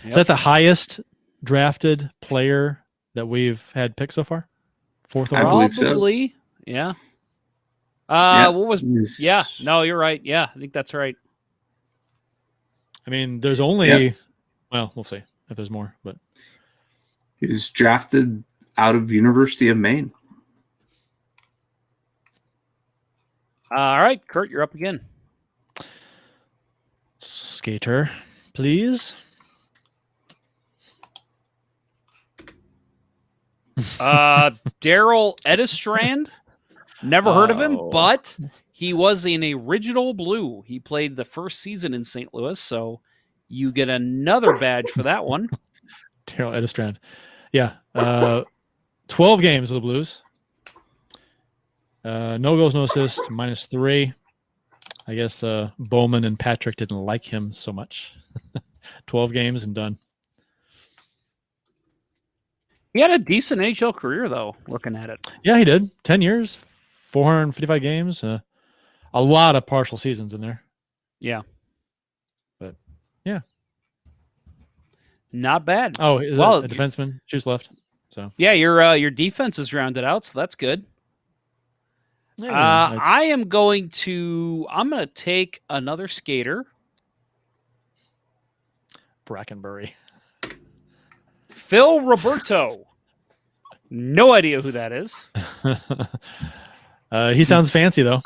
Is that the highest drafted player that we've had picked so far? 4th I overall? believe so. Probably. Yeah. Yep. What was? He's- Yeah. No, you're right. Yeah, I think that's right. I mean, there's only, well, we'll see if there's more, but He was drafted out of University of Maine. All right, Kurt, you're up again. skater, please. Daryl Edistrand. Never heard of him, Oh. but he was an original Blue. He played the first season in St. Louis, so you get another badge for that one. Daryl Edistrand. Yeah. 12 games with the Blues. No goals, no assists, minus 3. I guess Bowman and Patrick didn't like him so much. 12 games and done. He had a decent NHL career, though, looking at it. Yeah, he did. 10 years, 455 games. A lot of partial seasons in there. Yeah. But, yeah. Not bad. Oh, is Well, a defenseman. Choose left. So Yeah, your defense is rounded out, so that's good. I'm going to take another skater. Brackenbury. Phil Roberto. No idea who that is. He sounds fancy, though.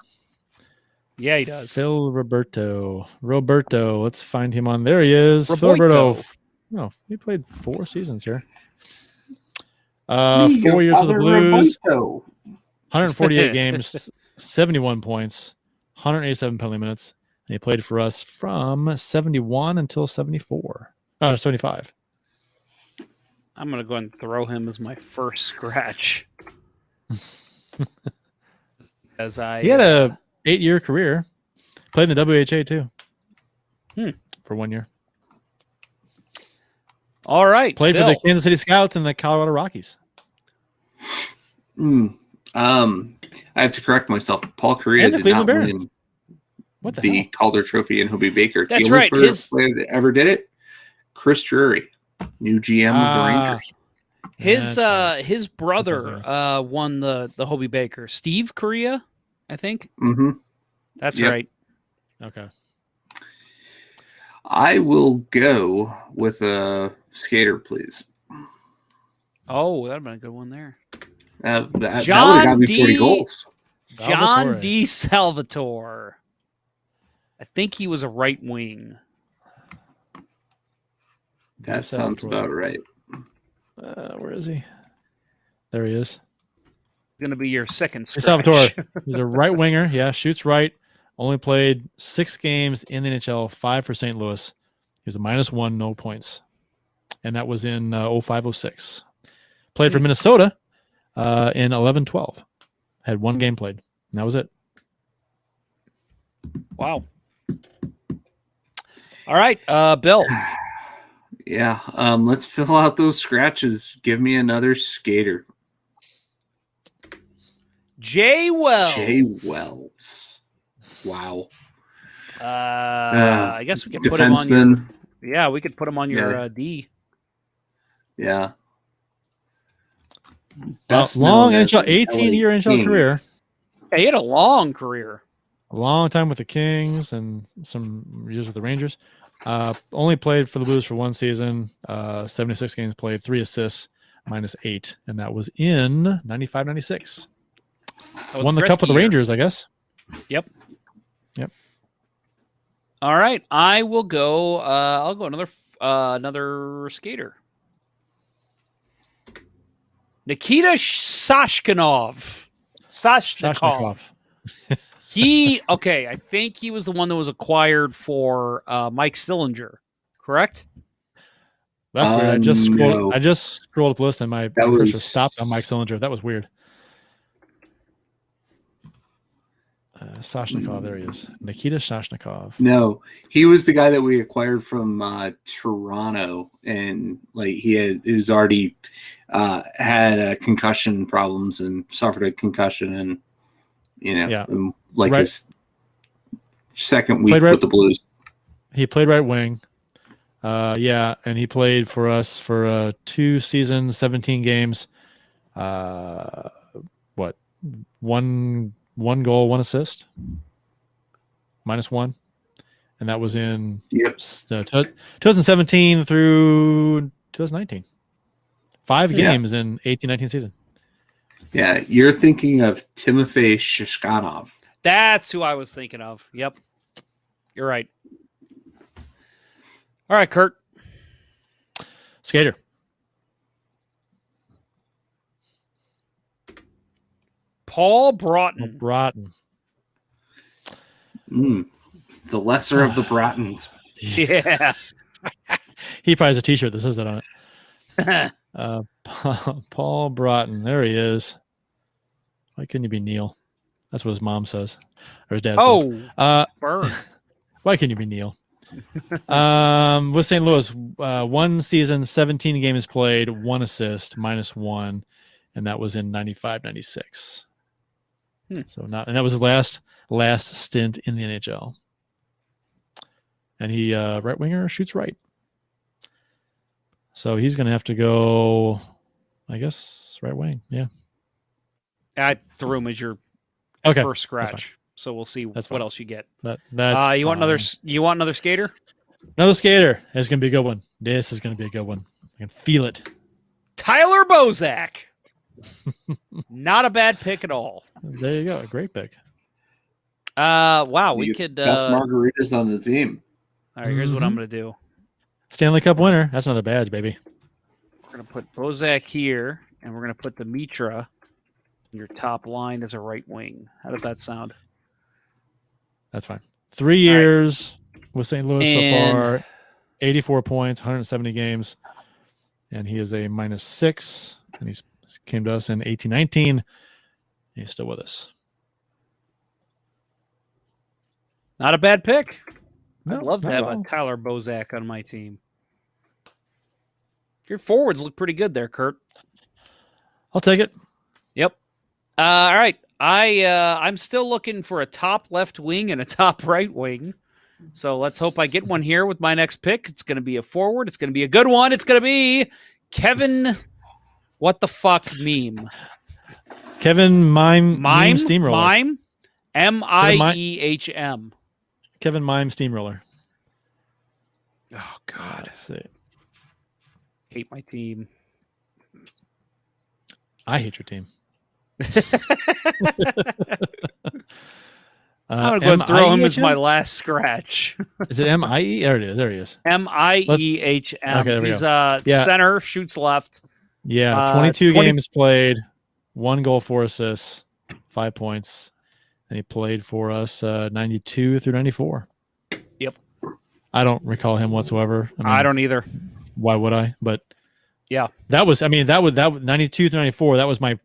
Yeah, he does. Phil Roberto. Let's find him on. There he is. Phil Roberto. Roberto. No, he played 4 seasons here. 4 years with the Blues. 148 games, 71 points, 187 penalty minutes. And he played for us from 71 until 75. I'm going to go ahead and throw him as my first scratch. As He had a 8-year career. Played in the WHA too. For 1 year. All right. Played Bill. for the Kansas City Scouts and the Colorado Rockies. I have to correct myself. Paul Correa And the did not Cleveland win What the the hell? Calder Trophy and Hobie Baker. That's the only right. player that ever did it, Chris Drury, new GM of the Rangers. His That's right. his brother won the Hobie Baker. Steve Correa, I think. Mm-hmm. That's Yep. right. Okay. I will go with a skater, please. Oh, that'd been a good one there. That would have John got me D. 40 goals. John Salvatore. D. Salvatore. I think he was a right wing. That sounds about right. Where is he? There he is. Going to be your second Hey, scratch. Salvatore. He's a right winger. Yeah, shoots right. Only played 6 games in the NHL, 5 for St. Louis. He was a -1, no points. And that was in 05-06. Played for Minnesota in 11-12. Had 1 game played. And that was it. Wow. All right, Bill. Yeah. Let's fill out those scratches. Give me another skater. Jay Wells. Jay Wells. Wow. I guess we could put him on your. Defenseman. Yeah, we could put him on your D. Yeah. Long known as NHL, an 18-year LA NHL King. career. Yeah, he had a long career. A long time with the Kings and some years with the Rangers. Only played for the Blues for one season. 76 games played, 3 assists, -8, and that was in 95-96. Won the cup with the Rangers, I guess. Yep. Yep. All right, I will go. I'll go another skater. Nikita Sashnikov. I think he was the one that was acquired for Mike Stillinger, correct? That's weird. No. I just scrolled up the list and my cursor stopped on Mike Stillinger. That was weird. Sashnikov, there he is. Nikita Sashnikov. No, he was the guy that we acquired from Toronto, and like he was already had concussion problems and suffered a concussion, and his second week with the Blues. He played right wing. And he played for us for 2 seasons, 17 games. One goal, 1 assist, -1, and that was in 2017 through 2019. 5 games in 18-19 season. Yeah, you're thinking of Timofey Shishkanov. That's who I was thinking of. Yep, you're right. All right, Kurt. Skater. Paul Broughton. The lesser of the Broughtons. Yeah. He probably has a T-shirt that says that on it. Paul Broughton. There he is. Why couldn't he be Neil? That's what his mom says. Or his dad says. Burn. Why couldn't you be Neil? With St. Louis, 1 season, 17 games played, 1 assist, -1, and that was in 95-96. So and that was his last stint in the NHL. And he right winger, shoots right. So he's going to have to go, I guess, right wing. Yeah. I threw him as your first scratch. So we'll see what else you get. That's you want another skater? Another skater. It's going to be a good one. This is going to be a good one. I can feel it. Tyler Bozak. Not a bad pick at all. There you go. A great pick. Wow. We could best margaritas on the team. All right, here's what I'm going to do. Stanley Cup winner. That's another badge, baby. We're going to put Bozak here, and we're going to put Dimitra in your top line as a right wing. How does that sound? That's fine. 3 years with St. Louis so far. 84 points, 170 games. And he is a -6. And he came to us in 18-19. He's still with us. Not a bad pick. No, I'd love to have a Tyler Bozak on my team. Your forwards look pretty good there, Kurt. I'll take it. Yep. All right. I'm still looking for a top left wing and a top right wing. So let's hope I get one here with my next pick. It's going to be a forward. It's going to be a good one. It's going to be Kevin. What the fuck meme? Kevin Mime Steamroller. Mime. M-I-E-H-M. Kevin Mime Steamroller. Oh God. Let's see. Hate my team. I hate your team. I'm going to throw him as my last scratch. Is it M-I-E? There it is. There he is. M-I-E-H-M. Okay, there we He's go. center, shoots left. Yeah, 22 games played, 1 goal, 4 assists, 5 points. And he played for us 92 through 94. Yep. I don't recall him whatsoever. I don't either. Why would I? But yeah, that was 92 through 94. That was my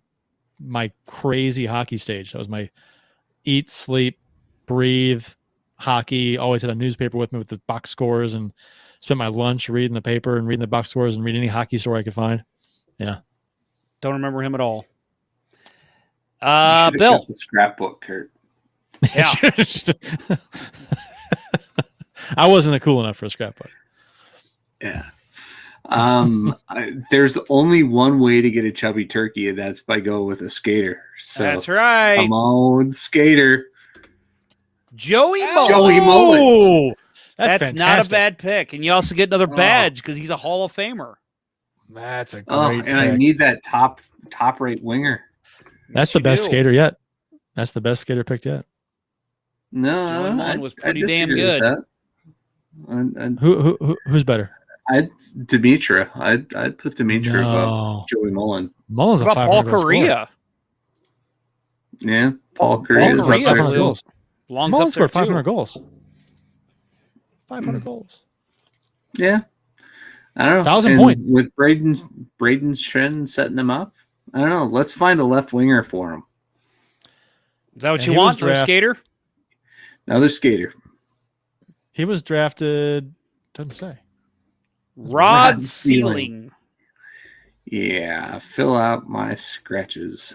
crazy hockey stage. That was my eat, sleep, breathe, hockey. Always had a newspaper with me with the box scores, and spent my lunch reading the paper and reading the box scores and reading any hockey story I could find. Yeah. Don't remember him at all. You should have Bill. kept the scrapbook, Kurt. Yeah. I wasn't cool enough for a scrapbook. Yeah. There's only one way to get a chubby turkey, and that's by going with a skater. So That's right. come on, skater. Joey Mullen. Joey Mullen. Oh, That's not a bad pick. And you also get another badge because he's a Hall of Famer. That's a great And pick. I need that top rate winger. That's the best skater yet. That's the best skater picked yet. No, Joey Mullen was pretty I'd damn disagree good. with that. Who's better? Dimitra. I'd put Dimitra above Joey Mullen. Mullen's What a about Paul 500 goal Correa? Yeah, Paul Correa is up Correa there 500 too. goals. Belongs Mullen up there scored 500 too. goals. 500 goals. Yeah, I don't know. 1,000 And points. with Braden Shen setting him up. I don't know. Let's find a left winger for him. Is that what And you he was want? No skater? Another skater. He was drafted. Doesn't say. Rod Sealing. Sealing. Yeah, fill out my scratches.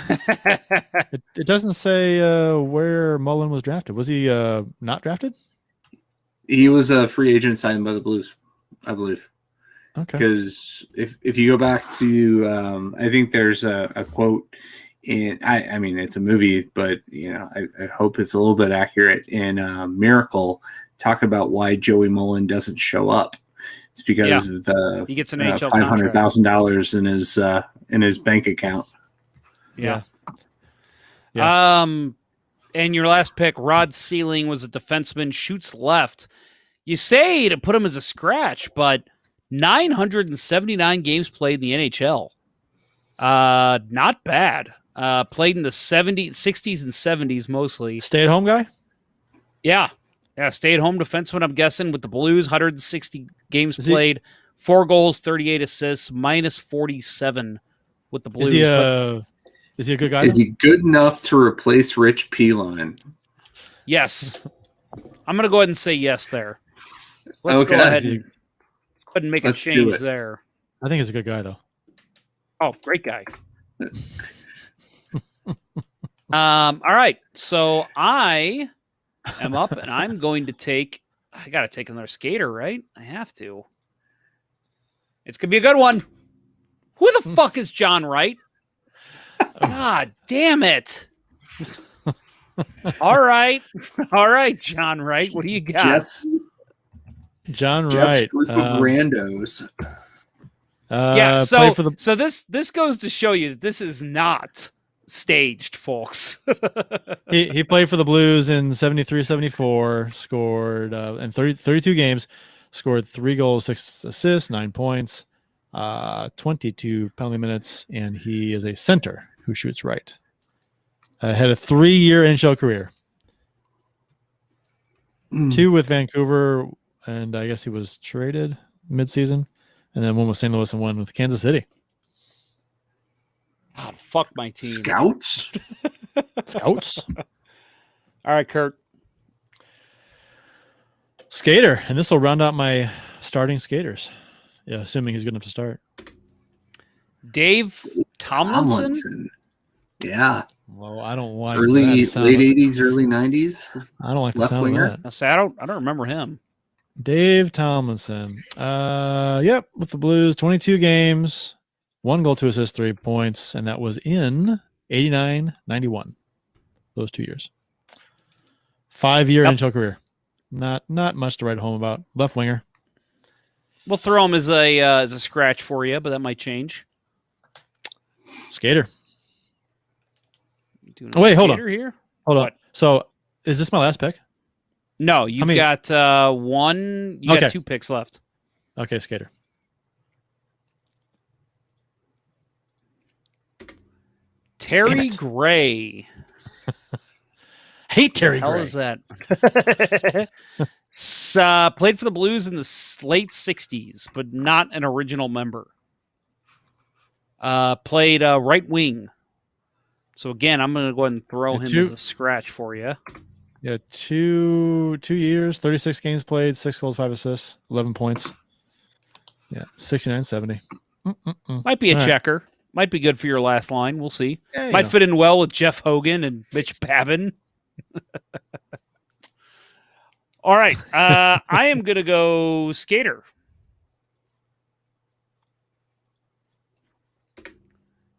It doesn't say where Mullen was drafted. Was he not drafted? He was a free agent signed by the Blues, I believe. Okay. Because if you go back to, I think there's a quote in, I mean, it's a movie, but, you know, I hope it's a little bit accurate in Miracle, talk about why Joey Mullen doesn't show up. It's because of the he gets an NHL contract. $500,000 in his bank account. Yeah. Yeah. And your last pick, Rod Sealing, was a defenseman, shoots left. You say to put him as a scratch, but 979 games played in the NHL. Not bad. Played in the 60s and 70s mostly. Stay-at-home guy? Yeah. Yeah, stay-at-home defenseman, I'm guessing, with the Blues, 160 games played, 4 goals, 38 assists, minus 47 with the Blues. Is he a good guy? Is he good enough to replace Rich Pilon? Yes. I'm going to go ahead and say yes there. Let's Okay. go ahead and make a Let's do change it. there. I think he's a good guy, though. Oh, great guy. All right. So I am up, and I'm going to take. I got to take another skater, right? I have to. It's gonna be a good one. Who the fuck is John Wright? God damn it! All right, John Wright. What do you got? John Jeff's Wright. group of randos. Yeah. played for the So this goes to show you that this is not staged, folks. he played for the Blues in 73-74, scored in 32 games, scored 3 goals, 6 assists, 9 points, 22 penalty minutes, and he is a center who shoots right. Had a 3-year NHL career. 2 with Vancouver, and I guess he was traded midseason, and then 1 with St. Louis and 1 with Kansas City. God, fuck my team. Scouts? Scouts. All right, Kurt. Skater, and this will round out my starting skaters. Yeah, assuming he's good enough to start. Dave Tomlinson? Yeah. Well, I don't like Late that sound. 80s, early 90s. I don't like the left sound winger? of that. I say I don't remember him. Dave Tomlinson. Yep, with the Blues, 22 games, 1 goal, 2 assists, 3 points, and that was in 89-91. Those 2 years. 5-year NHL career. Not much to write home about. Left winger. We'll throw him as a scratch for you, but that might change. Skater. Doing Oh, wait, hold skater on. Here? Hold What? on. So, is this my last pick? No, you've got one. You got 2 picks left. Okay, skater. Terry Gray. Hate Terry How Gray. is that? Played for the Blues in the late 60s, but not an original member. Played right wing. So again, I'm going to go ahead and throw him as a scratch for you. Yeah, 2 years, 36 games played, 6 goals, 5 assists, 11 points. Yeah, 69-70. Might be a All right. checker. Might be good for your last line. We'll see. Yeah, Might fit in well with Jeff Hogan and Mitch Babin. All right. I am going to go skater.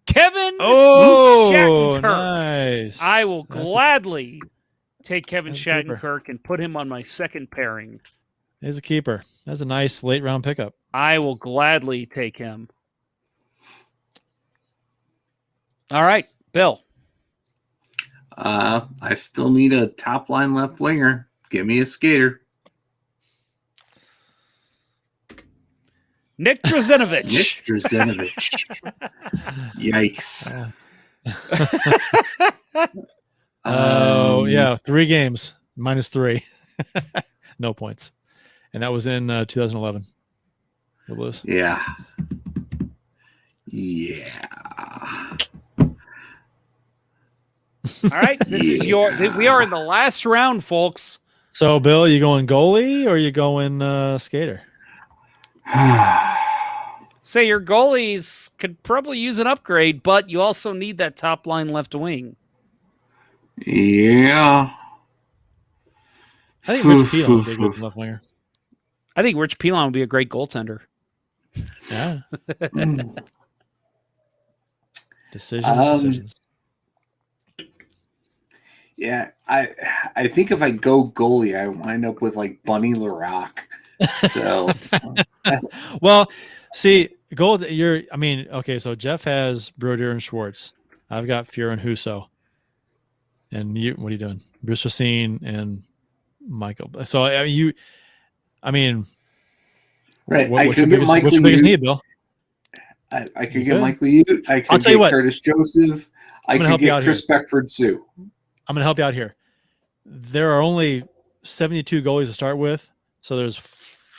Kevin Shattenkirk. Nice. I will gladly take Kevin That's a keeper. Shattenkirk and put him on my second pairing. He's a keeper. That's a nice late round pickup. I will gladly take him. All right, Bill. I still need a top line left winger. Give me a skater. Nick Drazenovich. Nick Drazenovich. Yikes. Oh, yeah. 3 games, -3. No points. And that was in 2011. The Blues. Yeah. Yeah. All right, this is your. We are in the last round, folks. So, Bill, you going goalie or you going skater? Say your goalies could probably use an upgrade, but you also need that top line left wing. Yeah. I think Rich Pilon would be a good left winger. I think Rich Pilon would be a great goaltender. Yeah. Decisions. Yeah, I think if I go goalie, I wind up with like Bunny LaRock. So, well, see, gold. Okay. So Jeff has Brodeur and Schwartz. I've got Fuhr and Husso. And you, what are you doing? Bruce Racine and Michael. So right? What's your biggest need, Bill? I could get Mike Lee. I could get Curtis Joseph. I could get Chris Beckford Sue. I'm going to help you out here. There are only 72 goalies to start with, so there's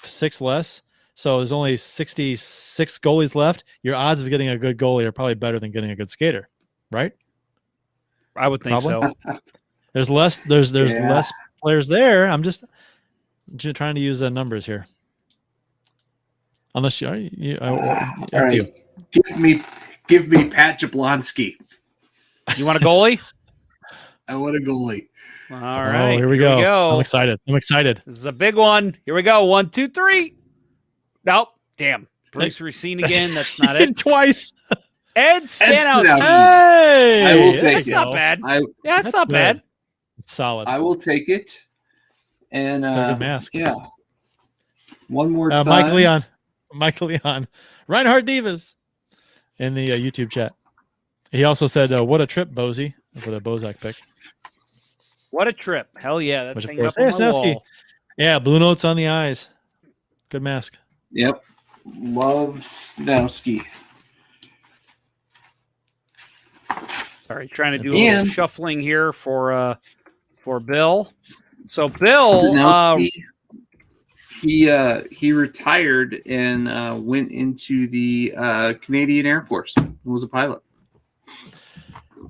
6 less. So there's only 66 goalies left. Your odds of getting a good goalie are probably better than getting a good skater, right? I would think so. There's less. There's less players there. I'm just trying to use numbers here. Unless all right. Give me Pat Jablonski. You want a goalie? I want a goalie. All right. Here we go. I'm excited. This is a big one. Here we go. 1, 2, 3. Nope. Damn. Bruce Racine again. That's not it. Twice. Ed Stanowski. Hey, I will take That's it. not bad. That's not good. bad. It's solid. I will take it. And good mask. Yeah. One more time. Michael Leon. Reinhardt Divas in the YouTube chat. He also said, "What a trip, Bozy," for the Bozak pick. What a trip. Hell yeah. That's hanging up on on my wall. Yeah, blue notes on the eyes. Good mask. Yep. Love Stanowski. Sorry, trying to do a little shuffling here for Bill. So Bill, he retired and went into the Canadian Air Force. He was a pilot.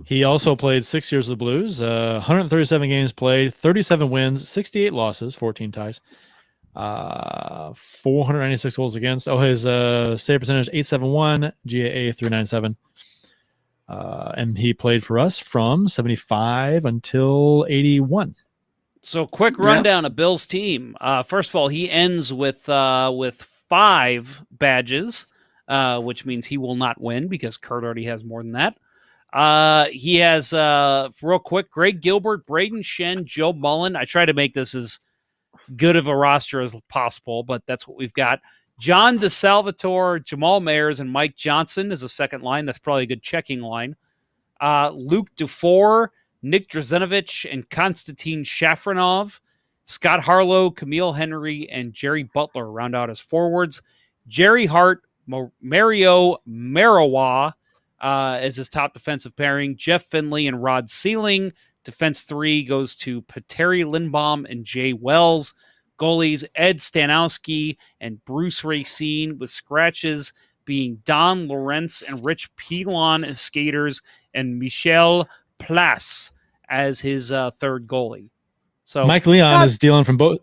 He also played 6 years with the Blues, 137 games played, 37 wins, 68 losses, 14 ties, 496 goals against. His save percentage 871, GAA 397. And he played for us from 75 until 81. So quick rundown of Bill's team. First of all, he ends with 5 badges, which means he will not win because Kurt already has more than that. He has, real quick, Greg Gilbert, Braden Shen, Joe Mullen. I try to make this as good of a roster as possible, but that's what we've got. John DeSalvatore, Jamal Mayers, and Mike Johnson is a second line. That's probably a good checking line. Luke Dufour, Nick Drazenovich, and Konstantin Shafranov. Scott Harlow, Camille Henry, and Jerry Butler round out as forwards. Jerry Hart, Mario Marawa as his top defensive pairing. Jeff Finley and Rod Sealing. Defense 3 goes to Petteri Lindbaum and Jay Wells. Goalies Ed Stanowski and Bruce Racine, with scratches being Don Lawrence and Rich Pilon as skaters, and Michel Place as his third goalie. So Mike Leon is dealing from both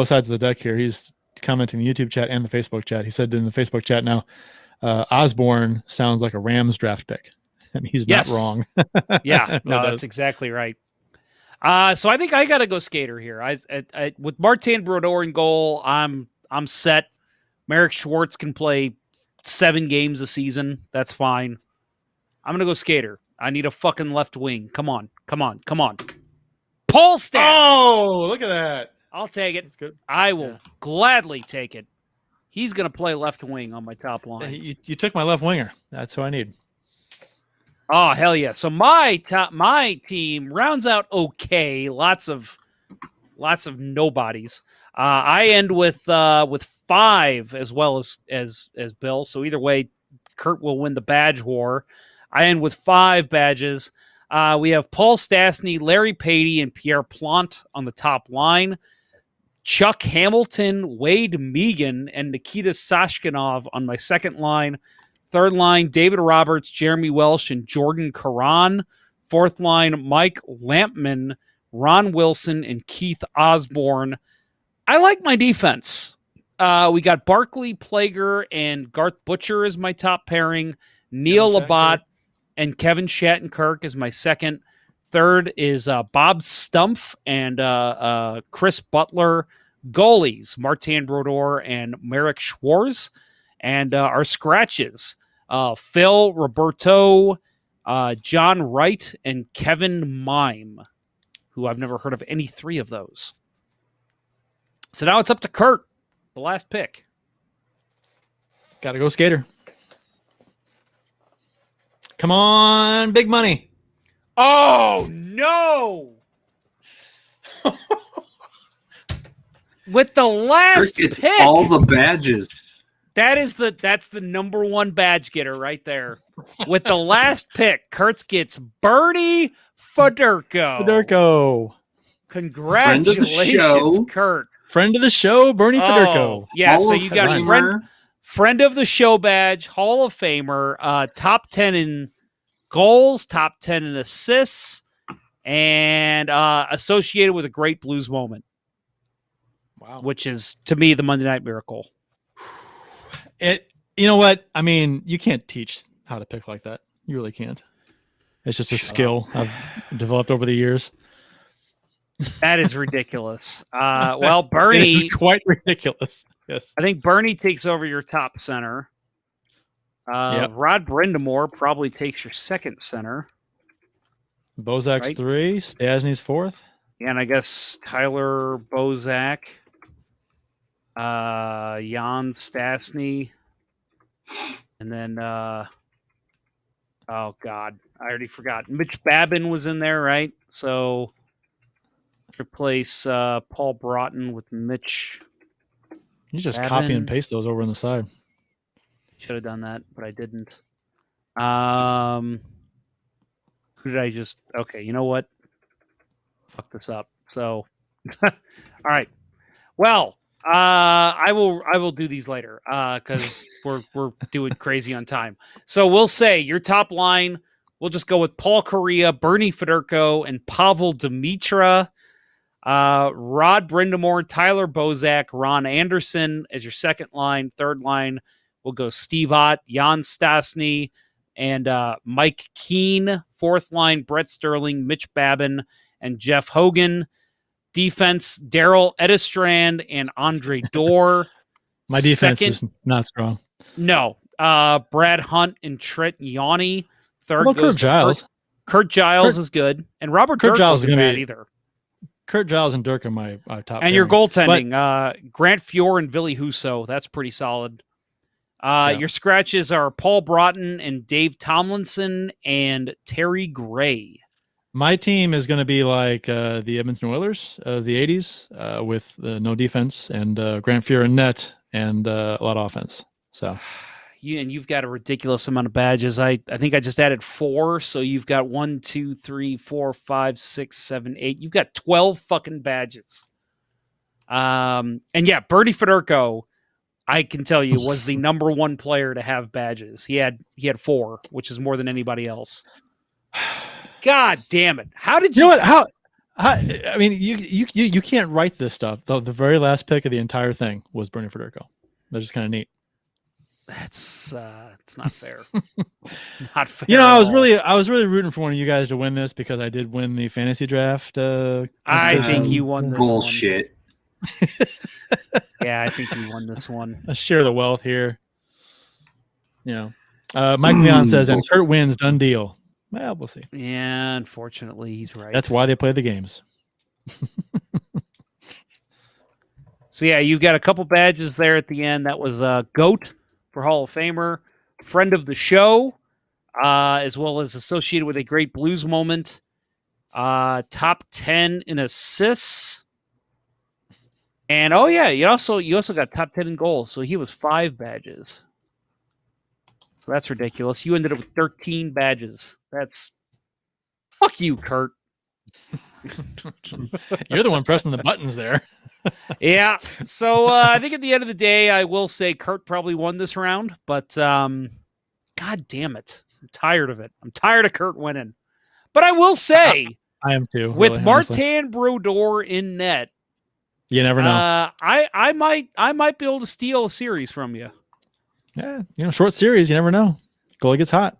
sides of the deck here. He's commenting in the YouTube chat and the Facebook chat. He said in the Facebook chat now, Osborne sounds like a Rams draft pick, and he's not wrong. Yeah, no, that's exactly right. So I think I got to go Skater here. I with Martin Brodeur in goal, I'm set. Merrick Schwartz can play 7 games a season. That's fine. I'm gonna go Skater. I need a fucking left wing. Come on. Paul Stastny. Oh, look at that. I'll take it. That's good. I will gladly take it. He's gonna play left wing on my top line. You took my left winger. That's who I need. Oh, hell yeah. So my team rounds out okay. Lots of nobodies. I end with 5 as well as Bill. So either way, Kurt will win the badge war. I end with 5 badges. We have Paul Stastny, Larry Patey, and Pierre Plante on the top line. Chuck Hamilton, Wade Megan, and Nikita Sashkinov on my second line. Third line, David Roberts, Jeremy Welsh, and Jordan Caron. Fourth line, Mike Lampman, Ron Wilson, and Keith Osborne. I like my defense. We got Barkley, Plager, and Garth Butcher as my top pairing. Neil Labatt and Kevin Shattenkirk as my second. Third is Bob Stumpf and Chris Butler. Goalies, Martin Brodeur and Merrick Schwartz. And our scratches, Phil, Roberto, John Wright, and Kevin Mime, who I've never heard of any 3 of those. So now it's up to Kurt, the last pick. Got to go Skater. Come on, big money. Oh, no. With the last Kurt gets pick. all the badges. That's the number 1 badge getter right there. With the last pick, Kurtz gets Bernie Federko. Congratulations, Kurt. Friend of the show, Bernie Federko. Yeah, Hall so of you got Famer. friend of the show badge, Hall of Famer, top 10 in goals, top 10 in assists, and associated with a great Blues moment. Wow. Which is, to me, the Monday Night Miracle. You know what? I mean, you can't teach how to pick like that. You really can't. It's just a skill I've developed over the years. That is ridiculous. Well, Bernie... It is quite ridiculous. Yes. I think Bernie takes over your top center. Yep. Rod Brindamore probably takes your second center. Bozak's Right. 3, Stastny's 4th. Yeah, and I guess Tyler Bozak, Jan Stastny, and then oh God, I already forgot. Mitch Babin was in there, right? So replace Paul Broughton with Mitch. You just Babin. copy and paste those over on the side. Should have done that, but I didn't. Who did I just? Okay, you know what? Fuck this up. So, all right. Well, I will do these later because we're doing crazy on time. So we'll say your top line. We'll just go with Paul Correa, Bernie Federko, and Pavel Dimitra. Rod Brindamore, Tyler Bozak, Ron Anderson as your second line. Third line, we'll go Steve Ott, Jan Stastny, and Mike Keane. Fourth line, Brett Sterling, Mitch Babin, and Jeff Hogan. Defense, Daryl Edistrand and Andre Dorr. My defense is not strong. No. Brad Hunt and Trent Yanni. Third goes Kurt Giles. Kurt Giles is good. And Robert Kurt Dirk Giles wasn't is gonna bad be- either. Kurt Giles and Dirk are my top. And your pairing. goaltending, Grant Fior and Billy Husso. That's pretty solid. Your scratches are Paul Broughton and Dave Tomlinson and Terry Gray. My team is going to be like the Edmonton Oilers of the 80s with no defense and Grant Fuhr in net and a lot of offense. So You've got a ridiculous amount of badges. I think I just added 4, so you've got 1, 2, 3, 4, 5, 6, 7, 8. You've got 12 fucking badges. And yeah, Bernie Federko, I can tell you, was the number 1 player to have badges. He had 4, which is more than anybody else. God damn it! How did you? You know what? I mean, you can't write this stuff. The very last pick of the entire thing was Bernie Federico. That's just kind of neat. That's it's not fair. Not fair. You know, at I all. was really rooting for one of you guys to win this because I did win the fantasy draft. I competition. think you won this Bullshit. one. Yeah, I think you won this one. I share the wealth here. You know, Mike Leon says, and Kurt wins, done deal. Well, we'll see. Yeah, unfortunately, he's right. That's why they play the games. So yeah, you've got a couple badges there at the end. That was GOAT for Hall of Famer, friend of the show, as well as associated with a great blues moment. Top 10 in assists. And oh yeah, you also got top 10 in goals. So he was 5 badges. So that's ridiculous. You ended up with 13 badges. That's fuck you, Kurt. You're the one pressing the buttons there. Yeah. So I think at the end of the day, I will say Kurt probably won this round, but God damn it. I'm tired of it. I'm tired of Kurt winning. But I will say, I am too. with really, Martin Brodeur in net, you never know. I might be able to steal a series from you. Yeah, you know, short series, you never know. Goalie gets hot.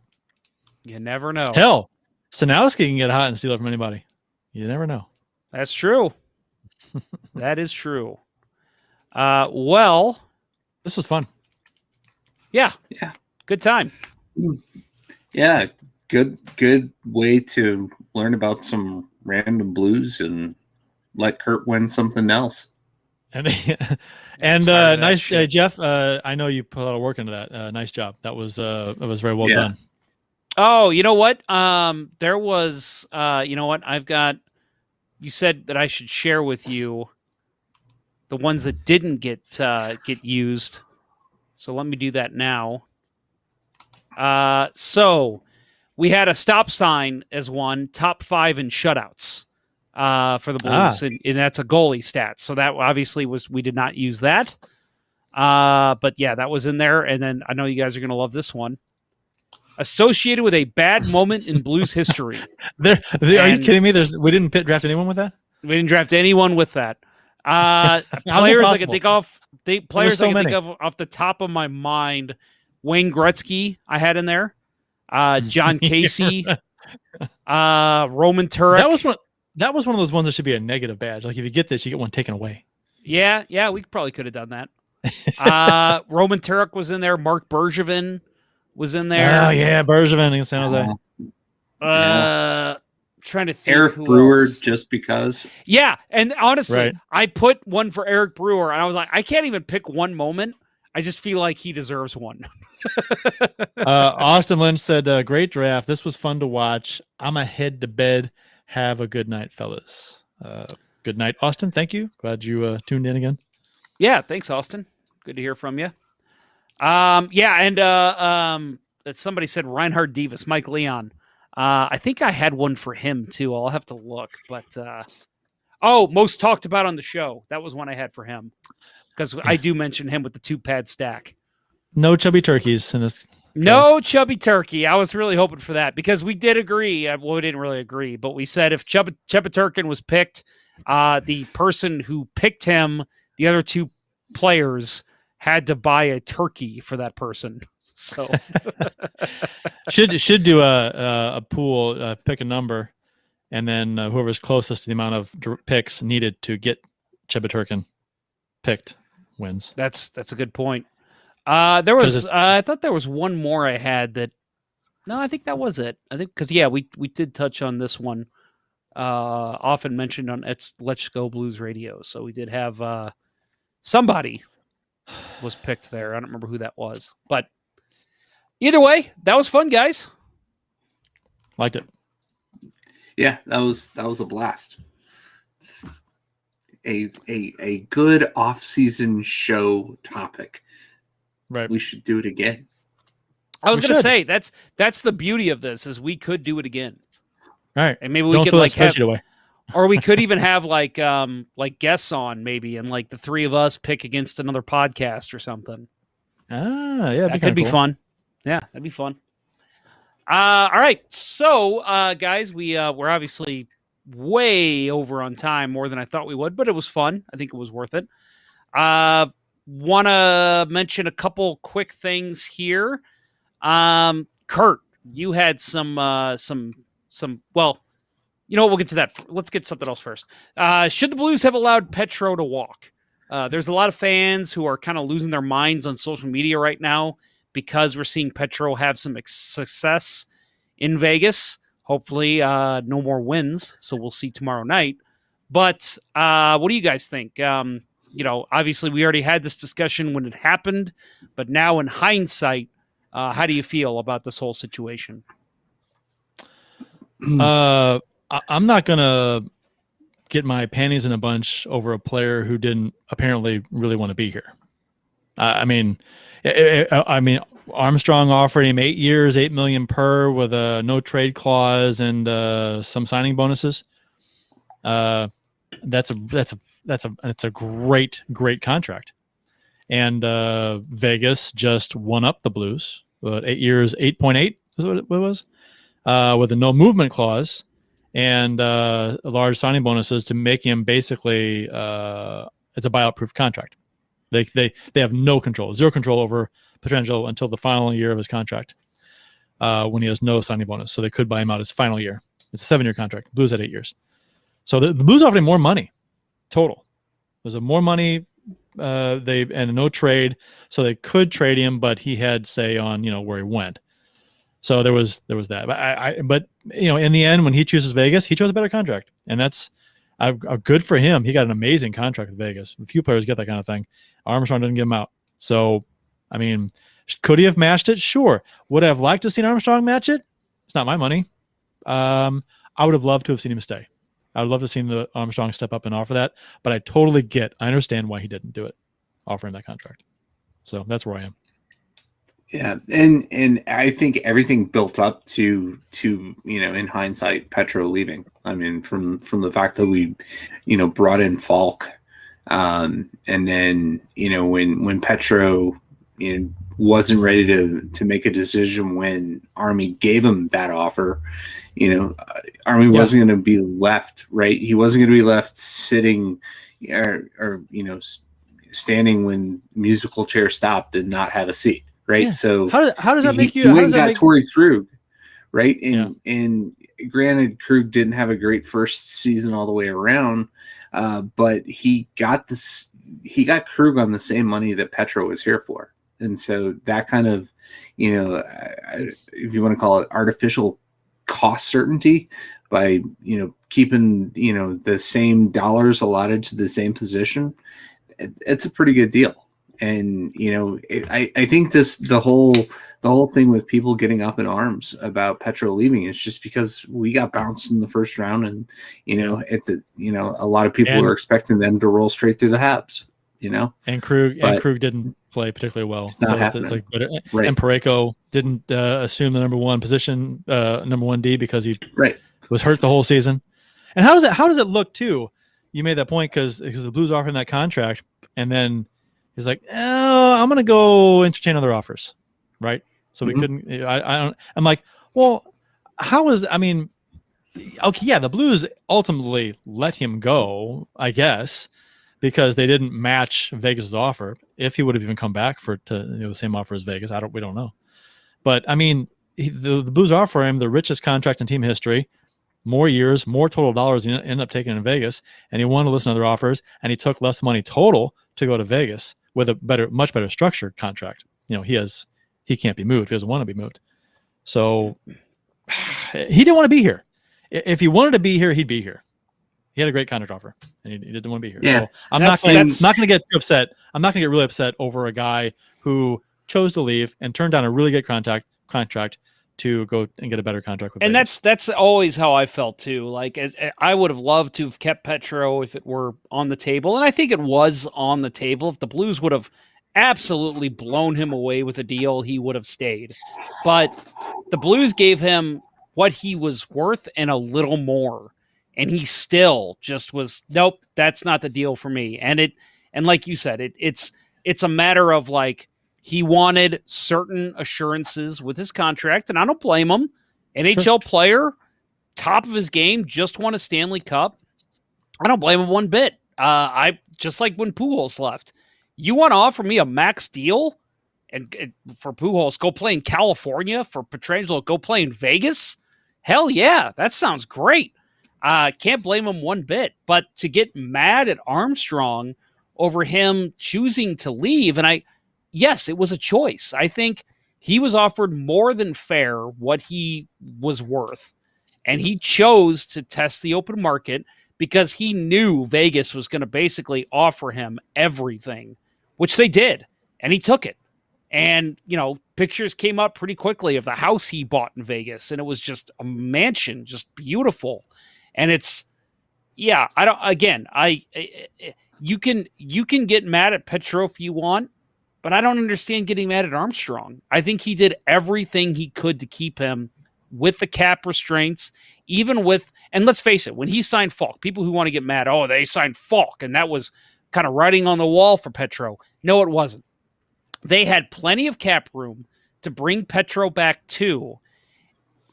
You never know. Hell, Sanowski can get hot and steal it from anybody. You never know. That's true. That is true. Well, this was fun. Yeah. Yeah. Good time. Yeah. Good way to learn about some random blues and let Kurt win something else. And nice, Jeff. I know you put a lot of work into that. Nice job. That was very well done. Oh, you know what? There was, you know what? You said that I should share with you the ones that didn't get used. So let me do that now. So we had a stop sign as one, top 5 in shutouts for the Blues, and that's a goalie stat. So that obviously we did not use that. But yeah, that was in there. And then I know you guys are going to love this one. Associated with a bad moment in Blues history. Are you kidding me? We didn't draft anyone with that? We didn't draft anyone with that. Players I can think of. Off the top of my mind. Wayne Gretzky, I had in there. John Casey, Roman Turek. That was one of those ones that should be a negative badge. Like if you get this, you get one taken away. Yeah, we probably could have done that. Roman Turek was in there. Mark Bergevin was in there. Oh yeah, Bergevin in San Jose. Trying to think. Eric Brewer, else. Just because. Yeah, and honestly, right. I put one for Eric Brewer, and I was like, I can't even pick one moment. I just feel like he deserves one. Austin Lynch said, "Great draft. This was fun to watch. I'm a head to bed. Have a good night, fellas." Good night, Austin. Thank you. Glad you tuned in again. Yeah, thanks, Austin. Good to hear from you. And somebody said Reinhard Davis, Mike Leon. I think I had one for him too. I'll have to look, but most talked about on the show. That was one I had for him because I do mention him with the 2-pad stack. No chubby turkeys in this. No chubby turkey. I was really hoping for that because we did agree. Well, we didn't really agree, but we said if Chebaturkin was picked, the person who picked him, the other 2 players had to buy a turkey for that person. So should do a pool, pick a number, and then whoever's closest to the amount of picks needed to get Chebaturkin picked wins. That's a good point. There was I thought there was one more I had that. No, I think that was it. I think because we did touch on this one. Often mentioned on Let's Go Blues Radio. So we did have somebody was picked there. I don't remember who that was, but either way, that was fun, guys. Liked it. Yeah, that was a blast. A good off-season show topic. Right. We should do it again. I was going to say that's the beauty of this is we could do it again. All right. And maybe we could have away. Or we could even have like guests on maybe and like the 3 of us pick against another podcast or something. Yeah, that could be fun. Yeah, that'd be fun. All right. So, guys, we're obviously way over on time, more than I thought we would, but it was fun. I think it was worth it. Want to mention a couple quick things here. Kurt, you had some, well, you know what? We'll get to that. Let's get something else first. Should the Blues have allowed Petro to walk? There's a lot of fans who are kind of losing their minds on social media right now because we're seeing Petro have some success in Vegas. Hopefully, no more wins. So we'll see tomorrow night. But what do you guys think? Obviously we already had this discussion when it happened, but now in hindsight, how do you feel about this whole situation? I'm not going to get my panties in a bunch over a player who didn't apparently really want to be here. I mean, Armstrong offered him 8 years, $8 million per, with a no trade clause and some signing bonuses. That's a great contract. And Vegas just won up the Blues. 8 years, 8.8 is what it was, with a no movement clause and large signing bonuses to make him basically it's a buyout proof contract. They have no control, zero control over Pietrangelo until the final year of his contract, when he has no signing bonus. So they could buy him out his final year. It's a 7-year contract. Blues had 8 years. So the Blues offered him more money total. There's a more money and no trade, so they could trade him, but he had say on where he went. So there was that. But in the end, when he chooses Vegas, he chose a better contract, and that's good for him. He got an amazing contract with Vegas. A few players get that kind of thing. Armstrong didn't get him out. So I mean, could he have matched it? Sure. Would I have liked to have seen Armstrong match it? It's not my money. I would have loved to have seen him stay. I would love to have seen the Armstrong step up and offer that, but I understand why he didn't do it, offering that contract. So that's where I am. Yeah, and I think everything built up to in hindsight, Petro leaving. I mean, from the fact that we, brought in Falk, and then when Petro wasn't ready to make a decision when Army gave him that offer. Army wasn't going to be left, right? He wasn't going to be left sitting or standing when musical chair stopped and not have a seat, right? Yeah. So how does that make you? He went and got Torrey Krug, right? And granted, Krug didn't have a great first season all the way around, but he got Krug on the same money that Petro was here for. And so that kind of, if you want to call it artificial cost certainty by, keeping, the same dollars allotted to the same position, it's a pretty good deal. And, I think the whole thing with people getting up in arms about Petro leaving is just because we got bounced in the first round and, a lot of people were expecting them to roll straight through the Habs, and Krug didn't play particularly well. It's like, right. And Parayko didn't assume the number one position, number 1D, because he was hurt the whole season. And how does it look too? You made that point because the Blues offered him that contract, and then he's like, "Oh, I'm going to go entertain other offers," right? So we couldn't. I'm like, well, how is? I mean, okay, yeah, the Blues ultimately let him go, I guess, because they didn't match Vegas's offer. If he would have even come back for the same offer as Vegas, we don't know. But I mean, the Blues offer him the richest contract in team history, more years, more total dollars he ended up taking in Vegas, and he wanted to listen to other offers, and he took less money total to go to Vegas with a much better structured contract. He can't be moved. He doesn't want to be moved. So he didn't want to be here. If he wanted to be here, he'd be here. He had a great contract offer, and he didn't want to be here. Yeah, so I'm not going to get too upset. I'm not going to get really upset over a guy who chose to leave and turned down a really good contract to go and get a better contract with Vegas. That's always how I felt too. Like, I would have loved to have kept Petro if it were on the table, and I think it was on the table. If the Blues would have absolutely blown him away with a deal, he would have stayed. But the Blues gave him what he was worth and a little more. And he still just was, nope, that's not the deal for me. And like you said, it's a matter of like, he wanted certain assurances with his contract, and I don't blame him. NHL player, top of his game, just won a Stanley Cup. I don't blame him one bit. I just like when Pujols left. You want to offer me a max deal, and for Pujols, go play in California. For Pietrangelo, go play in Vegas. Hell yeah, that sounds great. Can't blame him one bit. But to get mad at Armstrong over him choosing to leave, and yes, it was a choice. I think he was offered more than fair what he was worth, and he chose to test the open market because he knew Vegas was going to basically offer him everything, which they did, and he took it. And, pictures came up pretty quickly of the house he bought in Vegas, and it was just a mansion, just beautiful. And it's, yeah, you can get mad at Petro if you want, but I don't understand getting mad at Armstrong. I think he did everything he could to keep him with the cap restraints, even with, and let's face it, when he signed Falk, people who want to get mad, oh, they signed Falk, and that was kind of writing on the wall for Petro. No, it wasn't. They had plenty of cap room to bring Petro back too,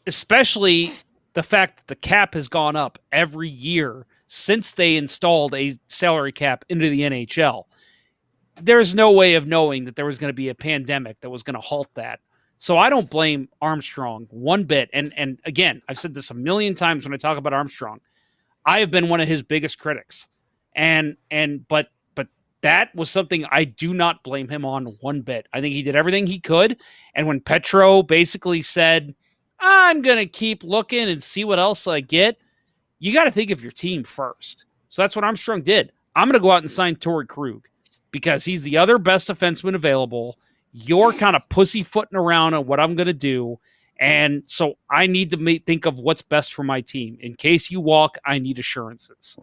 especially the fact that the cap has gone up every year since they installed a salary cap into the NHL. There's no way of knowing that there was going to be a pandemic that was going to halt that. So I don't blame Armstrong one bit. And again, I've said this a million times when I talk about Armstrong. I have been one of his biggest critics. But that was something I do not blame him on one bit. I think he did everything he could. And when Petro basically said, I'm going to keep looking and see what else I get, you got to think of your team first. So that's what Armstrong did. I'm going to go out and sign Torrey Krug because he's the other best defenseman available. You're kind of pussyfooting around on what I'm going to do. And so I need to think of what's best for my team. In case you walk, I need assurances.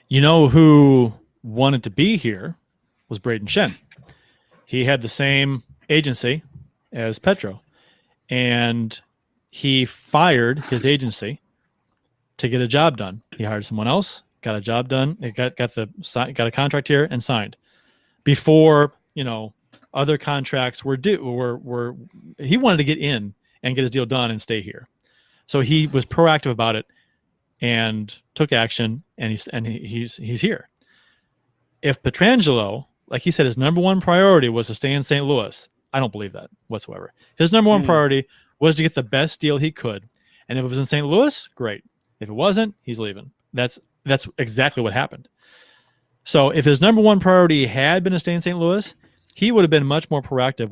You know who wanted to be here was Braden Shen. He had the same agency as Petro, and he fired his agency to get a job done. He hired someone else, got a job done, got a contract here and signed before other contracts were due. He wanted to get in and get his deal done and stay here, so he was proactive about it and took action, and he's here. If Pietrangelo, like he said, his number one priority was to stay in St. Louis, I don't believe that whatsoever. His number one priority was to get the best deal he could. And if it was in St. Louis, great. If it wasn't, he's leaving. That's exactly what happened. So if his number one priority had been to stay in St. Louis, he would have been much more proactive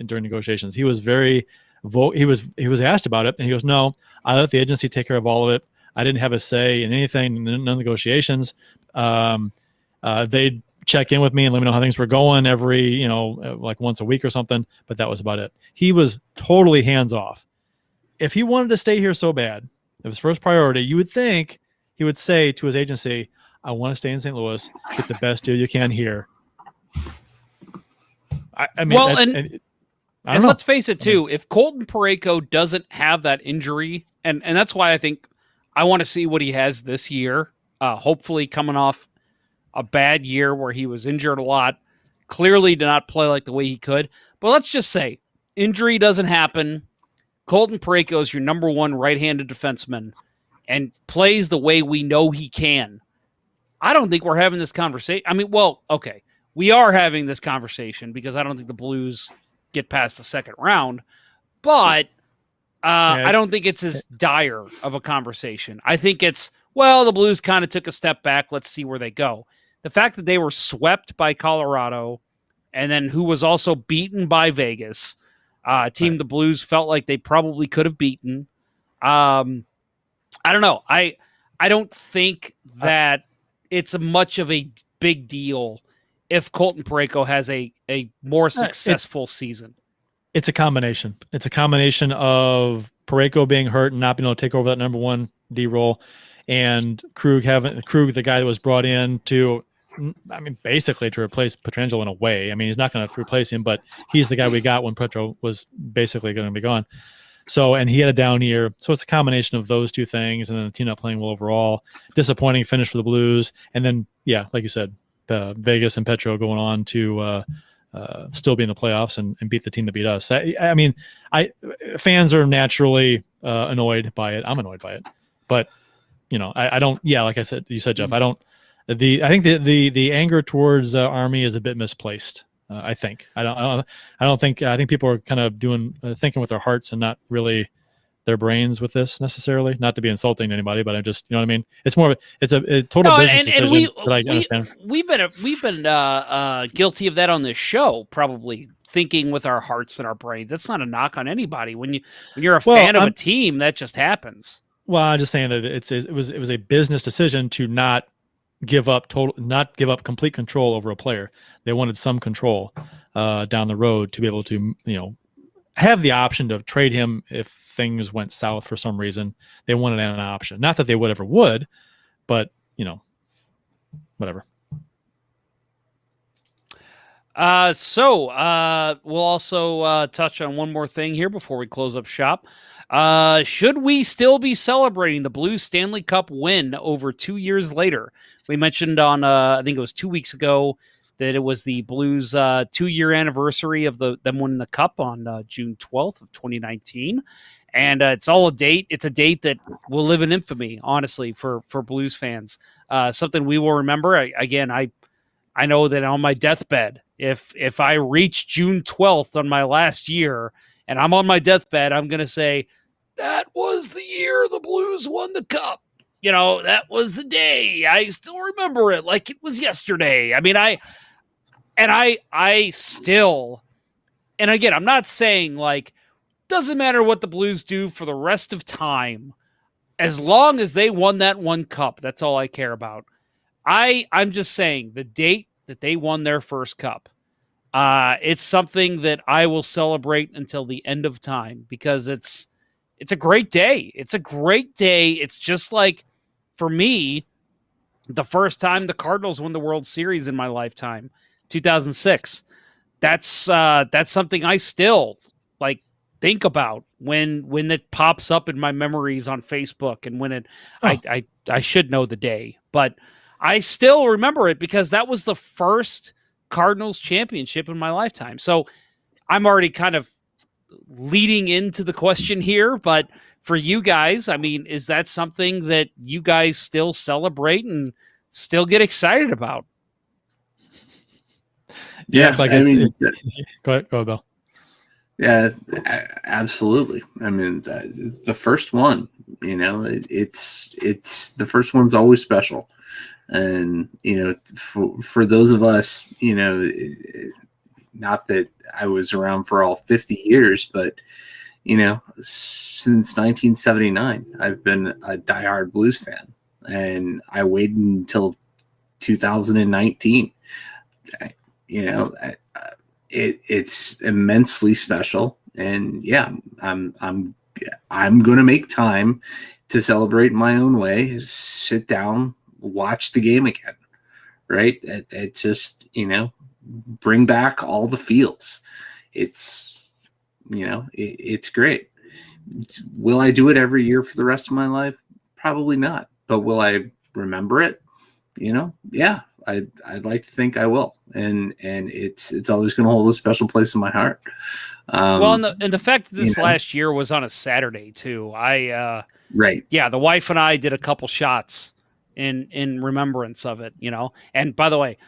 during negotiations. He was he was asked about it, and he goes, "No, I let the agency take care of all of it. I didn't have a say in anything, no negotiations. They'd check in with me and let me know how things were going every, like once a week or something, but that was about it." He was totally hands off. If he wanted to stay here so bad, it was first priority, you would think he would say to his agency, I want to stay in St. Louis, get the best deal you can here. I mean, well, and let's face it too, if Colton Parayko doesn't have that injury, and that's why I think I want to see what he has this year, hopefully coming off a bad year where he was injured a lot, clearly did not play like the way he could. But let's just say injury doesn't happen. Colton Parayko is your number one right-handed defenseman and plays the way we know he can. I don't think we're having this conversation. I mean, well, okay, we are having this conversation because I don't think the Blues get past the second round, but I don't think it's as dire of a conversation. I think it's, well, the Blues kind of took a step back. Let's see where they go. The fact that they were swept by Colorado and then who was also beaten by Vegas, a team the Blues felt like they probably could have beaten. I don't know. I don't think that it's much of a big deal if Colton Parayko has a more successful season. It's a combination. It's a combination of Parayko being hurt and not being able to take over that number one D role, and Krug, the guy that was brought in to, I mean, basically to replace Pietrangelo in a way. I mean, he's not going to replace him, but he's the guy we got when Petro was basically going to be gone. So, and he had a down year. So it's a combination of those two things, and then the team not playing well overall. Disappointing finish for the Blues. And then, yeah, like you said, Vegas and Petro going on to still be in the playoffs and beat the team that beat us. I mean, fans are naturally annoyed by it. I'm annoyed by it, but I don't. Yeah, like you said, Jeff. I think the anger towards Army is a bit misplaced. I think. I think people are kind of thinking with their hearts and not really their brains with this necessarily. Not to be insulting to anybody, but I just, you know what I mean. It's more of a total business decision that I understand. We've been guilty of that on this show, probably thinking with our hearts and our brains. That's not a knock on anybody. When you're a fan of a team, that just happens. Well, I'm just saying that it was a business decision to not give up complete control over a player. They wanted some control down the road to be able to, have the option to trade him if things went south for some reason. They wanted an option. Not that they would, but whatever. We'll also touch on one more thing here before we close up shop. Should we still be celebrating the Blues Stanley Cup win over 2 years later? We mentioned on, I think it was 2 weeks ago, that it was the Blues 2-year anniversary of them winning the Cup on June 12th of 2019. And it's all a date. It's a date that will live in infamy, honestly, for Blues fans. Something we will remember. I know that on my deathbed, if I reach June 12th on my last year and I'm on my deathbed, I'm going to say, that was the year the Blues won the Cup. That was the day. I still remember it like it was yesterday. I mean, I still, and again, I'm not saying like, doesn't matter what the Blues do for the rest of time, as long as they won that one cup, that's all I care about. I'm just saying the date that they won their first cup, it's something that I will celebrate until the end of time because it's a great day. It's a great day. It's just like, for me, the first time the Cardinals won the World Series in my lifetime, 2006. That's something I still like think about when it pops up in my memories on Facebook and when it I should know the day, but I still remember it because that was the first Cardinals championship in my lifetime. So I'm already kind of leading into the question here, but for you guys, I mean, is that something that you guys still celebrate and still get excited about? Yeah, go ahead, Bill. Yeah, absolutely. I mean, the first one, it's the first one's always special. And, for those of us, not that I was around for all 50 years, but, since 1979, I've been a diehard Blues fan. And I waited until 2019. It's immensely special. And yeah, I'm going to make time to celebrate in my own way, sit down, watch the game again, right? It just, bring back all the feels. It's, it's great. Will I do it every year for the rest of my life? Probably not. But will I remember it? Yeah, I'd like to think I will. And it's always going to hold a special place in my heart. And the fact that this last year was on a Saturday too, right. Yeah, the wife and I did a couple shots in remembrance of it, And by the way,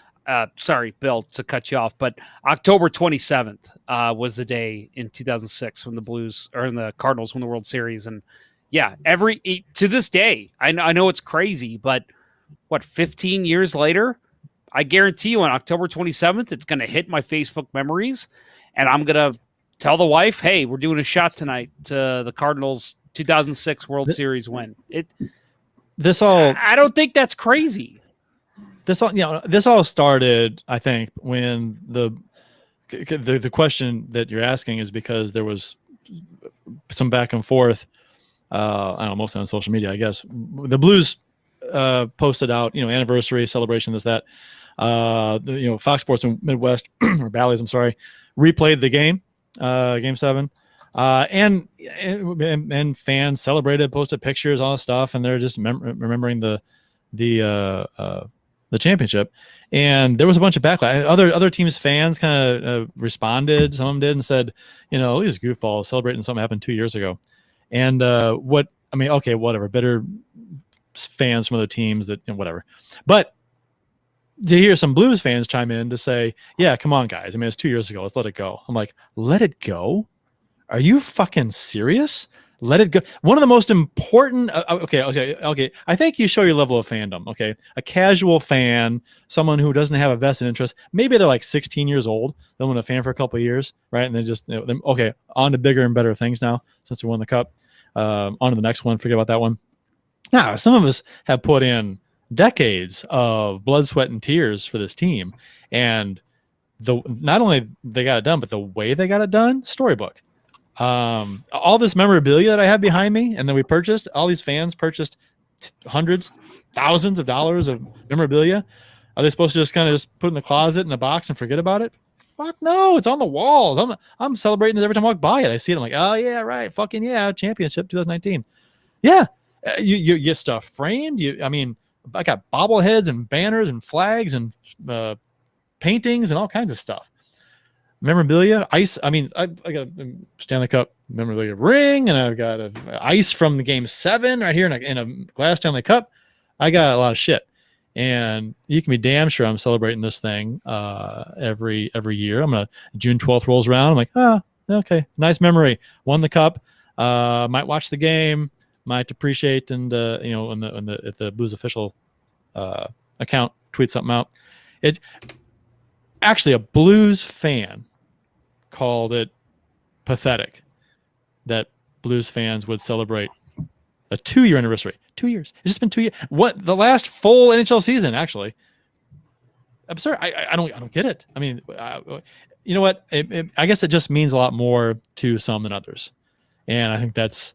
sorry, Bill, to cut you off, but October 27th was the day in 2006 when the Cardinals won the World Series. And yeah, to this day, I know it's crazy, but 15 years later, I guarantee you on October 27th, it's going to hit my Facebook memories, and I'm going to tell the wife, hey, we're doing a shot tonight to the Cardinals 2006 World Series win. I don't think that's crazy. This all started, I think, when the question that you're asking is because there was some back and forth. I don't know, mostly on social media, I guess. The Blues posted out, anniversary celebration, this, that. Fox Sports and Midwest or Bally's, I'm sorry, replayed the game, Game 7, and fans celebrated, posted pictures, all that stuff, and they're just remembering the the championship, and there was a bunch of backlash. Other teams' fans kind of responded. Some of them did and said, these goofballs celebrating something happened 2 years ago. And okay, whatever. Bitter fans from other teams that whatever, but to hear some Blues fans chime in to say, yeah, come on, guys. I mean, it's 2 years ago. Let's let it go. I'm like, let it go? Are you fucking serious? Let it go. One of the most important. Okay. I think you show your level of fandom. Okay, a casual fan, someone who doesn't have a vested interest. Maybe they're like 16 years old. They've been a fan for a couple of years, right? And then just okay, on to bigger and better things now since we won the cup. On to the next one. Forget about that one. Now, some of us have put in decades of blood, sweat, and tears for this team, and not only they got it done, but the way they got it done, storybook. All this memorabilia that I have behind me, and then we purchased, all these fans purchased hundreds, thousands of dollars of memorabilia. Are they supposed to just kind of just put in the closet in a box and forget about it? Fuck no, it's on the walls. I'm celebrating this every time I walk by it. I see it. I'm like, oh yeah, right, fucking yeah, championship 2019. Yeah, you get stuff framed. I got bobbleheads and banners and flags and paintings and all kinds of stuff. Memorabilia, ice. I got a Stanley Cup memorabilia ring, and I've got ice from the Game 7 right here in a glass Stanley Cup. I got a lot of shit, and you can be damn sure I'm celebrating this thing every year. June 12th rolls around. I'm like, okay, nice memory. Won the cup. Might watch the game. Might appreciate and if the Blues official account tweets something out. It actually, a Blues fan called it pathetic that Blues fans would celebrate a 2-year anniversary. 2 years. It's just been 2 years. What, the last full NHL season? Actually, absurd. I don't get it. I mean, you know what? I guess it just means a lot more to some than others, and I think that's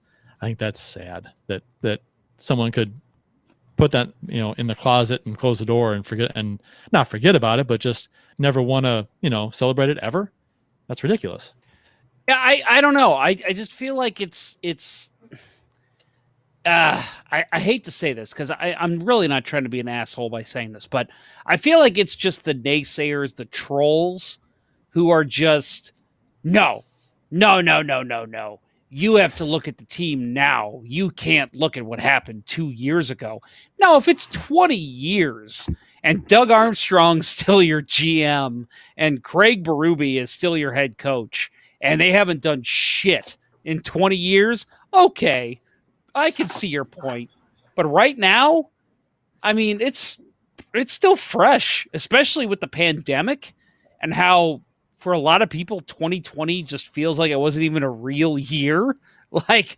sad that someone could put that in the closet and close the door and not forget about it, but just never want to celebrate it ever. That's ridiculous. Yeah, I don't know. I just feel like it's I hate to say this because I'm really not trying to be an asshole by saying this, but I feel like it's just the naysayers, the trolls, who are just no. You have to look at the team now. You can't look at what happened 2 years ago. No, if it's 20 years and Doug Armstrong's still your GM and Craig Berube is still your head coach and they haven't done shit in 20 years, okay, I can see your point. But right now, I mean, it's still fresh, especially with the pandemic and how for a lot of people, 2020 just feels like it wasn't even a real year. Like,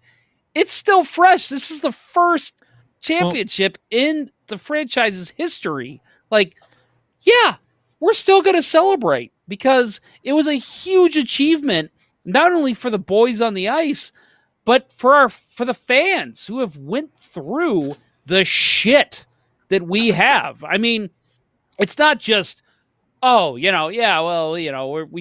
it's still fresh. This is the first championship in the franchise's history. Like, yeah, we're still going to celebrate because it was a huge achievement, not only for the boys on the ice, but for the fans who have went through the shit that we have. I mean, it's not just, we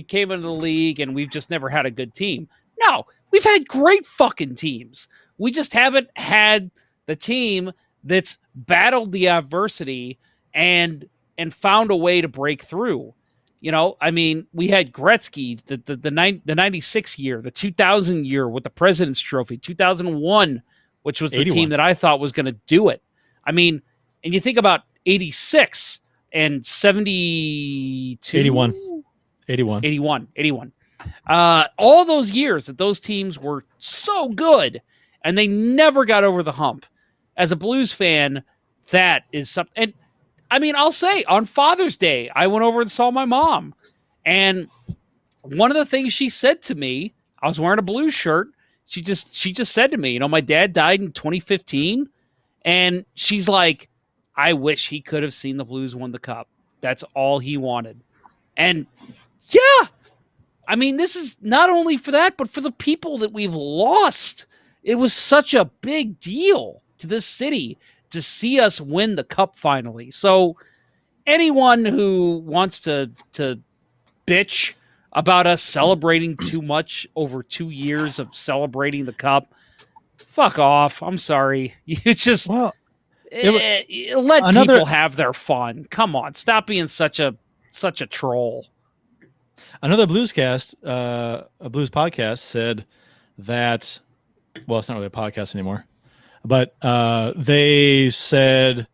came into the league and we've just never had a good team. No, we've had great fucking teams. We just haven't had the team that's battled the adversity and found a way to break through. I mean, we had Gretzky, the 96 year, the 2000 year with the President's Trophy, 2001, which was the 81. team that I thought was going to do it. I mean, and you think about 86 and 72, 81. All those years that those teams were so good and they never got over the hump. As a Blues fan, that is something. And I mean, I'll say on Father's Day, I went over and saw my mom. And one of the things she said to me, I was wearing a Blues shirt. She just said to me, my dad died in 2015. And she's like, I wish he could have seen the Blues win the cup. That's all he wanted. And yeah, I mean, this is not only for that, but for the people that we've lost. It was such a big deal to this city to see us win the cup finally. So anyone who wants to bitch about us celebrating too much over 2 years of celebrating the cup, fuck off. I'm sorry. You just... Well, Let people have their fun. Come on, stop being such a troll. Another bluescast, a blues podcast, said that. Well, it's not really a podcast anymore, but they said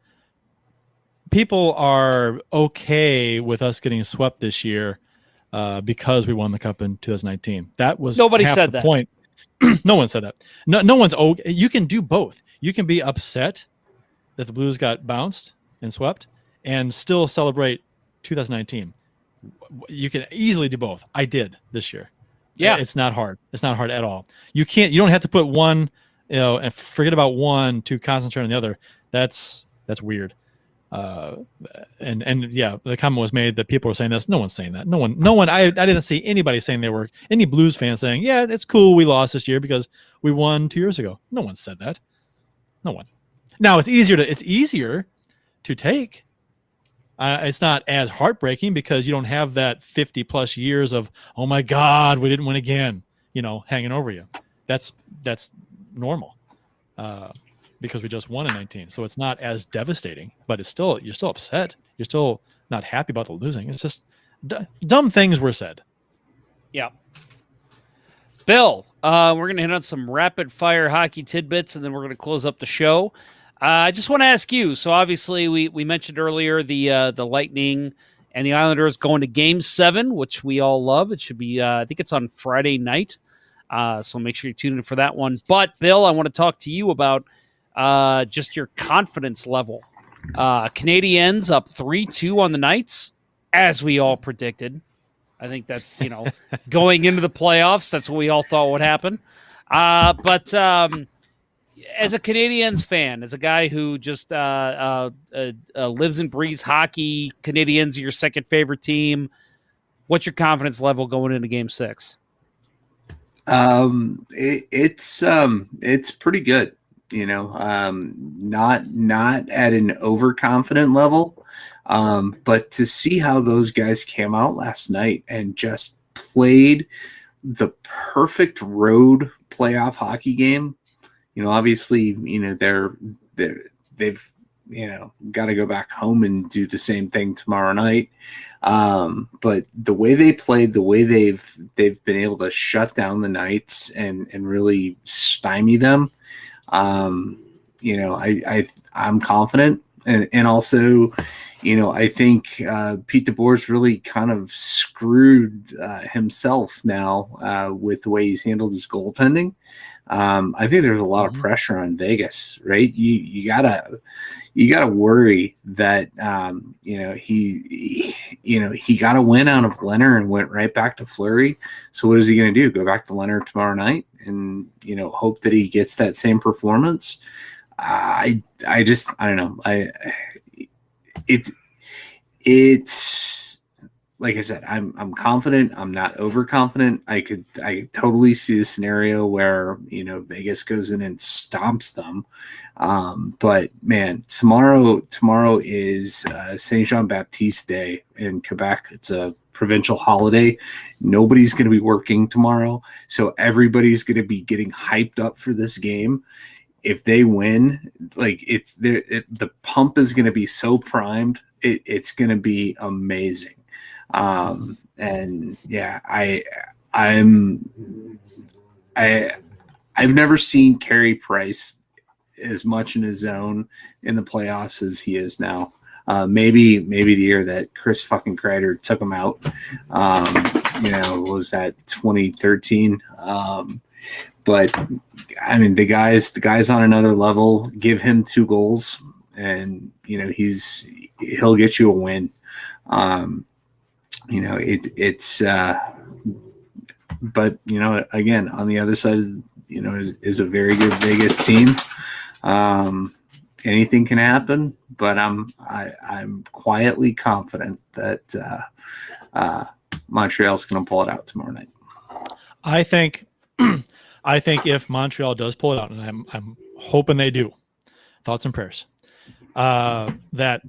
people are okay with us getting swept this year because we won the cup in 2019. That was nobody half said the that. point. No one said that. No one's okay. You can do both. You can be upset that the Blues got bounced and swept and still celebrate 2019. You can easily do both. I did this year. Yeah. It's not hard. It's not hard at all. You don't have to put one, and forget about one to concentrate on the other. That's weird. And yeah, the comment was made that people were saying this. No one's saying that. No one. I didn't see anybody saying any Blues fans saying, yeah, it's cool we lost this year because we won 2 years ago. No one said that. No one. Now it's easier to take. It's not as heartbreaking because you don't have that 50 plus years of, oh my God, we didn't win again, hanging over you. That's normal. Because we just won in 19. So it's not as devastating, but you're still upset. You're still not happy about the losing. It's just dumb things were said. Yeah. Bill, we're going to hit on some rapid fire hockey tidbits and then we're going to close up the show. I just want to ask you. So obviously we mentioned earlier the Lightning and the Islanders going to Game 7, which we all love. It should be, I think it's on Friday night. So make sure you tune in for that one. But Bill, I want to talk to you about just your confidence level. Canadiens up 3-2 on the Knights, as we all predicted. I think that's, going into the playoffs, that's what we all thought would happen. But as a Canadiens fan, as a guy who just lives and breathes hockey, Canadiens are your second favorite team. What's your confidence level going into Game 6? It's pretty good. Not at an overconfident level, but to see how those guys came out last night and just played the perfect road playoff hockey game. Obviously, they've got to go back home and do the same thing tomorrow night. But the way they played, the way they've been able to shut down the Knights and really stymie them. I'm confident, and also, I think Pete DeBoer's really kind of screwed himself now with the way he's handled his goaltending. I think there's a lot of pressure on Vegas, right? You gotta worry that he got a win out of Leonard and went right back to Fleury. So what is he going to do? Go back to Leonard tomorrow night and hope that he gets that same performance? I don't know. It's like I said, I'm confident. I'm not overconfident. I could totally see a scenario where Vegas goes in and stomps them. But man, tomorrow is Saint Jean Baptiste Day in Quebec. It's a provincial holiday. Nobody's going to be working tomorrow, so everybody's going to be getting hyped up for this game. If they win, the pump is going to be so primed. It's going to be amazing. And yeah, I've never seen Carey Price as much in his zone in the playoffs as he is now. Maybe the year that Chris fucking Kreider took him out. Was that 2013? But I mean, the guy's on another level. Give him 2 goals, and he'll get you a win. But again, on the other side, is a very good Vegas team. Anything can happen, but I'm quietly confident that Montreal's going to pull it out tomorrow night. I think if Montreal does pull it out, and I'm hoping they do, thoughts and prayers, that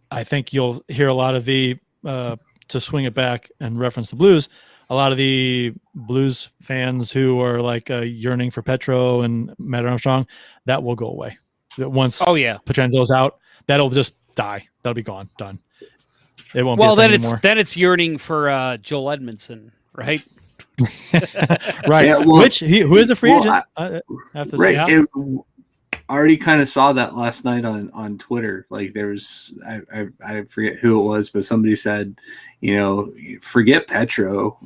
I think you'll hear a lot of the to swing it back and reference the Blues, a lot of the Blues fans who are yearning for Petro and Matt Armstrong, that will go away. Once Oh yeah. Pietrangelo's out, that'll just die. That'll be gone. Done. It won't Well, be a thing then anymore. it's yearning for Joel Edmondson, right? Right. Yeah, well- who is a free well, agent? I have to Right. say. I already kind of saw that last night on Twitter. Like there was, I forget who it was, but somebody said, forget Petro.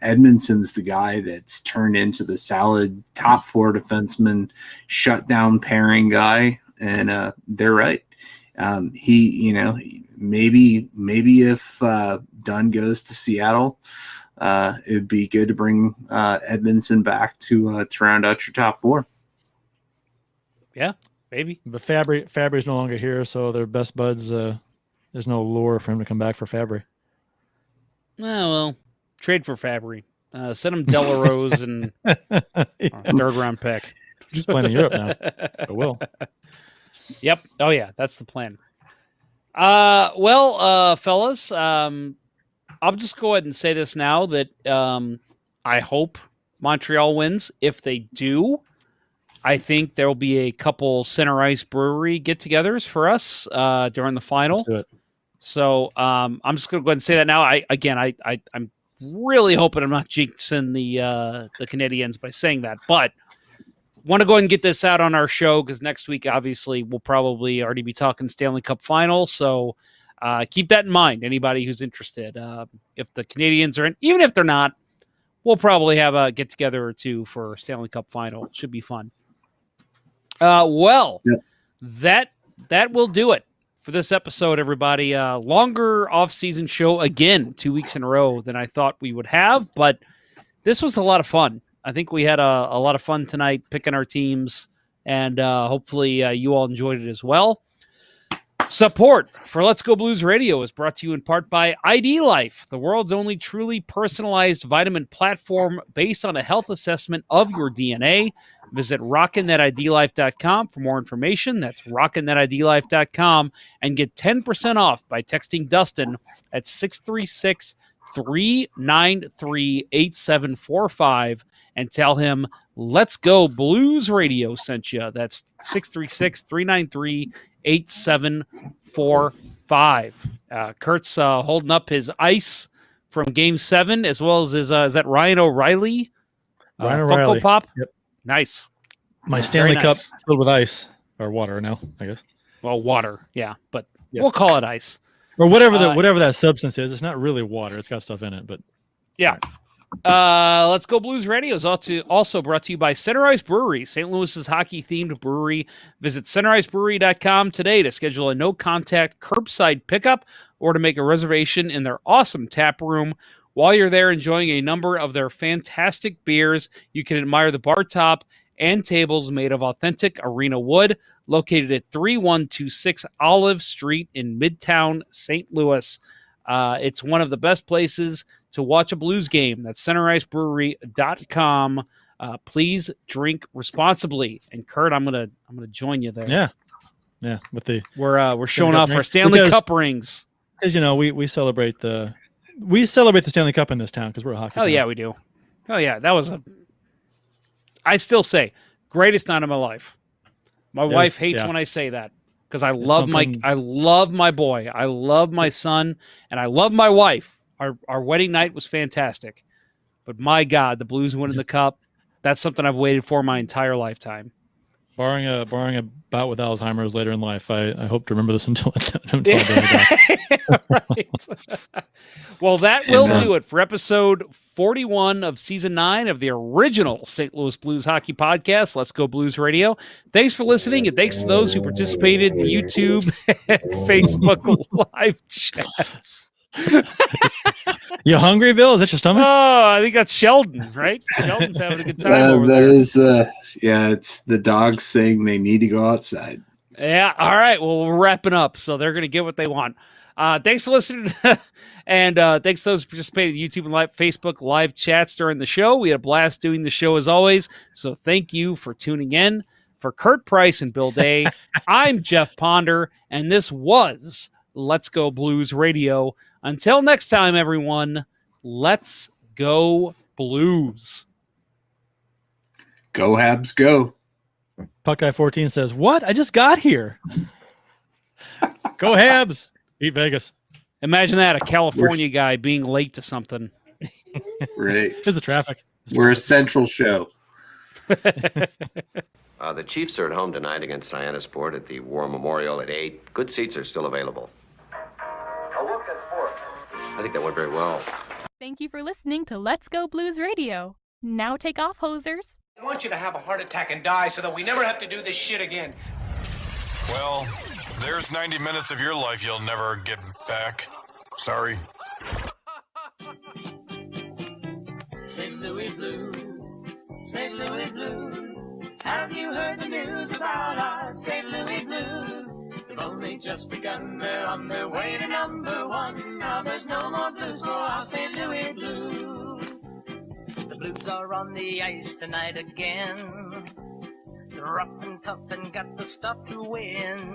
Edmondson's the guy that's turned into the solid top 4 defenseman, shutdown pairing guy, and they're right. Maybe if Dunn goes to Seattle, it'd be good to bring Edmondson back to round out your top 4. Yeah, maybe. But Fabry's no longer here, so their best buds. There's no lure for him to come back for Fabry. Oh, well, trade for Fabry. Send him Delarose and a 3rd round pick. Just playing in Europe now. I will. Yep. Oh yeah, that's the plan. Fellas, I'll just go ahead and say this now that I hope Montreal wins. If they do, I think there will be a couple Center Ice Brewery get-togethers for us during the final. Let's do it. So I'm just going to go ahead and say that now. I'm really hoping I'm not jinxing the Canadiens by saying that, but want to go ahead and get this out on our show because next week, obviously, we'll probably already be talking Stanley Cup final. So keep that in mind. Anybody who's interested, if the Canadiens are in, even if they're not, we'll probably have a get-together or two for Stanley Cup final. Should be fun. That will do it for this episode, everybody. Longer off-season show again, 2 weeks in a row than I thought we would have, but this was a lot of fun. I think we had a lot of fun tonight picking our teams, and hopefully you all enjoyed it as well. Support for Let's Go Blues Radio is brought to you in part by ID Life, the world's only truly personalized vitamin platform based on a health assessment of your DNA. Visit rockinthatidlife.com for more information. That's rockinthatidlife.com and get 10% off by texting Dustin at 636-393-8745 and tell him Let's Go Blues Radio sent you. That's 636-393-8745. Kurt's holding up his ice from Game 7, as well as his, is that Ryan O'Reilly? Ryan Funko O'Reilly. Pop? Yep. Nice. My Stanley Very Cup nice. filled with ice or water now, I guess, Well, water, yeah, but Yeah. we'll call it ice. or whatever that substance is. It's not really water; it's got stuff in it. But Yeah. Let's Go Blues Radio is also brought to you by Center Ice Brewery, St. Louis's hockey-themed brewery. Visit centericebrewery.com today to schedule a no-contact curbside pickup or to make a reservation in their awesome tap room. While you're there enjoying a number of their fantastic beers, you can admire the bar top and tables made of authentic arena wood, located at 3126 Olive Street in Midtown St. Louis. It's one of the best places to watch a Blues game. That's centericebrewery.com. Please drink responsibly. And Kurt, I'm gonna join you there. yeah, with the We're showing Cup off our rings. Stanley Because- Cup rings. because we celebrate the Stanley Cup in this town because we're a hockey. Oh town. yeah, we do. Oh yeah, that was I still say greatest night of my life. My That wife is- hates yeah. when I say that because I love my boy, I love my son, and I love my wife. Our wedding night was fantastic, but my God, the Blues winning the cup. That's something I've waited for my entire lifetime. Barring a bout with Alzheimer's later in life, I hope to remember this until I die. Right. Well, that will do it for episode 41 of season 9 of the original St. Louis Blues Hockey Podcast, Let's Go Blues Radio. Thanks for listening, and thanks to those who participated in the YouTube and Facebook live chats. You hungry, Bill? Is that your stomach? Oh, I think that's Sheldon, right? Sheldon's having a good time over That there. is, it's the dogs saying they need to go outside. Yeah. All right. Well, we're wrapping up, so they're going to get what they want. Thanks for listening, and thanks to those who participated in YouTube and Facebook live chats during the show. We had a blast doing the show as always, so thank you for tuning in. For Kurt Price and Bill Day, I'm Jeff Ponder, and this was Let's Go Blues Radio. Until next time, everyone, let's go Blues. Go Habs, go. Puckeye14 says, "What? I just got here." Go Habs. Beat Vegas. Imagine that, a California guy being late to something. Right. Here's the traffic. We're a central show. The Chiefs are at home tonight against Cyanosport at the War Memorial at 8. Good seats are still available. A look at sport. I think that went very well. Thank you for listening to Let's Go Blues Radio. Now take off, hosers. I want you to have a heart attack and die so that we never have to do this shit again. Well, there's 90 minutes of your life you'll never get back. Sorry. St. Louis Blues, St. Louis Blues. Have you heard the news about our St. Louis Blues? They've only just begun, they're on their way to #1. Now there's no more blues for our St. Louis Blues. The Blues are on the ice tonight again. They're rough and tough and got the stuff to win.